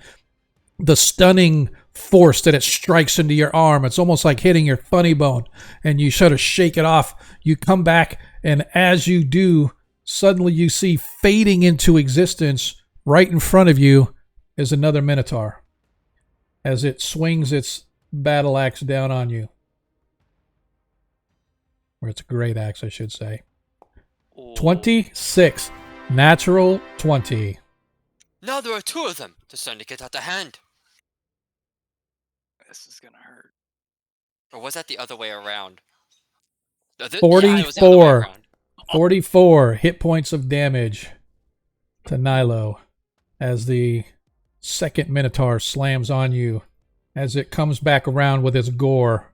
the stunning force that it strikes into your arm, it's almost like hitting your funny bone, and you sort of shake it off. You come back, and as you do, suddenly you see fading into existence right in front of you is another Minotaur as it swings its battle axe down on you. Or it's a great axe, I should say. 26. Natural 20. Now there are 2 of them. They're starting to get out of hand. This is gonna hurt. Or was that the other way around? 44. 44 hit points of damage to Nilo as the second Minotaur slams on you as it comes back around with its gore.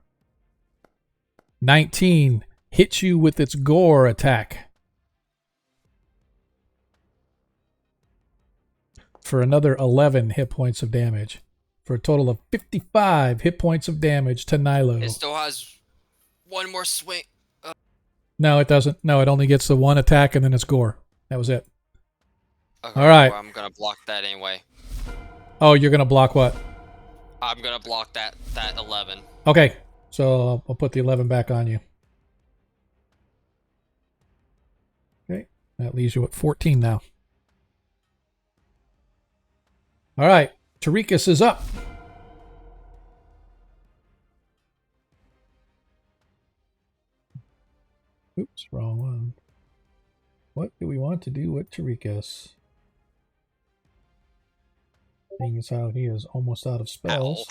19 hits you with its gore attack for another 11 hit points of damage, for a total of 55 hit points of damage to Nilo. It still has one more swing. No, it doesn't. No, it only gets the one attack and then it's gore. That was it. Okay, all right. Well, I'm going to block that anyway. Oh, you're going to block what? I'm going to block that 11. Okay, so I'll put the 11 back on you. Okay, that leaves you at 14 now. All right, Tarikas is up. Oops, wrong one. What do we want to do with Tarikas? Seeing as how he is almost out of spells.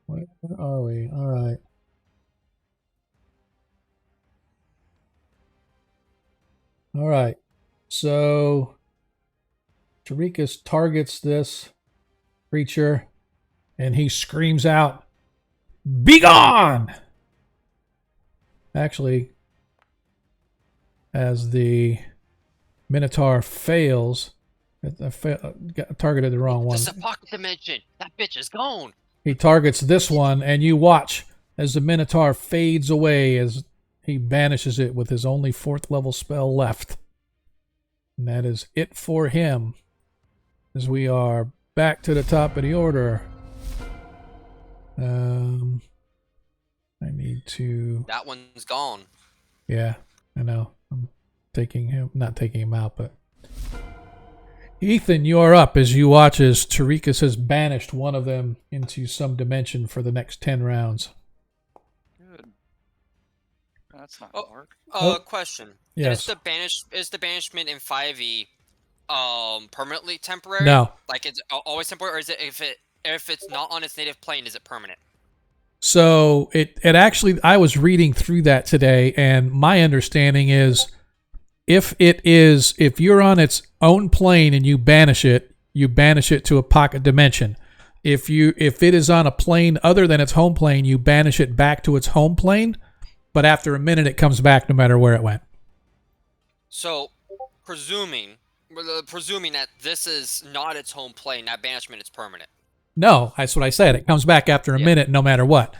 Where are we? All right. All right. So Tarikas targets this creature and he screams out, "Be gone!" Actually, as the Minotaur fails, targeted the wrong one. This is a pocket dimension. That bitch is gone. He targets this one, and you watch as the Minotaur fades away as he banishes it with his only 4th level spell left. And that is it for him. As we are back to the top of the order. I need to... That one's gone. Yeah, I know. I'm not taking him out, but... Ethan, you're up as you watch as Tarikas has banished one of them into some dimension for the next 10 rounds. Good. That's not Oh, hard. Question. Yes. Is the banishment in 5e permanently temporary? No. Like it's always temporary, or is it if it's not on its native plane, is it permanent? So it actually, I was reading through that today, and my understanding is if you're on its own plane and you banish it to a pocket dimension. If it is on a plane other than its home plane, you banish it back to its home plane, but after a minute it comes back no matter where it went. So, presuming that this is not its home plane, that banishment is permanent. No, that's what I said. It comes back after a minute no matter what.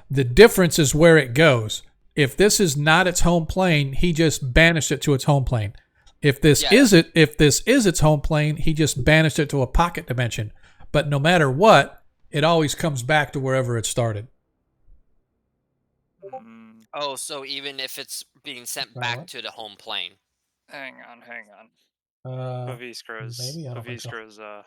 The difference is where it goes. If this is not its home plane, he just banished it to its home plane. If this is its home plane, he just banished it to a pocket dimension. But no matter what, it always comes back to wherever it started. Oh, so even if it's being sent back to the home plane. Hang on. Maybe? I don't think so.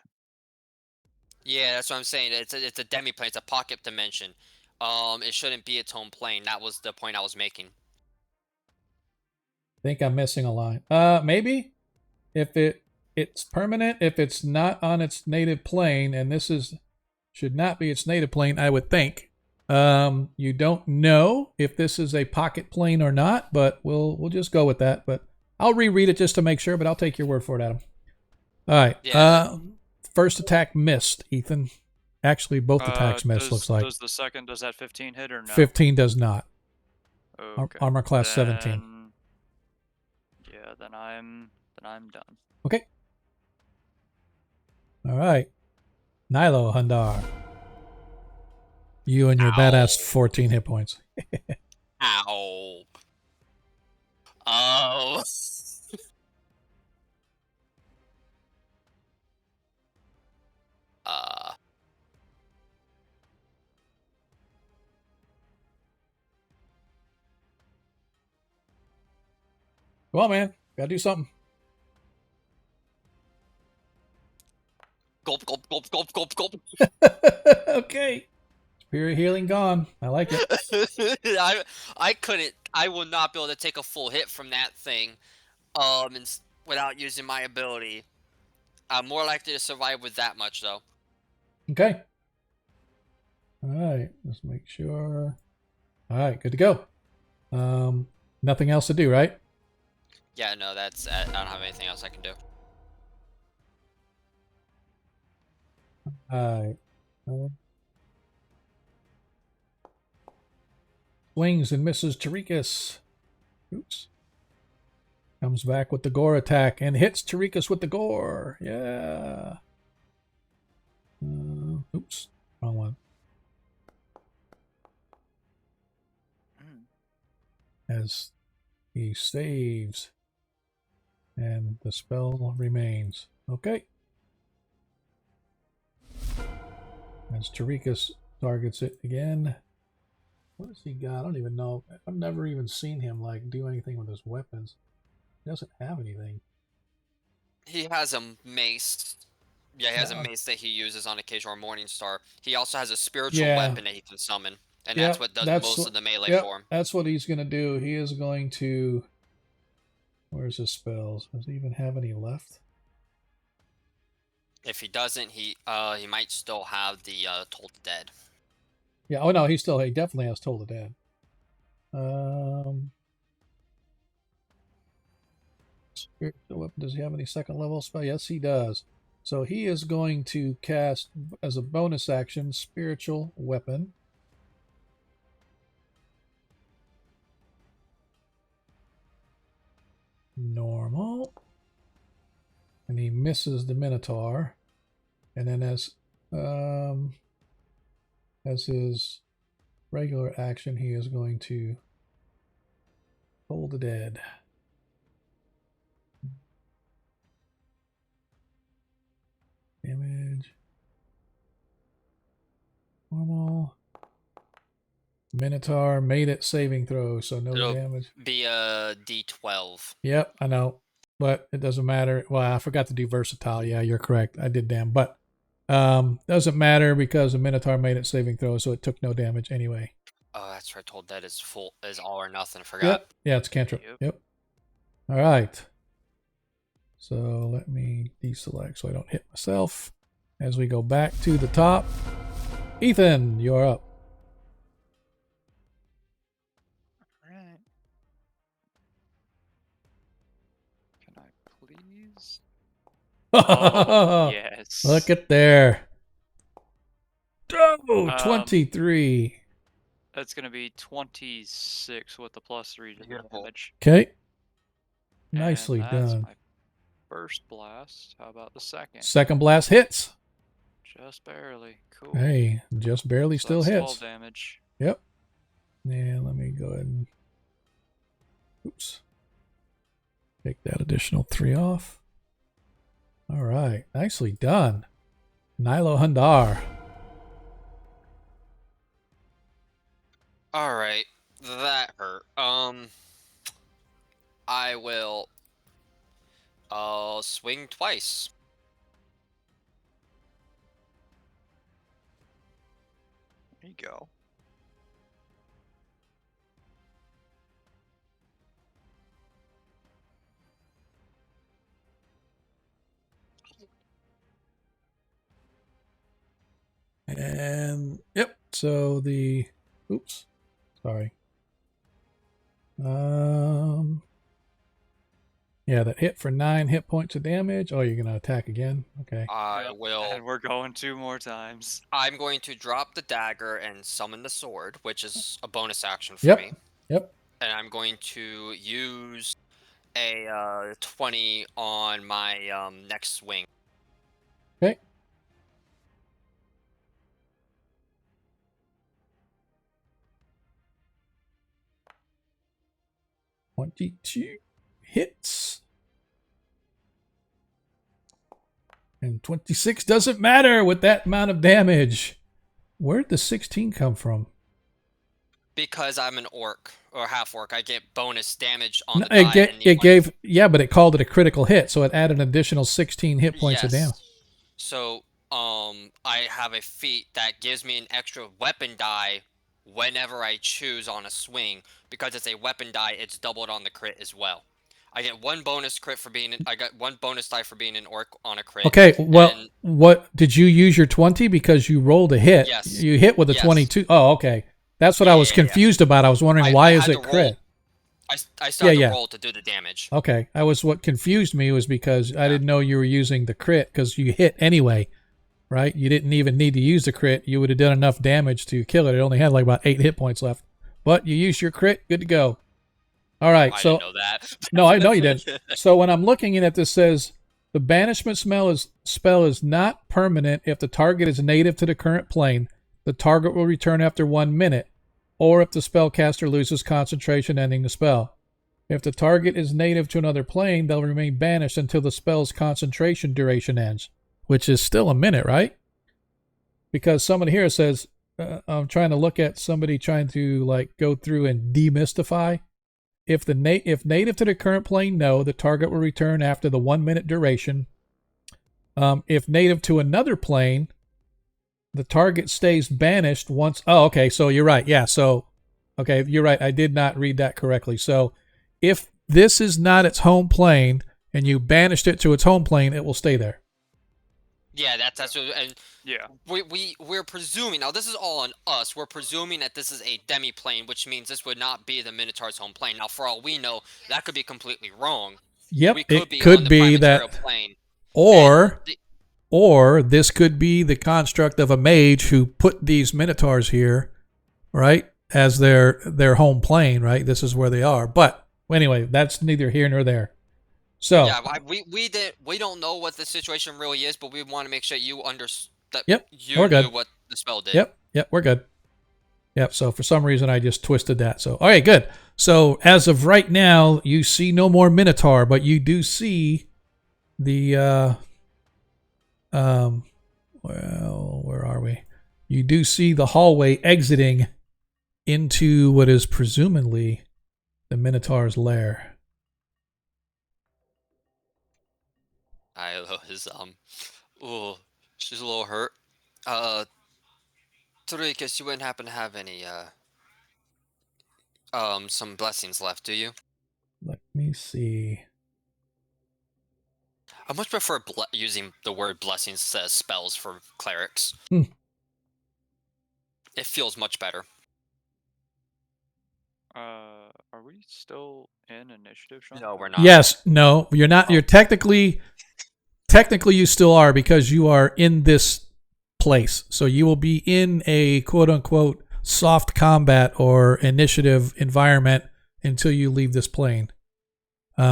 Yeah, that's what I'm saying. It's a demi-plane. It's a pocket dimension. It shouldn't be its home plane. That was the point I was making. I think I'm missing a line. Maybe if it's permanent, if it's not on its native plane, and this should not be its native plane, I would think. You don't know if this is a pocket plane or not, but we'll just go with that. But I'll reread it just to make sure, but I'll take your word for it, Adam. All right. Yeah. First attack missed, Ethan. Actually, both attacks missed, looks like. Does that 15 hit or no? 15 does not. Okay. Armor class 17. Yeah, then I'm done. Okay. All right. Nilo Hundar. You and your badass 14 hit points. Ow. Oh. Come on, man. Gotta do something. Gulp, gulp, gulp, gulp, gulp, gulp. Okay. Spirit healing gone. I like it. I will not be able to take a full hit from that thing without using my ability. I'm more likely to survive with that much, though. Okay. All right. Let's make sure. All right. Good to go. Nothing else to do, right? Yeah, no, that's... I don't have anything else I can do. All right. Swings and misses Tarikas. Oops. Comes back with the gore attack and hits Tarikas with the gore. Yeah. Oops. Wrong one. As he saves. And the spell remains. Okay. As Tarikas targets it again. What has he got? I don't even know. I've never even seen him do anything with his weapons. He doesn't have anything. He has a mace Yeah, he has a mace that he uses on occasion, or Morningstar. He also has a spiritual weapon that he can summon, and that's what does most of the melee for him. That's what he's going to do. He is going to... Where's his spells? Does he even have any left? If he doesn't, he might still have the Toll the Dead. Yeah, oh no, he definitely has Toll the Dead. Spiritual weapon, does he have any second level spell? Yes, he does. So he is going to cast, as a bonus action, Spiritual Weapon. Normal. And he misses the Minotaur. And then as his regular action, he is going to Toll the Dead. Damage. Normal. Minotaur made it saving throw, so no damage. Be a D12. Yep, I know. But it doesn't matter. Well, I forgot to do versatile. Yeah, you're correct. I did damn. But doesn't matter because the Minotaur made it saving throw, so it took no damage anyway. Oh, that's right. Told that is all or nothing. I forgot. Yep. Yeah, it's cantrip. Yep. All right. So let me deselect so I don't hit myself. As we go back to the top, Ethan, you're up. All right. Can I please? Oh, yes. Look at there. Oh, 23. That's going to be 26 with the +3 to damage. Okay. Nicely and that's done. My first blast. How about the second? Second blast hits. Just barely. Cool. Hey, just barely still that's hits. 12 damage. Yep. Yeah, let me go ahead and... Oops. Take that additional 3 off. All right. Nicely done. Nilo Hundar. All right. That hurt. I will swing twice. There you go. And yep, so the oops. Sorry. Yeah, that hit for 9 hit points of damage. Oh, you're gonna attack again? Okay. I will. And we're going 2 more times. I'm going to drop the dagger and summon the sword, which is a bonus action for me. Yep. And I'm going to use a 20 on my next swing. Okay. $22 hits. And 26 doesn't matter with that amount of damage. Where'd the 16 come from? Because I'm an orc or half orc, I get bonus damage on the die. It gave, yeah, but it called it a critical hit, so it added an additional 16 hit points of damage. So, I have a feat that gives me an extra weapon die whenever I choose on a swing. Because it's a weapon die, it's doubled on the crit as well. I get 1 bonus crit for being. I got 1 bonus die for being an orc on a crit. Okay, well, what did you use your 20 because you rolled a hit? Yes. You hit with a 22. Oh, okay. That's what I was confused about. I was wondering why is it crit? I still had to roll to do the damage. Okay, what confused me was because I didn't know you were using the crit because you hit anyway, right? You didn't even need to use the crit. You would have done enough damage to kill it. It only had like about 8 hit points left, but you used your crit. Good to go. All right, I so didn't know that. No, I know you didn't. So when I'm looking at it, this says the banishment spell is not permanent if the target is native to the current plane. The target will return after 1 minute, or if the spellcaster loses concentration, ending the spell. If the target is native to another plane, they'll remain banished until the spell's concentration duration ends, which is still a minute, right? Because someone here says, I'm trying to look at somebody trying to like go through and demystify. If native to the current plane, no, the target will return after the 1 minute duration. If native to another plane, the target stays banished once. Oh, okay. So you're right. Yeah. So, okay, you're right. I did not read that correctly. So if this is not its home plane and you banished it to its home plane, it will stay there. Yeah, that's what, and Yeah. we're presuming, now this is all on us, we're presuming that this is a demi-plane, which means this would not be the Minotaur's home plane. Now, for all we know, that could be completely wrong. Yep, We could it be could on the be prime that, material plane. or this could be the construct of a mage who put these Minotaurs here, right, as their home plane, right? This is where they are. But anyway, that's neither here nor there. So yeah, we don't know what the situation really is, but we want to make sure you that yep, you we're good. knew what the spell did. Yep, we're good. Yep, so for some reason I just twisted that. So, all right, good. So as of right now, you see no more Minotaur, but you do see the, well, where are we? You do see the hallway exiting into what is presumably the Minotaur's lair. Ilo is, ooh, she's a little hurt. Tarikas, you wouldn't happen to have any, some blessings left, do you? Let me see. I much prefer using the word blessings instead of spells for clerics. It feels much better. Are we still in initiative, Sean? No, we're not. Yes, no, you're not. You're technically you still are because you are in this place. So you will be in a quote unquote soft combat or initiative environment until you leave this plane.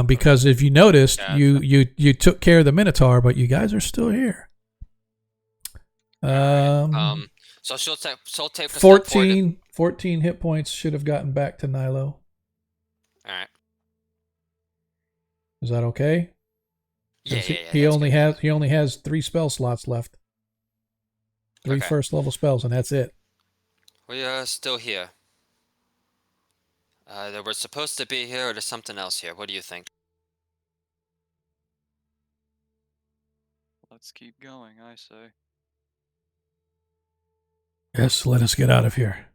Because if you noticed, you took care of the Minotaur, but you guys are still here. So she'll take 14 hit points should have gotten back to Nilo. All right. Is that okay? Yeah. He only has 3 spell slots left. 3 first level spells, and that's it. We are still here. They were supposed to be here, or there's something else here. What do you think? Let's keep going, I say. Yes, let us get out of here.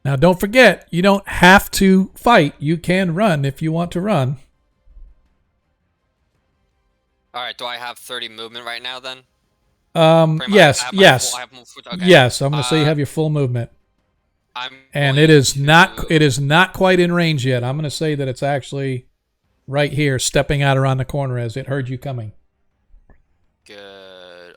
Now, don't forget, you don't have to fight. You can run if you want to run. All right. Do I have 30 movement right now then? Yes. Okay. Yes, I'm going to say you have your full movement. It is not quite in range yet. I'm going to say that it's actually right here, stepping out around the corner as it heard you coming. Good.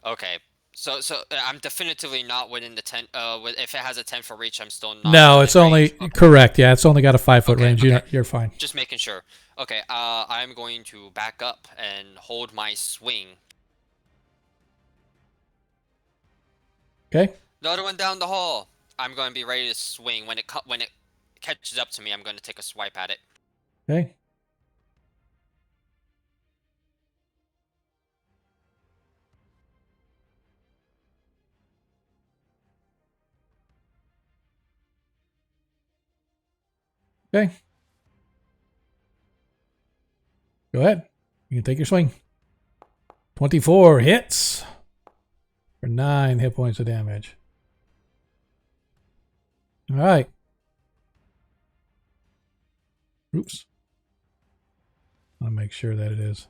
Okay. So I'm definitively not within the 10. If it has a 10-foot reach, I'm still not. No, it's only correct. Yeah, it's only got a 5-foot range. You're fine. Just making sure. Okay. I'm going to back up and hold my swing. Okay. Another one down the hall. I'm going to be ready to swing when it catches up to me. I'm going to take a swipe at it. Okay. Okay. Go ahead. You can take your swing. 24 hits for 9 hit points of damage. All right. Oops. I'll make sure that it is.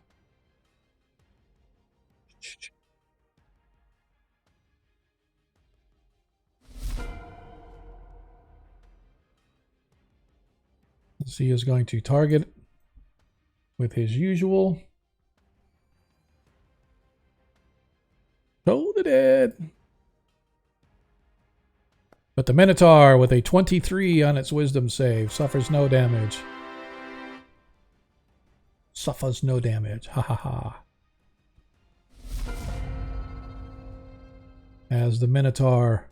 He is going to target with his usual. Toll the dead. But the Minotaur, with a 23 on its wisdom save, suffers no damage. Suffers no damage. Ha ha ha. As the Minotaur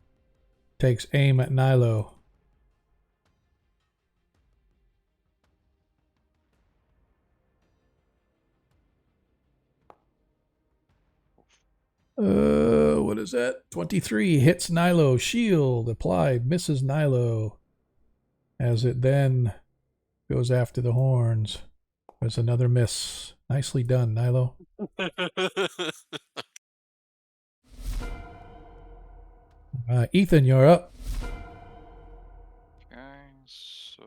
takes aim at Nilo. What is that? 23 hits Nilo. Shield applied. Misses Nilo. As it then goes after the horns. There's another miss. Nicely done, Nilo. Ethan, you're up. Okay, so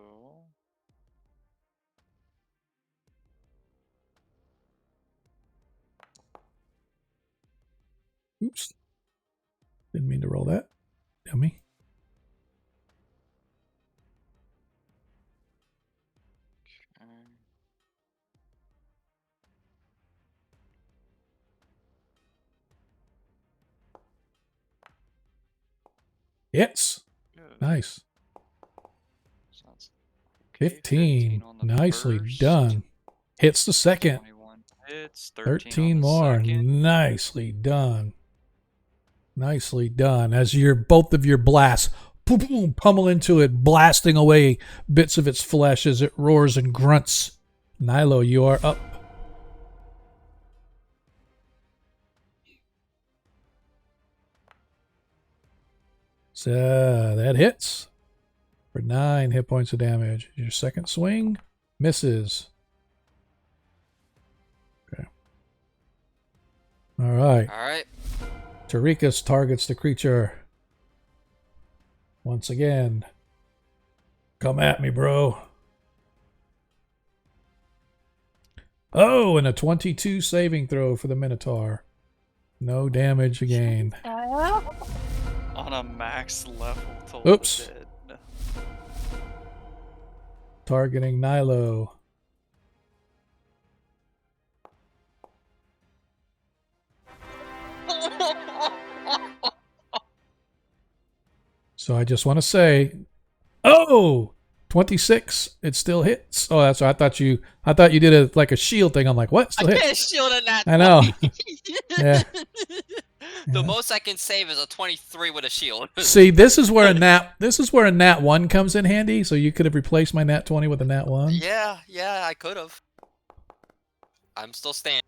Oops. Didn't mean to roll that. Dummy. okay. Hits. Good. Nice. So that's okay, 15. on the Nicely first, done. Hits the second. 21 hits, 13 on the more. second. Nicely done. Nicely done. As both of your blasts boom, boom, pummel into it, blasting away bits of its flesh as it roars and grunts. Nilo, you are up. So that hits for 9 hit points of damage. Your second swing misses. Okay. All right. All right. Tarikas targets the creature. Once again. Come at me, bro. Oh, and a 22 saving throw for the Minotaur. No damage again. On a max level to Oops. dead. Targeting Nilo. So I just want to say, oh, 26. It still hits. Oh, that's right. I thought you did a shield thing. I'm like, what? Still I hits. can't shield in that. I know. Yeah. The Yeah. most I can save is a 23 with a shield. See, this is where a nat 1 comes in handy. So you could have replaced my nat 20 with a nat 1. Yeah, I could have. I'm still standing.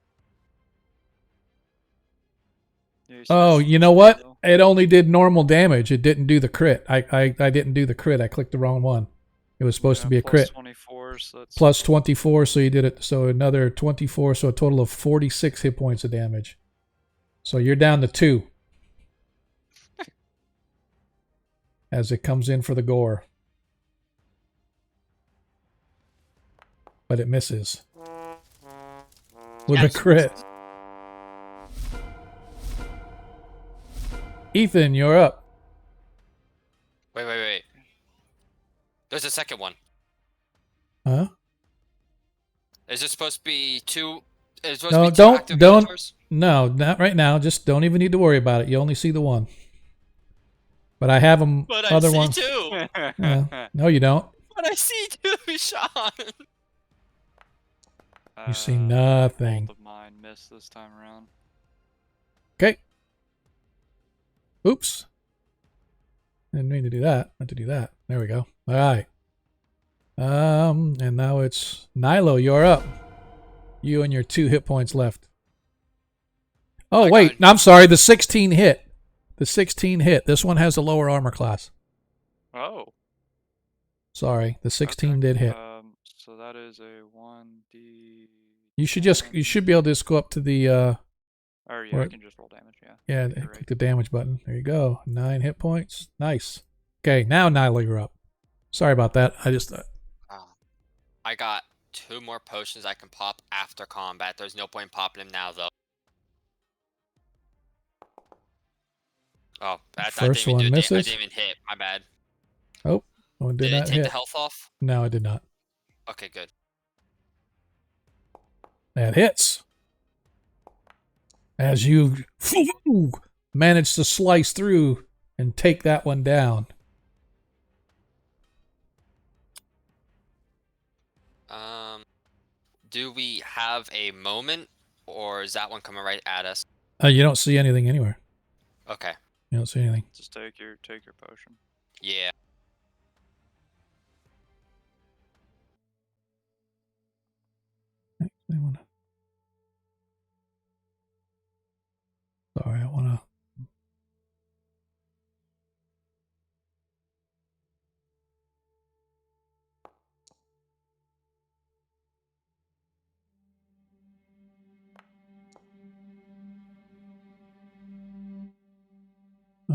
Oh, you know what? It only did normal damage. It didn't do the crit. I didn't do the crit. I clicked the wrong one. It was supposed to be a crit. 24, so that's Plus 24, so you did it. So another 24, so a total of 46 hit points of damage. So you're down to 2. As it comes in for the gore. But it misses. With a crit. Ethan, you're up. Wait. There's a second one. Huh? Is it supposed to be 2? Is it supposed No, to be 2 active Minotaurs? No, not right now. Just don't even need to worry about it. You only see the one. But I have them. But I other see ones. 2. No, you don't. But I see 2, Sean. You see nothing. Both of mine missed this time around. Okay. Oops. Didn't mean to do that. Meant to do that. There we go. All right. And now it's Nilo. You're up. You and your 2 hit points left. Oh, wait. I'm sorry. The 16 hit. The 16 hit. This one has a lower armor class. Oh. Sorry. The 16 did hit. So that is a 1d. You should be able to just go up to the Or yeah, I can just roll damage, yeah. Yeah, You're click right. the damage button. There you go. 9 hit points. Nice. Okay, now Nilo, you're up. Sorry about that. I just I got 2 more potions I can pop after combat. There's no point in popping them now, though. Oh, that First didn't even one I misses. didn't even hit. My bad. Oh, one did Did it not take hit. the health off? No, it did not. Okay, good. That hits. As you manage to slice through and take that one down. Do we have a moment, or is that one coming right at us? You don't see anything anywhere. Okay. You don't see anything. Just take your potion. Yeah. Sorry, I want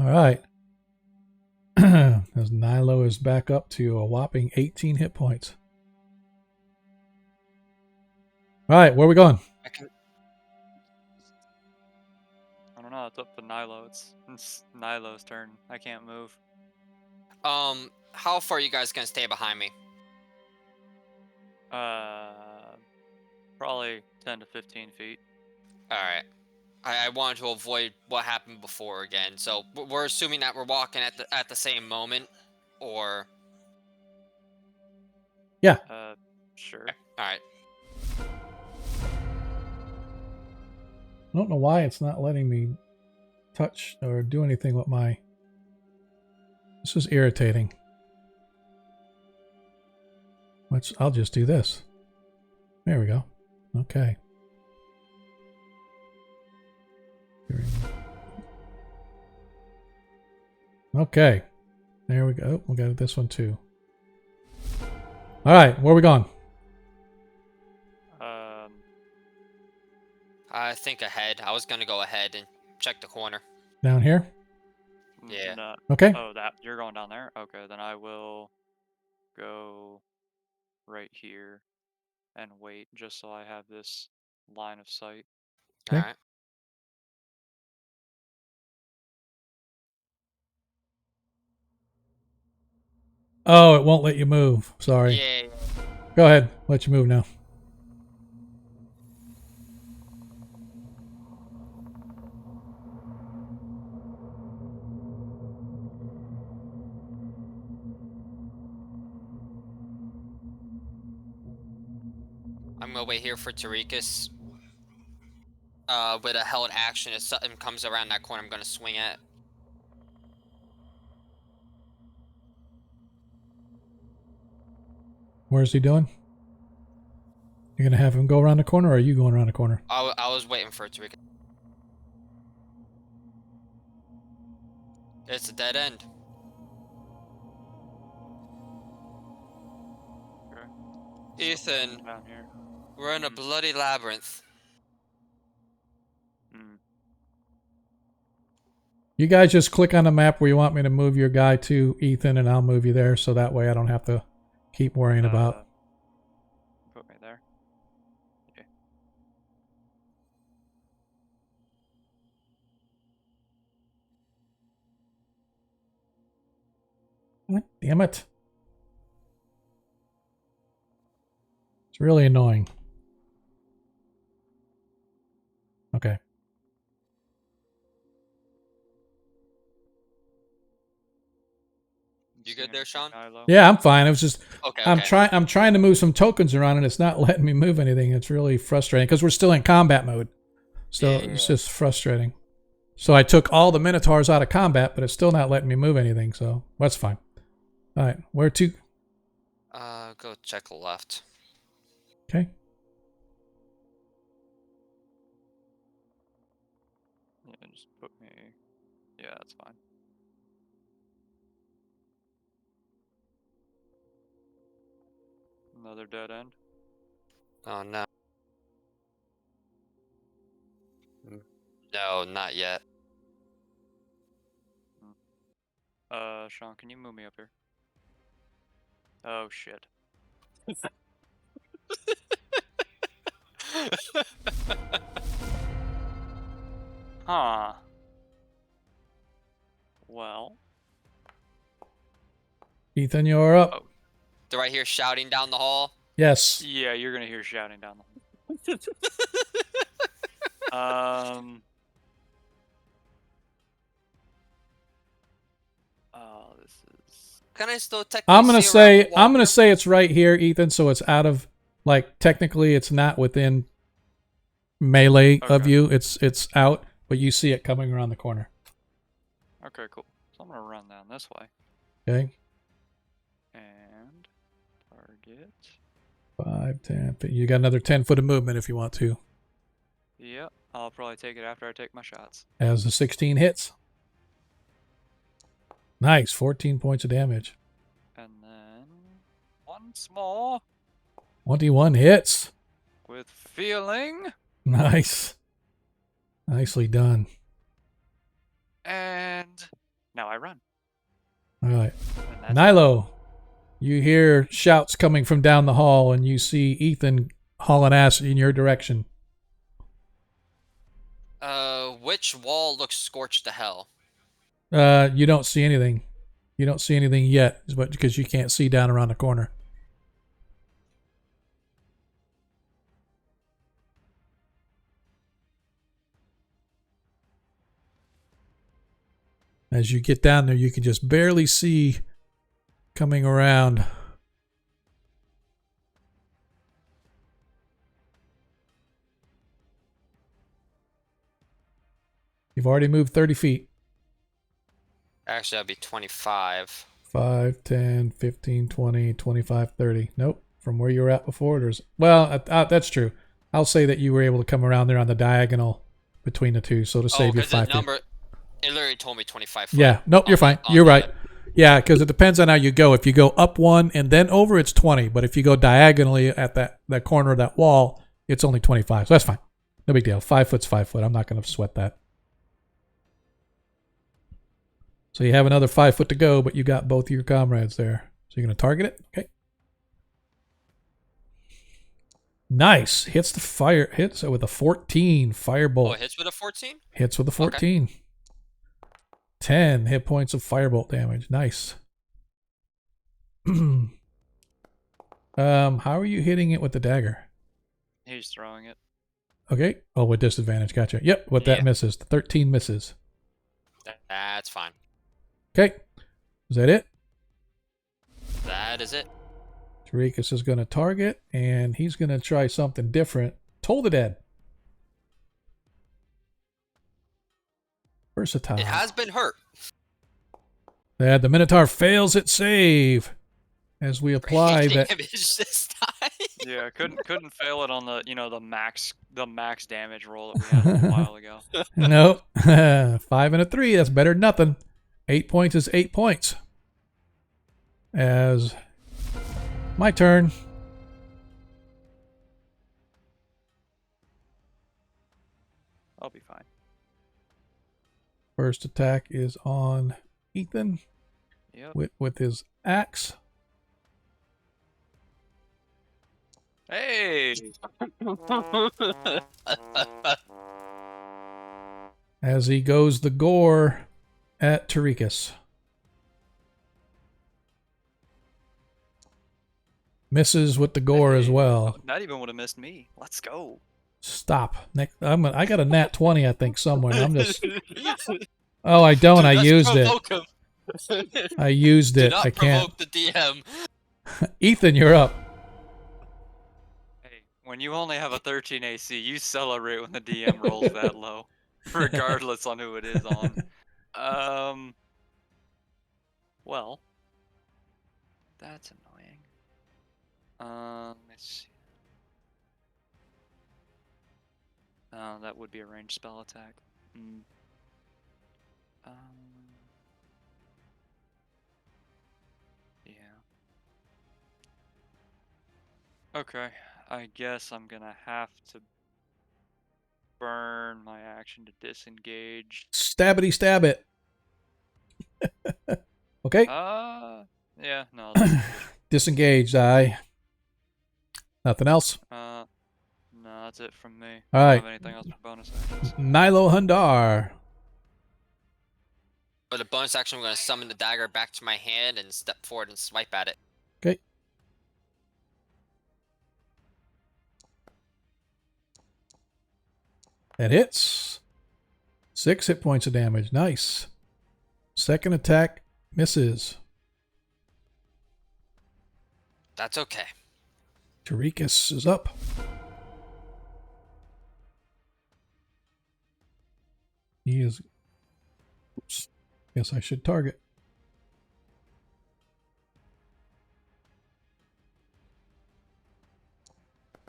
All right. As Nilo is back up to a whopping 18 hit points. All right, where are we going? I don't know. It's up to Nilo. It's Nilo's turn. I can't move. How far are you guys gonna stay behind me? Probably 10 to 15 feet. All right. I wanted to avoid what happened before again. So we're assuming that we're walking at the same moment, or yeah. Sure. All right. I don't know why it's not letting me touch or do anything with my... This is irritating. I'll just do this. There we go. Okay. Okay. There we go. We got this one too. All right, where are we going? I think ahead. I was gonna go ahead and check the corner. Down here? Yeah. No. Okay. Oh, you're going down there? Okay, then I will go right here and wait just so I have this line of sight. Okay. All right. Oh, it won't let you move. Sorry. Yeah. Go ahead. Let you move now. I'm gonna wait here for Tarikas. With a held action, if something comes around that corner, I'm gonna swing at. Where's he doing? You're going to have him go around the corner, or are you going around the corner? I was waiting for Tarikas. It's a dead end. Okay. Ethan, Down here. we're in a bloody labyrinth. You guys just click on the map where you want me to move your guy to, Ethan, and I'll move you there, so that way I don't have to keep worrying about... Put me there. Okay. God damn it. It's really annoying. Okay. You good there, Sean? Yeah, I'm fine. It was just Okay. I'm trying to move some tokens around and it's not letting me move anything. It's really frustrating because we're still in combat mode. So it's just frustrating. So I took all the Minotaurs out of combat, but it's still not letting me move anything, so that's fine. All right, where to? Go check left. Okay. Yeah, just put me... Yeah, that's fine. Another dead end? Oh, no. No, not yet. Sean, can you move me up here? Oh, shit. Huh. Well. Ethan, you're up. Oh. Do I hear shouting down the hall? Yes. Yeah, you're gonna hear shouting down the hall. Oh, this is... Can I still technically I'm gonna see say it's right here, Ethan, so it's out of, like, technically it's not within melee of you. It's out, but you see it coming around the corner. Okay, cool. So I'm gonna run down this way. Okay. And target. 5, 10. You got another 10 foot of movement if you want to. Yep, I'll probably take it after I take my shots. As the 16 hits. Nice, 14 points of damage. And then once more 21 hits. with feeling. Nice. Nicely done. And Now I run. All right. Nilo, you hear shouts coming from down the hall, and you see Ethan hauling ass in your direction. Which wall looks scorched to hell? You don't see anything. You don't see anything yet, but because you can't see down around the corner. As you get down there, you can just barely see coming around. You've already moved 30 feet. Actually, that'd be 25. 5, 10, 15, 20, 25, 30. Nope. From where you were at before, there's... Well, that's true. I'll say that you were able to come around there on the diagonal between the two, so to save you 5 feet. It literally told me 25 feet. Yeah. Nope, you're fine. You're right. Yeah, because it depends on how you go. If you go up one and then over, it's 20. But if you go diagonally at that corner of that wall, it's only 25. So that's fine. No big deal. 5 foot's 5 foot. I'm not going to sweat that. So you have another 5 foot to go, but you got both of your comrades there. So you're going to target it? Okay. Nice. Hits the fire. Hits with a 14 firebolt. Oh, it hits with a 14? Hits with a 14. Okay. 10 hit points of firebolt damage. Nice. How are you hitting it with the dagger? He's throwing it. Okay. Oh, with disadvantage. Gotcha. Yep. What that misses. The 13 misses. That's fine. Okay. Is that it? That is it. Tarikas is going to target, and he's going to try something different. Toll the Dead. Versatile. It has been hurt. The Minotaur fails its save as we apply that. Yeah, couldn't fail it on the the max damage roll that we had a little while ago. Nope. 5 and a 3. That's better than nothing. 8 points is 8 points. As my turn. I'll be fine. First attack is on Ethan. Yep. With his axe. Hey! As he goes the gore at Tarikas. Misses with the gore as well. Not even would have missed me. Let's go. Stop. I got a nat 20, I think, somewhere. I'm just... Oh, I don't. I used it. I used it. I can't. The DM. Ethan, you're up. Hey, when you only have a 13 AC, you celebrate when the DM rolls that low, regardless on who it is on. Well, that's annoying. Let's see. That would be a ranged spell attack. Yeah. Okay, I guess I'm gonna have to burn my action to disengage. Stabbity stab it. Okay. Yeah, no. Disengaged, aye. Nothing else? No, that's it from me. All right. I don't have anything else for bonus actions. Nilo Hundar. For the bonus action, I'm going to summon the dagger back to my hand and step forward and swipe at it. Okay. That hits. 6 hit points of damage. Nice. Second attack misses. That's okay. Tarikas is up. He is... Oops. Guess I should target.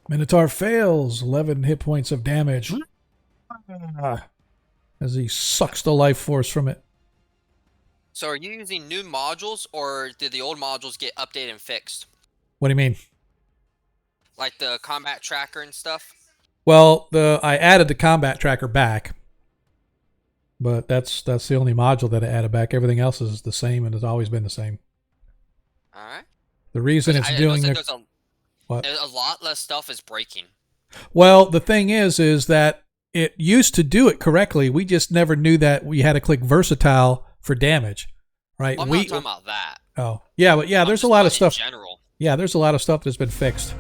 Minotaur fails. 11 hit points of damage. As he sucks the life force from it. So are you using new modules, or did the old modules get updated and fixed? What do you mean? Like the combat tracker and stuff? Well, I added the combat tracker back. But that's the only module that I added back. Everything else is the same and has always been the same. All right. The reason it's doing there's a lot less stuff is breaking. Well, the thing is that it used to do it correctly. We just never knew that we had to click versatile for damage, right? I'm not talking about that. Oh, yeah, but yeah, there's a lot of stuff. In general. Yeah, there's a lot of stuff that's been fixed.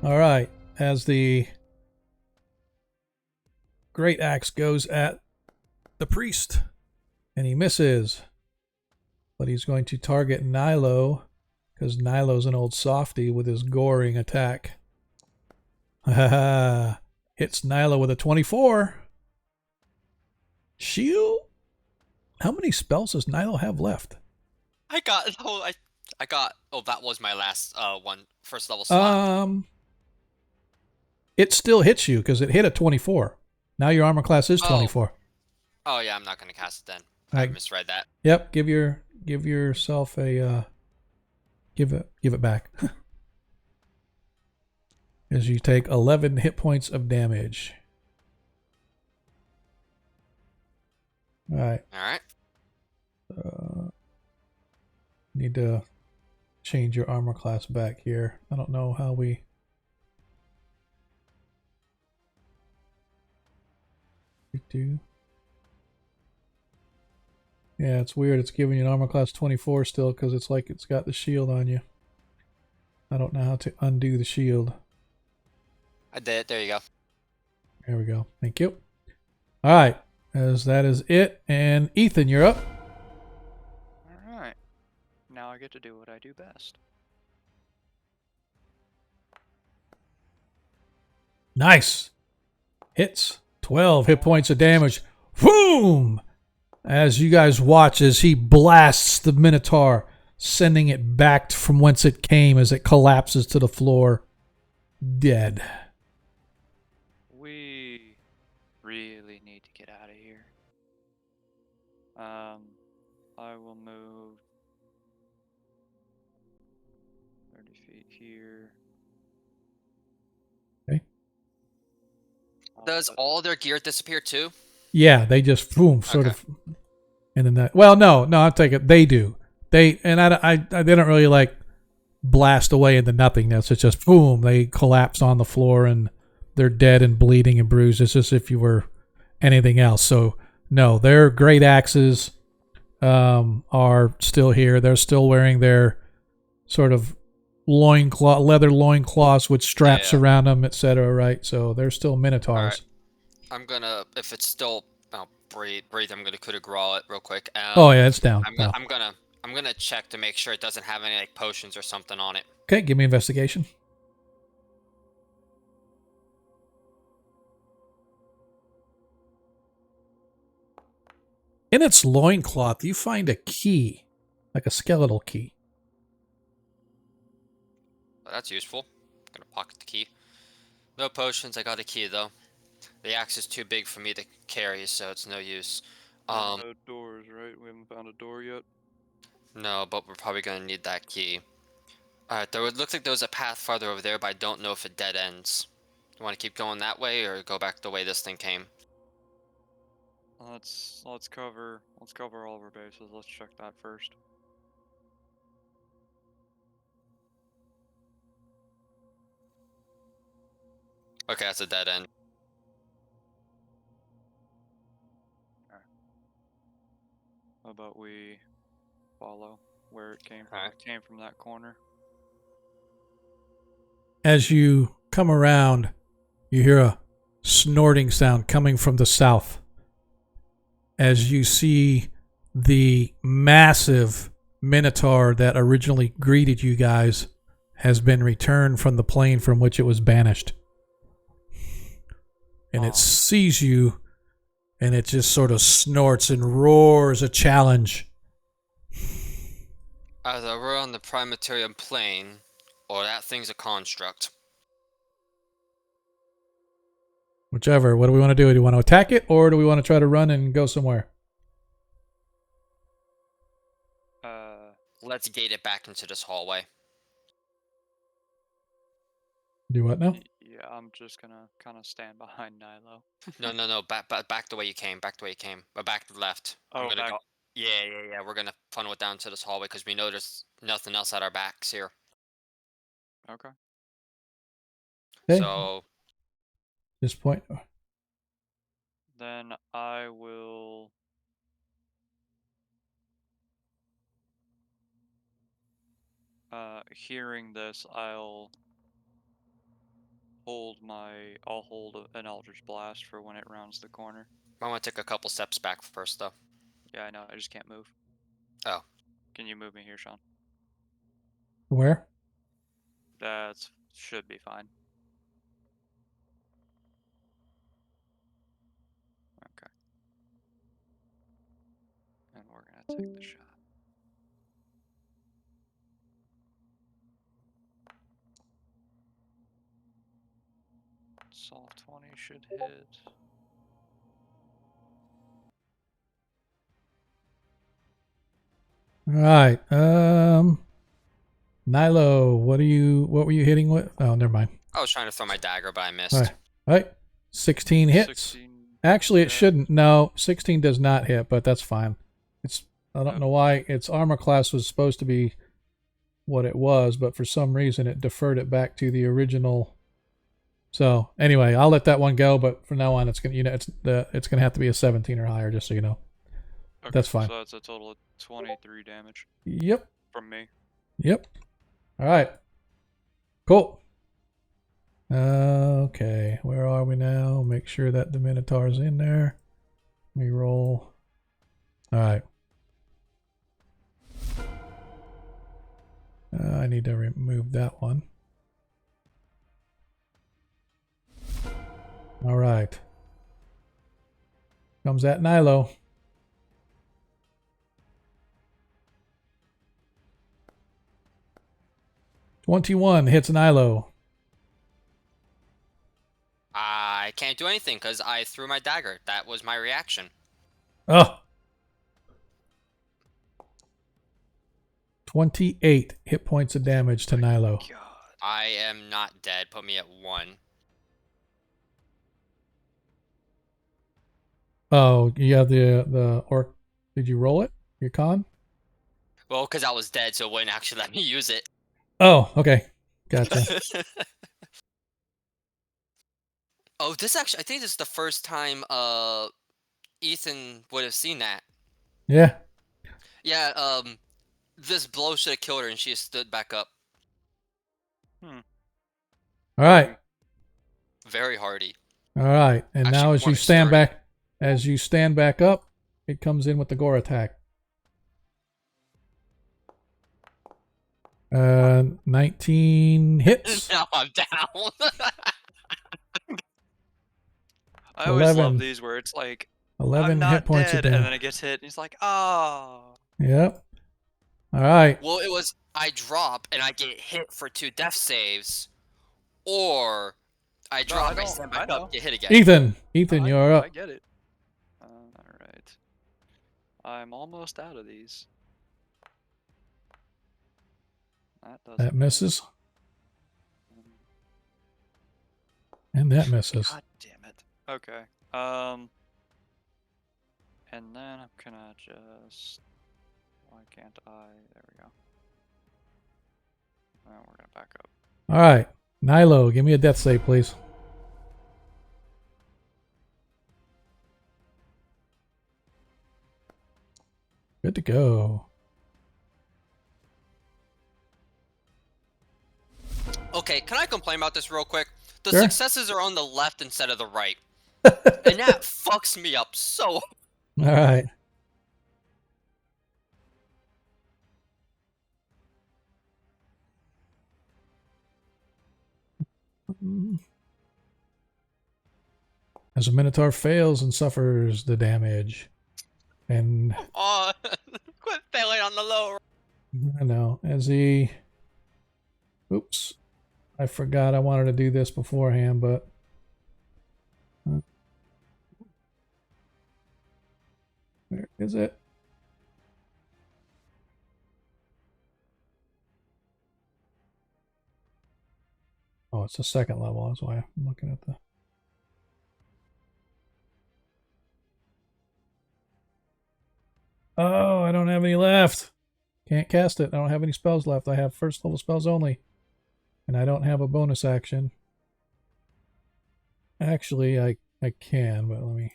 All right, as the great axe goes at the priest, and he misses, but he's going to target Nilo because Nilo's an old softy with his goring attack. Hits Nilo with a 24. Shield? How many spells does Nilo have left? I got. Oh, that was my last first level slot. It still hits you because it hit a 24. Now your armor class is 24. Oh yeah, I'm not gonna cast it then. I misread that. Yep. Give yourself a give it back. As you take 11 hit points of damage. All right. Need to change your armor class back here. I don't know how we... Yeah, it's weird. It's giving you an armor class 24 still because it's like it's got the shield on you. I don't know how to undo the shield. I did. There you go. There we go. Thank you. All right. As that is it. And Ethan, you're up. All right. Now I get to do what I do best. Nice. Hits. 12 hit points of damage. Boom! As you guys watch as he blasts the Minotaur, sending it back from whence it came as it collapses to the floor. Dead. We really need to get out of here. I will move 30 feet here. Okay. Does all their gear disappear too? Yeah, they just boom, sort of, and then that. Well, no, I'll take it. They do. They don't really like blast away into nothingness. It's just boom, they collapse on the floor and they're dead and bleeding and bruised. It's just if you were anything else. So no, their great axes are still here. They're still wearing their sort of leather loincloths with straps around them, etc. Right? So they're still Minotaurs. Right. I'm gonna, if it's still breathe. I'm gonna coup de grace it real quick. Oh yeah, it's down. I'm gonna check to make sure it doesn't have any like potions or something on it. Okay, give me investigation. In its loincloth, you find a key, like a skeletal key. Well, that's useful. I'm gonna pocket the key. No potions. I got a key though. The axe is too big for me to carry, so it's no use. No doors, right? We haven't found a door yet. No, but we're probably gonna need that key. Alright, there would look like there was a path farther over there, but I don't know if it dead ends. You want to keep going that way, or go back the way this thing came? Let's cover all of our bases. Let's check that first. Okay, that's a dead end. How about we follow where it came from? Alright. It came from that corner. As you come around, you hear a snorting sound coming from the south. As you see the massive Minotaur that originally greeted you guys has been returned from the plane from which it was banished. And it sees you, and it just sort of snorts and roars a challenge. Either we're on the Primaterium plane, or that thing's a construct. Whichever. What do we want to do? Do we want to attack it, or do we want to try to run and go somewhere? Let's gate it back into this hallway. Do what now? Yeah, Yeah, I'm just gonna kind of stand behind Nilo. No. Back the way you came. Back the way you came. But back to the left. I'm Oh, gonna back. go. Yeah. We're gonna funnel it down to this hallway because we know there's nothing else at our backs here. Okay. Okay. So This point. Then I will. Hearing this, I'll hold an Eldritch Blast for when it rounds the corner. I want to take a couple steps back first, though. Yeah, I know. I just can't move. Oh. Can you move me here, Sean? Where? That should be fine. Okay. And we're gonna take the shot. Solve 20 should hit. All right. Nilo, what were you hitting with? Oh, never mind. I was trying to throw my dagger, but I missed. All right. 16 hits. 16, Actually, it yeah. shouldn't. No, 16 does not hit, but that's fine. I don't know why its armor class was supposed to be what it was, but for some reason it deferred it back to the original. So anyway, I'll let that one go. But from now on, it's gonna have to be a 17 or higher, just so you know. Okay, That's fine. So that's a total of 23 damage. Yep. From me. Yep. All right. Cool. Okay, where are we now? Make sure that the Minotaur's in there. Let me roll. All right. I need to remove that one. All right. Comes at Nilo. $21 hits Nilo. I can't do anything because I threw my dagger. That was my reaction. Oh. 28 hit points of damage to Nilo. God. I am not dead. Put me at 1. Oh, you have the orc. Did you roll it? Your con? Well, because I was dead, so it wouldn't actually let me use it. Oh, okay. Gotcha. Oh, I think this is the first time Ethan would have seen that. Yeah. Yeah, this blow should have killed her and she stood back up. All right. Very hardy. All right. And Actually, now as more you like stand sturdy. back up, it comes in with the gore attack. 19 hits. Now I'm down. I always 11. love these where it's like 11 I'm not hit points dead, of and damage. then it gets hit, and he's like, oh. Yep. All right. Well, it was I drop and I get hit for 2 death saves, or I drop and I stand back up, get hit again. Ethan, you're up. I get it. All right. I'm almost out of these. That misses. And that misses. God damn it. Okay. And then I'm gonna just. Why can't I? There we go. And we're gonna back up. All right. Nilo, give me a death save, please. Good to go. Okay, can I complain about this real quick? The Sure. successes are on the left instead of the right. And that fucks me up so. All right. As a Minotaur fails and suffers the damage. And Oh, quit failing on the low. I know. As he... Oops. I forgot I wanted to do this beforehand, but... Where is it? Oh, it's the second level. That's why I'm looking at the... Oh, I don't have any left. Can't cast it. I don't have any spells left. I have first level spells only. And I don't have a bonus action. Actually, I can, but let me...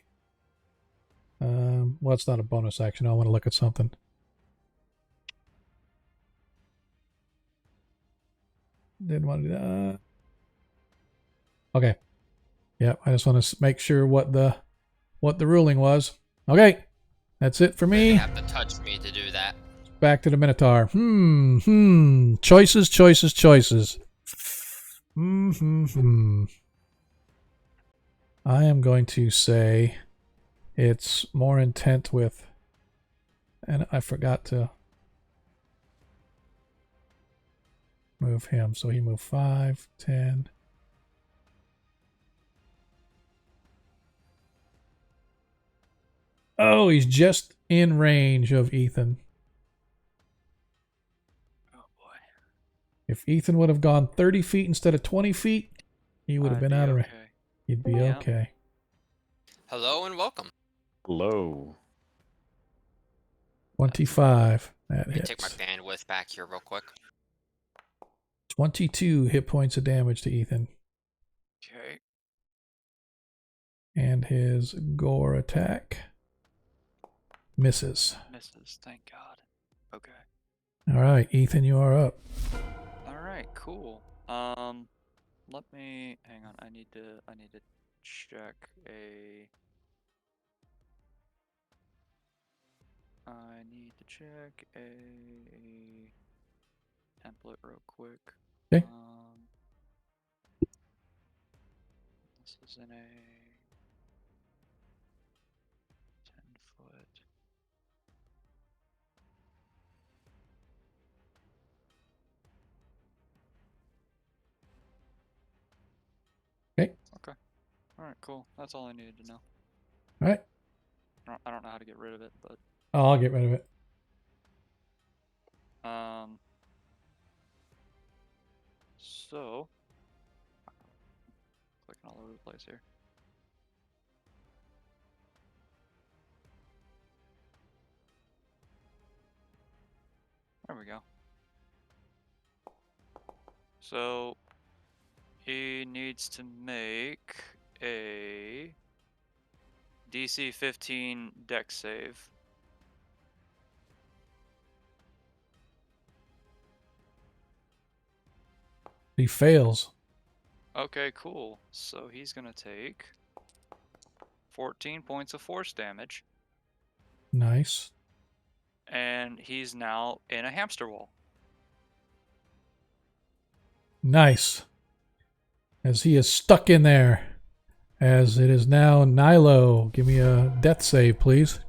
well, it's not a bonus action. I want to look at something. Didn't want to do that. Okay. Yep, I just want to make sure what the ruling was. Okay. That's it for me. You have to touch me to do that. Back to the Minotaur. Choices, choices, choices. I am going to say it's more intent with... And I forgot to move him. So he moved 5, 10... Oh, he's just in range of Ethan. Oh boy. If Ethan would have gone 30 feet instead of 20 feet, he would have been out of range. He'd be okay. Hello and welcome. Hello. 25. That Let me hits. take my bandwidth back here real quick. 22 hit points of damage to Ethan. Okay. And his gore attack misses. Misses, thank God. Okay. All right, Ethan, you are up. Alright, cool. Let me hang on, I need to check a template real quick. Okay. This is in a 10-foot. Okay. Okay. Alright, cool. That's all I needed to know. All right. I don't know how to get rid of it, but Oh, I'll get rid of it. So clicking all over the place here. There we go. So he needs to make a DC 15 dex save. He fails. Okay, cool. So he's gonna take 14 points of force damage. Nice. And he's now in a hamster wall. Nice. As he is stuck in there. As it is now Nilo. Give me a death save, please.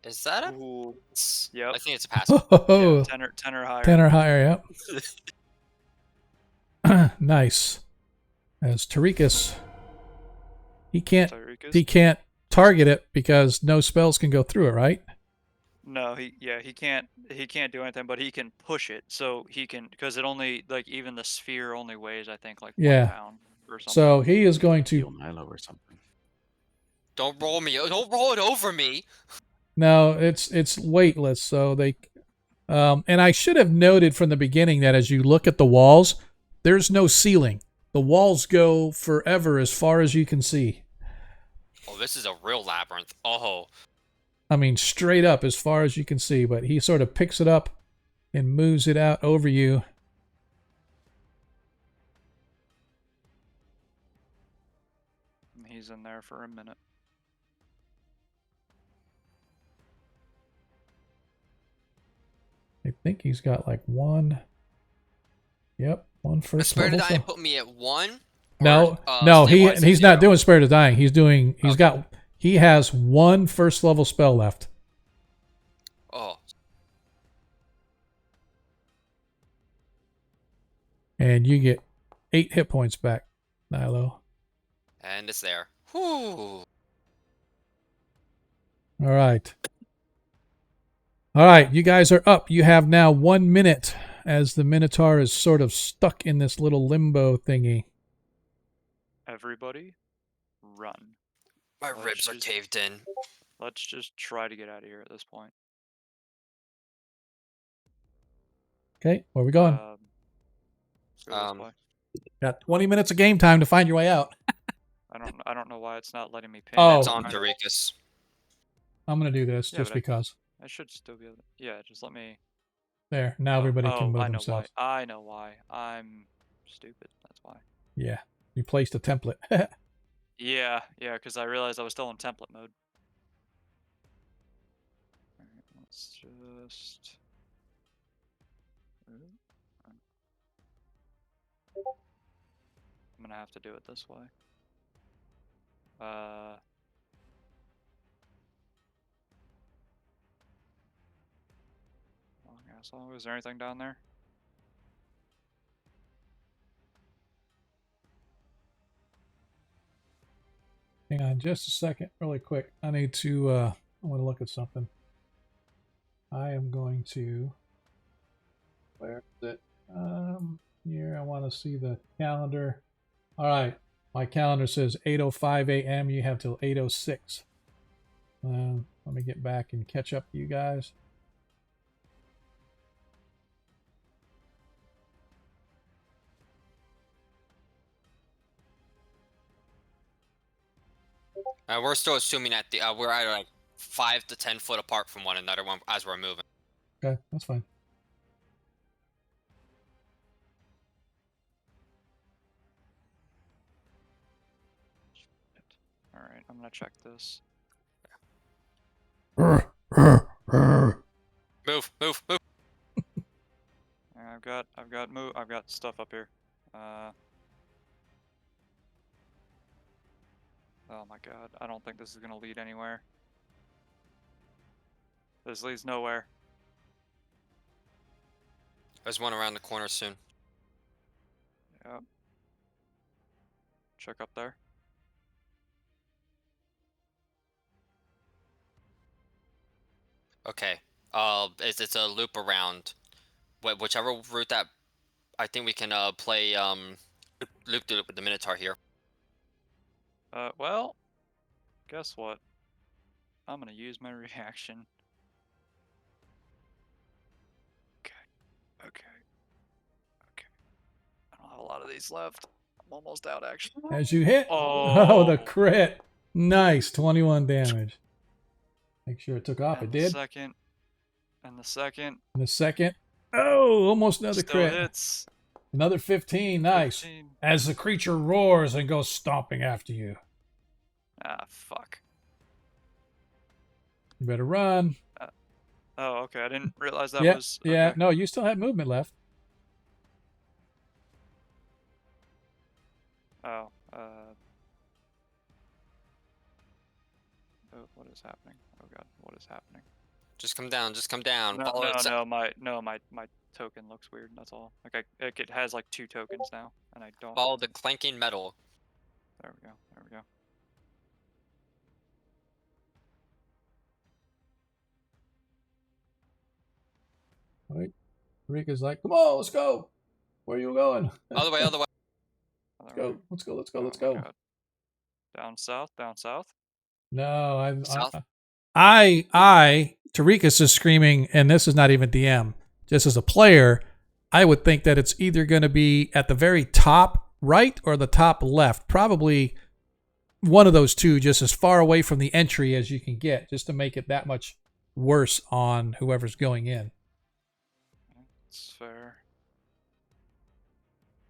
Is that a... Ooh. Yep. I think it's a pass. Oh, Yeah, 10 or higher. 10 or higher, yep. Nice. As Tarikas, he can't target it because no spells can go through it, right? No, he can't do anything, but he can push it. So he can, because it only, like, even the sphere only weighs, I think, like 1 pound or something. So he is going to Milo or something. Don't roll me. Don't roll it over me. No, it's weightless, so they and I should have noted from the beginning that as you look at the walls, there's no ceiling. The walls go forever as far as you can see. Oh, this is a real labyrinth. Oh. I mean, straight up as far as you can see, but he sort of picks it up and moves it out over you. He's in there for a minute. I think he's got like one. Yep, one first Spirit level. of Dying put me at 1? No, no, he's not doing Spirit of Dying. He has one first level spell left. Oh. And you get 8 hit points back, Nilo. And it's there. Whew. All right. All right, you guys are up. You have now 1 minute as the Minotaur is sort of stuck in this little limbo thingy. Everybody, run. My ribs are caved in. Let's just try to get out of here at this point. Okay, where are we going? Go this way. Got 20 minutes of game time to find your way out. I don't know why it's not letting me pin. Oh, it's on Dorikas. I'm gonna do this just because. I should still be able to. Yeah, just let me. There, now everybody can move themselves. I know why. I'm stupid. That's why. Yeah, you placed a template. Yeah, because I realized I was still in template mode. Alright, let's just. I'm gonna have to do it this way. Long asshole. Is there anything down there? Hang on just a second, really quick. I need to, I want to look at something. I am going to, where is it? Here, I want to see the calendar. All right, my calendar says 8:05 a.m. You have till 8:06. Let me get back and catch up to you guys. We're still assuming that we're either like 5 to 10 foot apart from one another as we're moving. Okay, that's fine. All right, I'm gonna check this. Move. I've got stuff up here. Oh my god, I don't think this is gonna lead anywhere. This leads nowhere. There's one around the corner soon. Yep. Check up there. Okay. It's a loop around. Whichever route that I think we can play loop with the Minotaur here. Well, guess what? I'm gonna use my reaction. Okay. I don't have a lot of these left. I'm almost out, actually. As you hit, oh the crit. Nice, 21 damage. Make sure it took off. It did. And the second. Oh, almost another Still crit. Hits. Another 15. Nice. 15. As the creature roars and goes stomping after you. Ah, fuck. You better run. Oh, okay. I didn't realize that was. Yeah, okay. no, you still have movement left. Oh, what is happening? Oh god, what is happening? Just come down. No, my token looks weird. That's all. Like it has like 2 tokens now, and I don't. Follow the clanking metal. There we go. Right. Rika's like, come on, let's go. Where are you going? Other way. Let's go. God. Down south. No, South? Tarikas is screaming, and this is not even DM. Just as a player, I would think that it's either going to be at the very top right or the top left. Probably one of those two, just as far away from the entry as you can get, just to make it that much worse on whoever's going in. That's fair.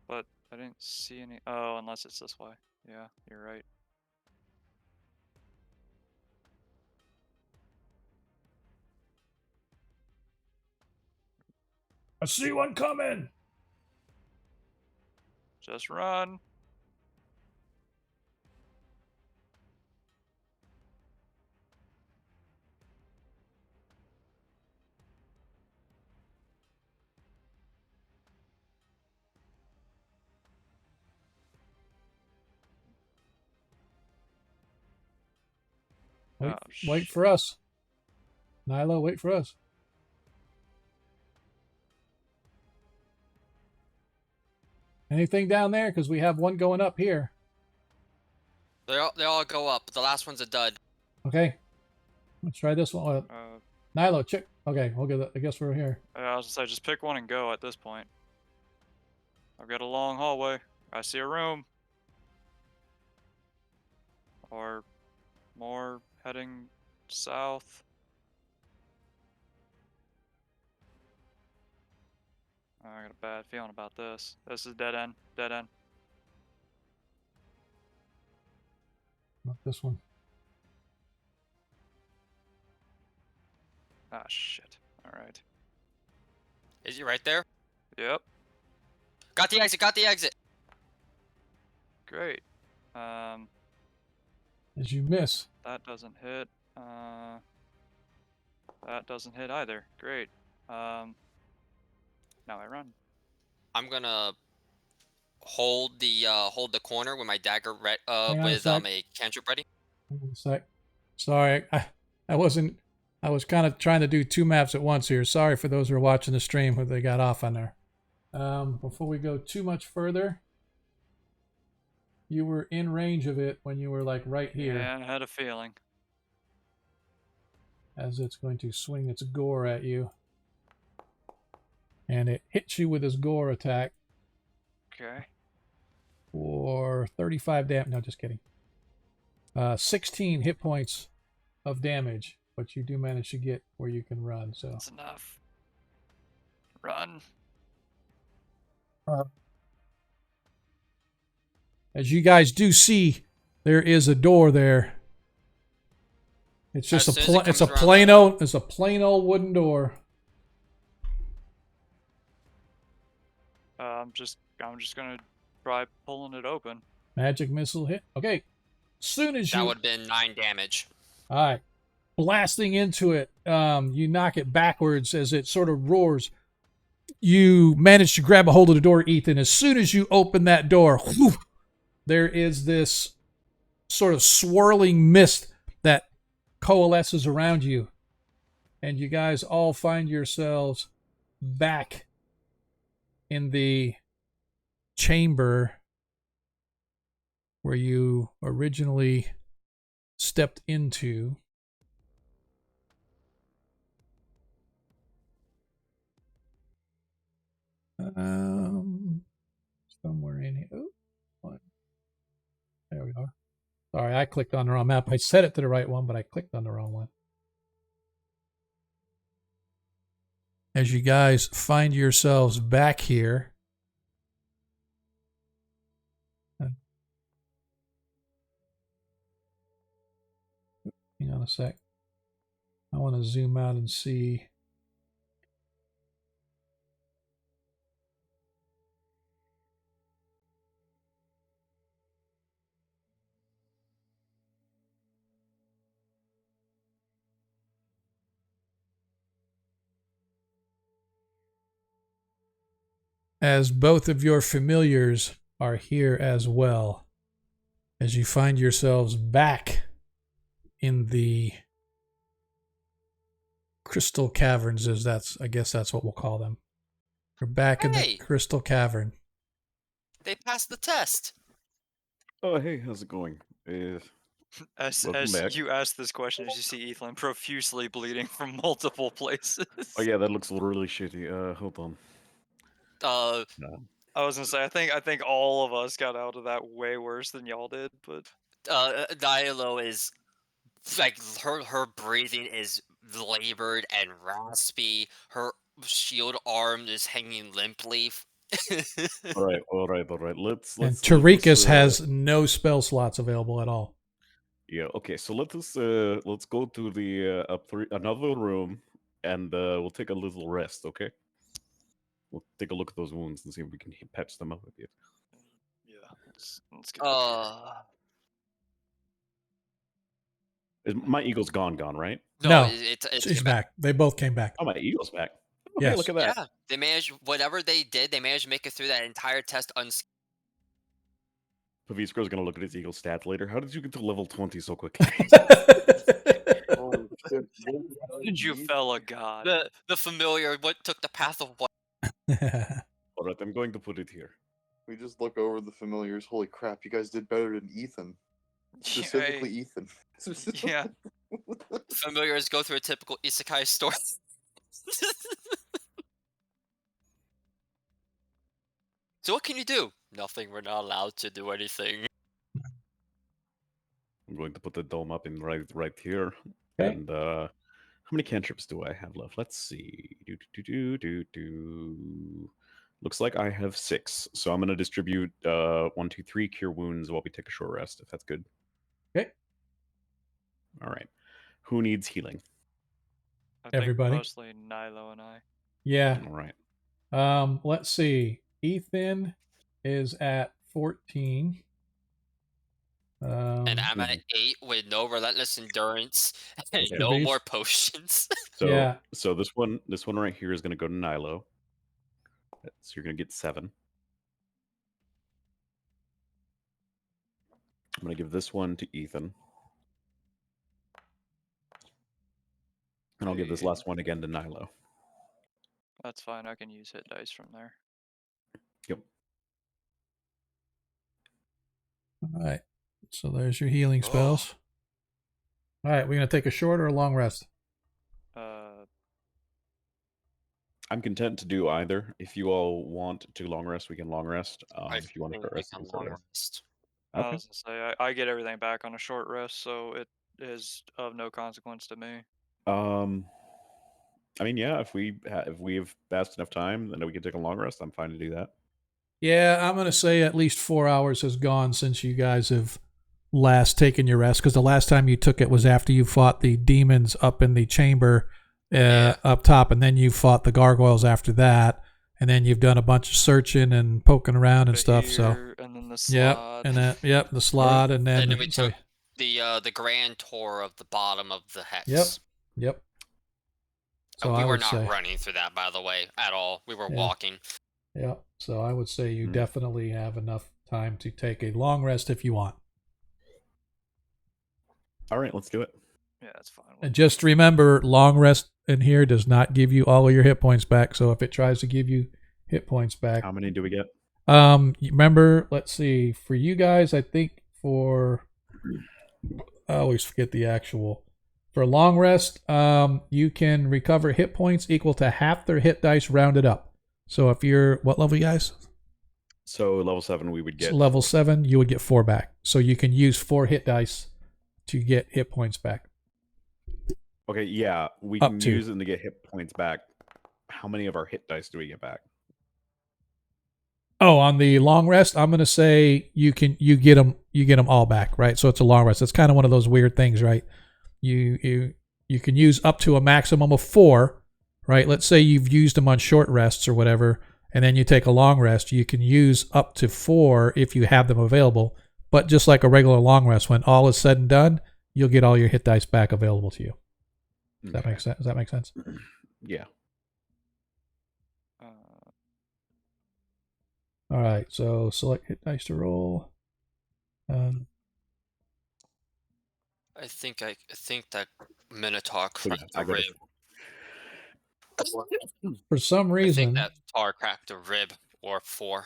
But I didn't see any. Oh, unless it's this way. Yeah, you're right. I see one coming. Just run. Wait for us. Nyla, wait for us. Anything down there? Because we have one going up here. They all go up, but the last one's a dud. Okay. Let's try this one. Nilo, check. Okay, we'll get it. I guess we're here. I was gonna say, just pick one and go at this point. I've got a long hallway. I see a room. Or more heading south. I got a bad feeling about this. This is dead end. Dead end. Not this one. Ah, shit. Alright. Is he right there? Yep. Got the exit, got the exit. Great. As you miss. That doesn't hit. That doesn't hit either. Great. Now I run. I'm gonna hold the corner with my dagger with a cantrip ready. Hang on a sec. Sorry, I wasn't. I was kind of trying to do two maps at once here. Sorry for those who are watching the stream where they got off on there. Before we go too much further, you were in range of it when you were like right here. Yeah, I had a feeling. As it's going to swing its gore at you. And it hits you with its gore attack. Okay. For 35 damage. No, just kidding. 16 hit points of damage. But you do manage to get where you can run. So that's enough. Run. As you guys do see, there is a door there. It's just it's a plain old wooden door. I'm just gonna try pulling it open. Magic missile hit. Okay. Soon as that would have been 9 damage. All right. Blasting into it, you knock it backwards as it sort of roars. You manage to grab a hold of the door, Ethan. As soon as you open that door, whoosh, there is this sort of swirling mist that coalesces around you. And you guys all find yourselves back in the chamber where you originally stepped into. Somewhere in here. Oh, there we are. Sorry, I clicked on the wrong map. I set it to the right one, but I clicked on the wrong one. As you guys find yourselves back here. Hang on a sec. I want to zoom out and see. As both of your familiars are here as well, as you find yourselves back in the crystal caverns, I guess that's what we'll call them. You're back in the crystal cavern. They passed the test. Oh, hey, how's it going? As you ask this question, as you see Ethan profusely bleeding from multiple places. Oh yeah, that looks really shitty. Hold on. No. I was gonna say, I think all of us got out of that way worse than y'all did, but Dialo is like her breathing is labored and raspy. Her shield arm is hanging limply. all right. Let's and Tarikas has no spell slots available at all. Yeah. Okay. So let's go to the another room, and we'll take a little rest. Okay. We'll take a look at those wounds and see if we can patch them up a bit. Yeah, let's get my eagle's gone, right? No, she's back. They both came back. Oh, my eagle's back. Okay, yes. Look at that. Yeah, they managed, whatever they did, they managed to make it through that entire test unscathed. Pavisco's going to look at his eagle stats later. How did you get to level 20 so quickly? Did you fell a god? The familiar, what took the path of what? All right, I'm going to put it here. We just look over the familiars. Holy crap! You guys did better than Ethan. Specifically, Ethan. Yeah. Familiars go through a typical isekai story. So what can you do? Nothing. We're not allowed to do anything. I'm going to put the dome up in right here. Okay. And how many cantrips do I have left? Let's see. Looks like I have 6. So I'm going to distribute 1, 2, 3 cure wounds while we take a short rest, if that's good. Okay. All right. Who needs healing? I think Everybody. mostly Nilo and I. Yeah. All right. Let's see. Ethan is at 14. And I'm at 8 with no relentless endurance and Mr. no Beast. more potions. So Yeah. so this one right here is going to go to Nilo. So you're going to get 7. I'm going to give this one to Ethan. And I'll give this last one again to Nilo. That's fine. I can use hit dice from there. Yep. All right. So there's your healing spells. All right. We're going to take a short or a long rest? I'm content to do either. If you all want to long rest, we can long rest. If you want to start rest, we can start rest. Okay. I was gonna say I get everything back on a short rest, so it is of no consequence to me. I mean, yeah, if we have passed enough time, then we can take a long rest. I'm fine to do that. Yeah, I'm going to say at least 4 hours has gone since you guys have last taken your rest, because the last time you took it was after you fought the demons up in the chamber up top, and then you fought the gargoyles after that, and then you've done a bunch of searching and poking around and stuff. So and then the slot. the slot, and then we took the grand tour of the bottom of the hex. Yep. So we were not running through that, by the way, at all. We were walking. Yeah. So I would say you definitely have enough time to take a long rest if you want. All right, let's do it. Yeah, that's fine. And just remember, long rest in here does not give you all of your hit points back. So if it tries to give you hit points back, how many do we get? Remember, let's see. For you guys, I think I always forget the actual. For long rest, you can recover hit points equal to half their hit dice rounded up. So if you're, what level, you guys? So level 7, we would get. So level 7, you would get 4 back. So you can use 4 hit dice to get hit points back. Okay, yeah, we can use them to get hit points back. How many of our hit dice do we get back? Oh, on the long rest, I'm gonna say you get them all back, right? So it's a long rest. It's kind of one of those weird things, right? You can use up to a maximum of 4, right? Let's say you've used them on short rests or whatever, and then you take a long rest. You can use up to 4 if you have them available. But just like a regular long rest, when all is said and done, you'll get all your hit dice back available to you. Does that make sense? Does that make sense? Yeah. All right. So select hit dice to roll. I think that Minotaur cracked a rib. For some reason, I think that Tar cracked a rib or 4.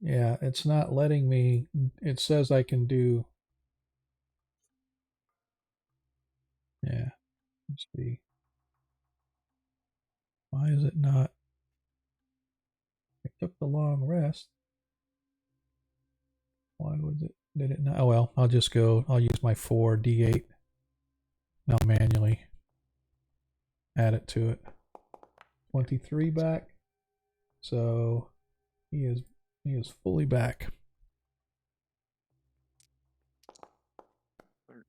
Yeah, it's not letting me. It says I can do. Yeah. Let's see. Why is it not? I took the long rest. Why was it? Did it not? Oh well, I'll just go. I'll use my 4d8. Now manually add it to it. 23 back. So he is fully back. 13.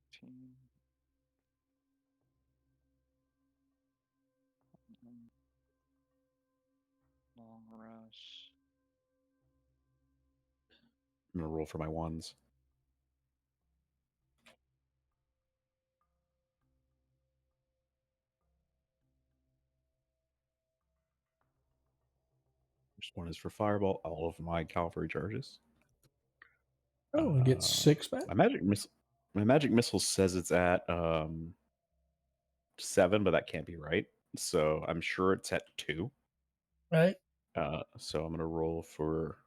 Long rest. I'm gonna roll for my ones. This one is for fireball. All of my cavalry charges. Oh, and get 6 back. My magic missile says it's at 7, but that can't be right. So I'm sure it's at 2. Right. So I'm gonna roll for.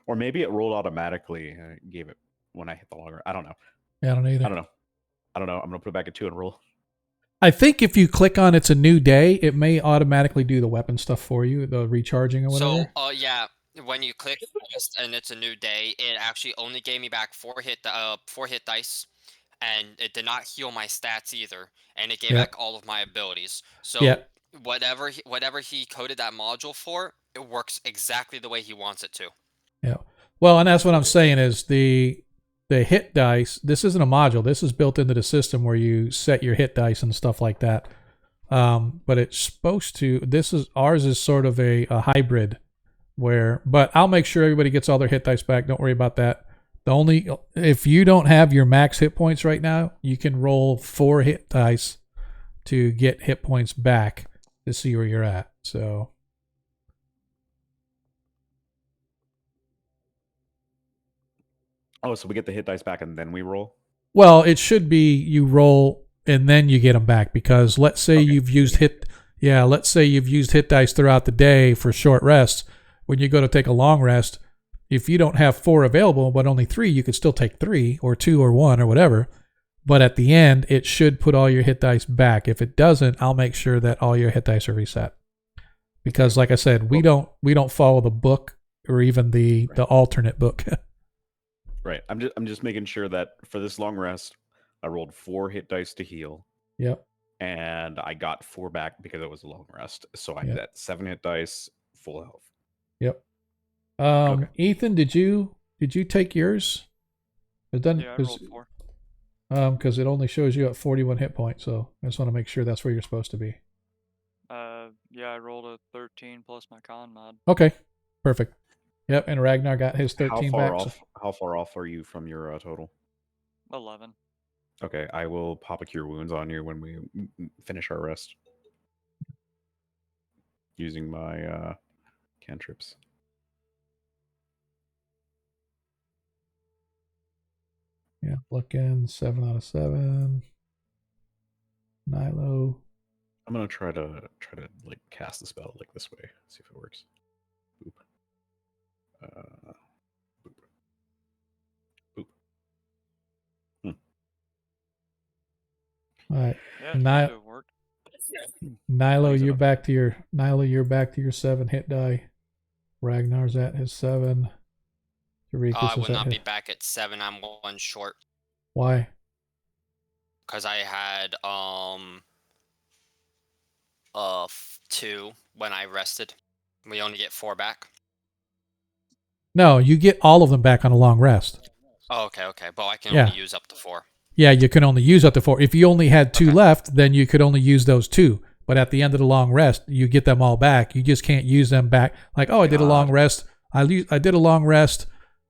Or maybe it rolled automatically. Gave it when I hit the longer. I don't know. Yeah, I don't either. I don't know. I'm gonna put it back at 2 and roll. I think if you click on it's a new day, it may automatically do the weapon stuff for you, the recharging or whatever. So, yeah, when you click and it's a new day, it actually only gave me back 4 hit dice, and it did not heal my stats either, and it gave Yeah. back all of my abilities. So Yeah. whatever he coded that module for, it works exactly the way he wants it to. Yeah. Well, and that's what I'm saying is the hit dice. This isn't a module. This is built into the system where you set your hit dice and stuff like that. But it's supposed to. Ours is sort of a hybrid but I'll make sure everybody gets all their hit dice back. Don't worry about that. If you don't have your max hit points right now, you can roll 4 hit dice to get hit points back to see where you're at. So. Oh, so we get the hit dice back and then we roll? Well, it should be you roll and then you get them back, because let's say you've used hit dice throughout the day for short rests. When you go to take a long rest, if you don't have 4 available but only 3, you could still take 3 or 2 or 1 or whatever. But at the end, it should put all your hit dice back. If it doesn't, I'll make sure that all your hit dice are reset. Because like I said, we don't follow the book or even the alternate book. Right. I'm just making sure that for this long rest, I rolled 4 hit dice to heal. Yep. And I got 4 back because it was a long rest. So I got 7 hit dice, full health. Yep. Okay. Ethan, did you take yours? Yeah, I rolled 4. Because it only shows you at 41 hit points, so I just want to make sure that's where you're supposed to be. Yeah, I rolled a 13 plus my con mod. Okay, perfect. Yep, and Ragnar got his 13 back. How far off are you from your total? 11. Okay, I will pop a cure wounds on you when we finish our rest. Using my cantrips. Yeah, looking 7 out of 7. Nilo. I'm gonna try to like cast the spell like this way. See if it works. Boop. Boop. Boop. All right. Yeah, Nilo, you're back to your 7 hit die. Ragnar's at his 7. I will not be back at 7. I'm 1 short. Why? Because I had 2 when I rested. We only get 4 back. No, you get all of them back on a long rest. Oh, okay. But I can only use up to 4. Yeah, you can only use up to 4. If you only had 2 left, then you could only use those 2. But at the end of the long rest, you get them all back. You just can't use them back. Like, I did a long rest. I did a long rest.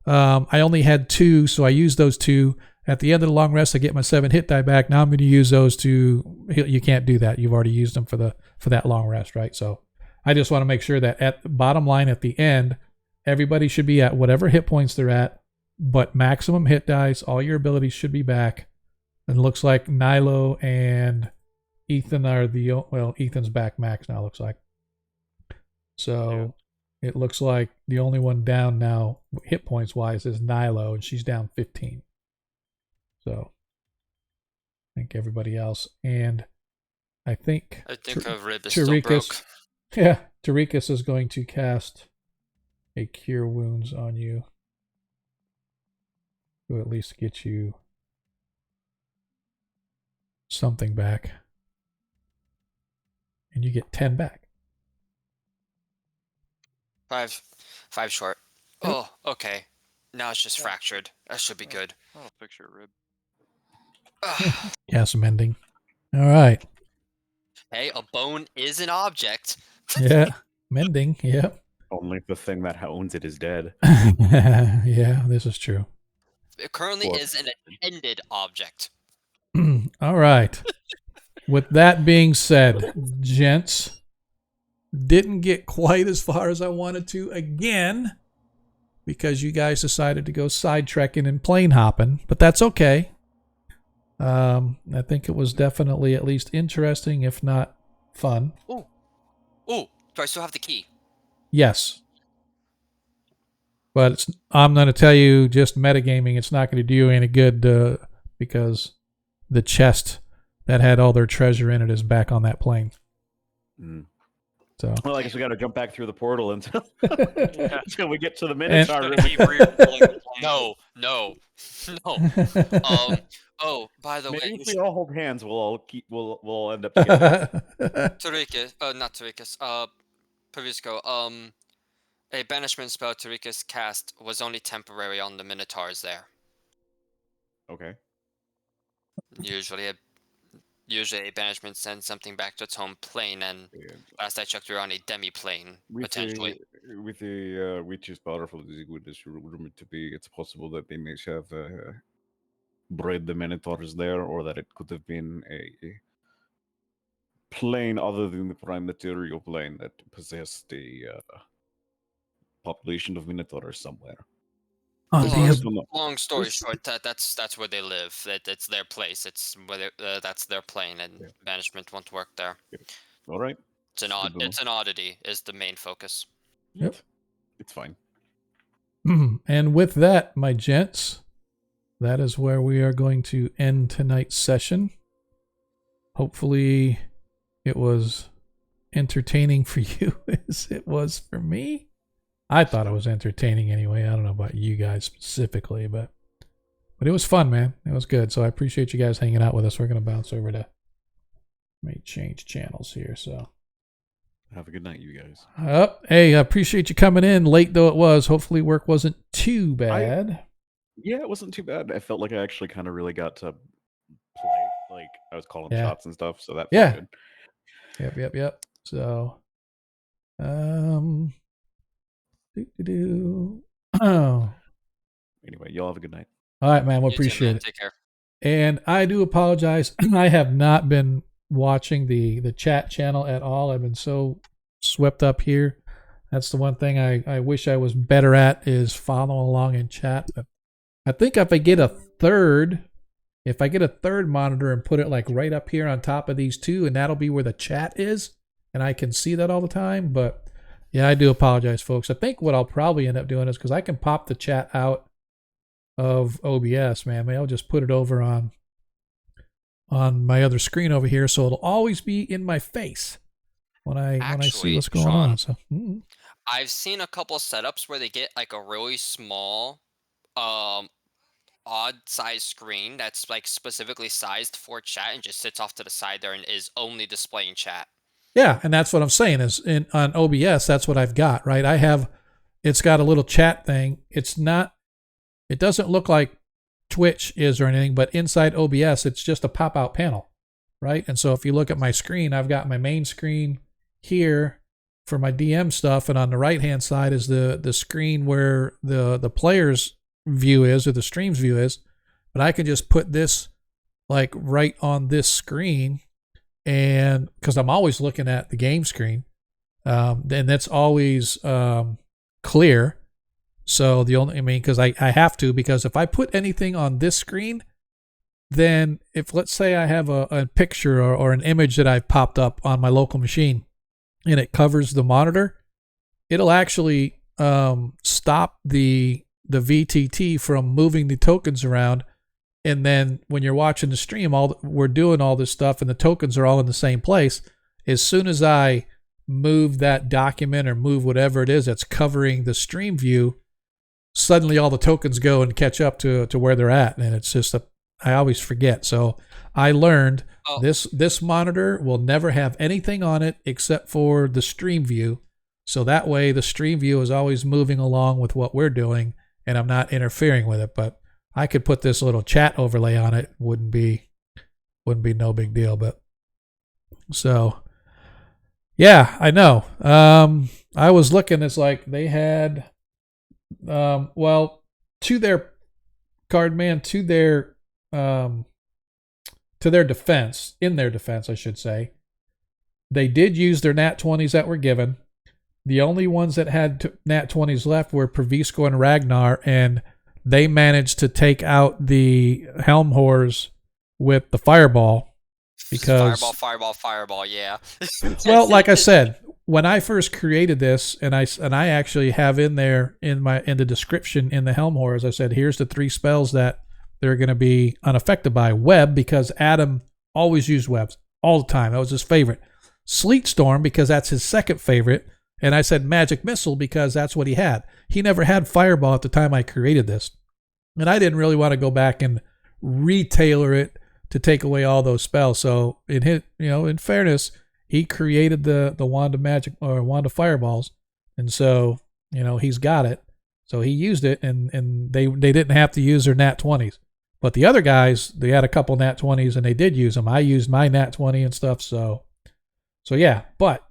I only had 2, so I used those 2. At the end of the long rest, I get my 7 hit die back. Now I'm going to use those 2. You can't do that. You've already used them for that long rest, right? So I just want to make sure that at the bottom line at the end, everybody should be at whatever hit points they're at, but maximum hit dice. All your abilities should be back. And it looks like Nilo and Ethan are Ethan's back max now, looks like. So it looks like the only one down now, hit points wise, is Nilo, and she's down 15. So I think everybody else. And I think Rib is still broke. Yeah, Tarikas is going to cast a Cure Wounds on you to at least get you something back. And you get 10 back. 5 short. Oh, okay. Now it's just fractured. That should be good. I'll fix your rib. Yeah, some mending. All right. Hey, a bone is an object. Yeah, mending. Yeah. Only the thing that owns it is dead. Yeah, this is true. It currently is an intended object. All right. With that being said, gents, didn't get quite as far as I wanted to again because you guys decided to go sidetracking and plane hopping, but that's okay. I think it was definitely at least interesting, if not fun. Ooh, do I still have the key? Yes. But I'm going to tell you, just metagaming, it's not going to do you any good because the chest that had all their treasure in it is back on that plane. So, well, I guess we got to jump back through the portal until we get to the Minotaur room. No. Oh, by the way, if we all hold hands, we'll end up together. Not Tarikas. Pavisco. A banishment spell Tarikas cast was only temporary on the Minotaurs there. Okay. Usually a banishment sends something back to its home plane, and last I checked, we're on a demi-plane, potentially. With the witch's powerful as it would rumored to be, it's possible that they may have bred the Minotaurs there, or that it could have been a plane other than the prime material plane that possessed a population of Minotaurs somewhere. Long story short, that's where they live. It's their place. It's where that's their plane, and banishment won't work there. All right. It's an oddity. Is the main focus. Yep. It's fine. And with that, my gents, that is where we are going to end tonight's session. Hopefully, it was entertaining for you as it was for me. I thought it was entertaining anyway. I don't know about you guys specifically, but it was fun, man. It was good. So I appreciate you guys hanging out with us. We're going to bounce over to change channels here. So have a good night, you guys. Hey, I appreciate you coming in late though it was. Hopefully work wasn't too bad. Yeah, it wasn't too bad. I felt like I actually kind of really got to play. Like I was calling shots and stuff, so that felt good. Yep. So, Anyway, y'all have a good night. All right, man. We appreciate it. Take care. And I do apologize. I have not been watching the chat channel at all. I've been so swept up here. That's the one thing I wish I was better at, is following along in chat. But I think if I get a third monitor and put it like right up here on top of these two, and that'll be where the chat is, and I can see that all the time. But yeah, I do apologize, folks. I think what I'll probably end up doing is, because I can pop the chat out of OBS, man. Maybe I'll just put it over on my other screen over here, so it'll always be in my face when I see what's going on. So I've seen a couple setups where they get like a really small, odd size screen that's like specifically sized for chat and just sits off to the side there and is only displaying chat. Yeah, and that's what I'm saying is on OBS, that's what I've got, right? It's got a little chat thing. It doesn't look like Twitch is or anything, but inside OBS, it's just a pop-out panel, right? And so if you look at my screen, I've got my main screen here for my DM stuff, and on the right-hand side is the screen where the player's view is, or the stream's view is, but I can just put this like right on this screen, and because I'm always looking at the game screen, and that's always clear. So because I have to, because if I put anything on this screen, then if let's say I have a picture or an image that I've popped up on my local machine and it covers the monitor, it'll actually stop the VTT from moving the tokens around. And then when you're watching the stream, we're doing all this stuff and the tokens are all in the same place. As soon as I move that document or move whatever it is that's covering the stream view, suddenly all the tokens go and catch up to where they're at. And it's just I always forget. So I learned this monitor will never have anything on it except for the stream view. So that way the stream view is always moving along with what we're doing and I'm not interfering with it. But I could put this little chat overlay on it. Wouldn't be no big deal. But so yeah, I know. I was looking, it's like they had to their defense, I should say, they did use their nat 20s that were given. The only ones that had nat 20s left were Pravisco and Ragnar, and they managed to take out the Helm Whores with the fireball. Because fireball, yeah. Well, like I said, when I first created this, and I actually have in there in the description in the Helm Horrors, I said, here's the 3 spells that they're going to be unaffected by. Web, because Adam always used webs all the time. That was his favorite. Sleet Storm, because that's his second favorite. And I said Magic Missile because that's what he had. He never had Fireball at the time I created this. And I didn't really want to go back and retailer it to take away all those spells. So in fairness, he created the Wand of Magic or Wand of Fireballs. And so, he's got it. So he used it, and they didn't have to use their Nat 20s. But the other guys, they had a couple Nat 20s and they did use them. I used my Nat 20 and stuff. So yeah, but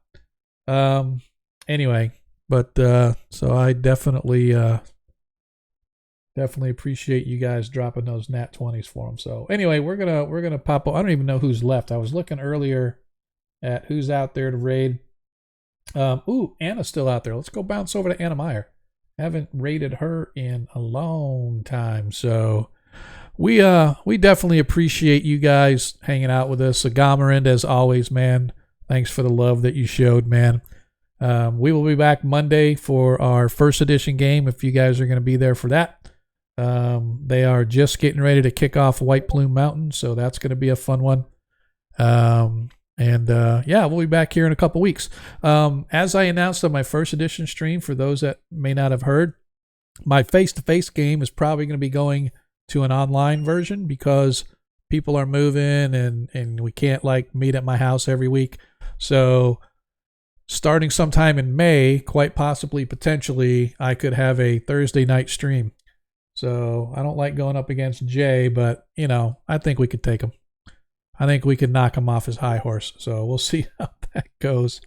anyway, so I definitely appreciate you guys dropping those Nat 20s for them. So anyway, we're gonna pop up. I don't even know who's left. I was looking earlier at who's out there to raid. Anna's still out there. Let's go bounce over to Anna Meyer. Haven't raided her in a long time. So we definitely appreciate you guys hanging out with us. Agomarind, as always, man. Thanks for the love that you showed, man. We will be back Monday for our first edition game if you guys are going to be there for that. They are just getting ready to kick off White Plume Mountain, so that's going to be a fun one. We'll be back here in a couple weeks. As I announced on my first edition stream, for those that may not have heard, my face-to-face game is probably going to be going to an online version because people are moving and we can't meet at my house every week. So starting sometime in May, quite possibly, potentially, I could have a Thursday night stream. So I don't like going up against Jay, but, I think we could take him. I think we could knock him off his high horse. So we'll see how that goes.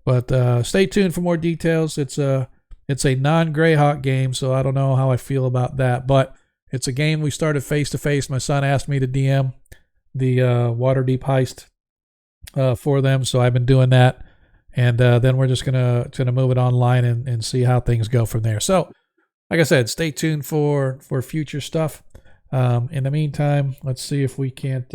But stay tuned for more details. It's a non-Greyhawk game, so I don't know how I feel about that. But it's a game we started face-to-face. My son asked me to DM the Waterdeep Heist for them, so I've been doing that. And then we're just gonna move it online and see how things go from there. So, like I said, stay tuned for future stuff. In the meantime, let's see if we can't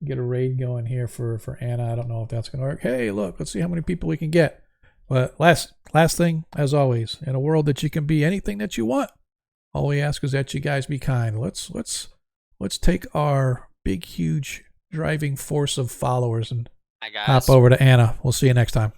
get a raid going here for Anna. I don't know if that's gonna work. Hey, look, let's see how many people we can get. But last thing, as always, in a world that you can be anything that you want, all we ask is that you guys be kind. Let's take our big, huge driving force of followers and hop over to Anna. We'll see you next time.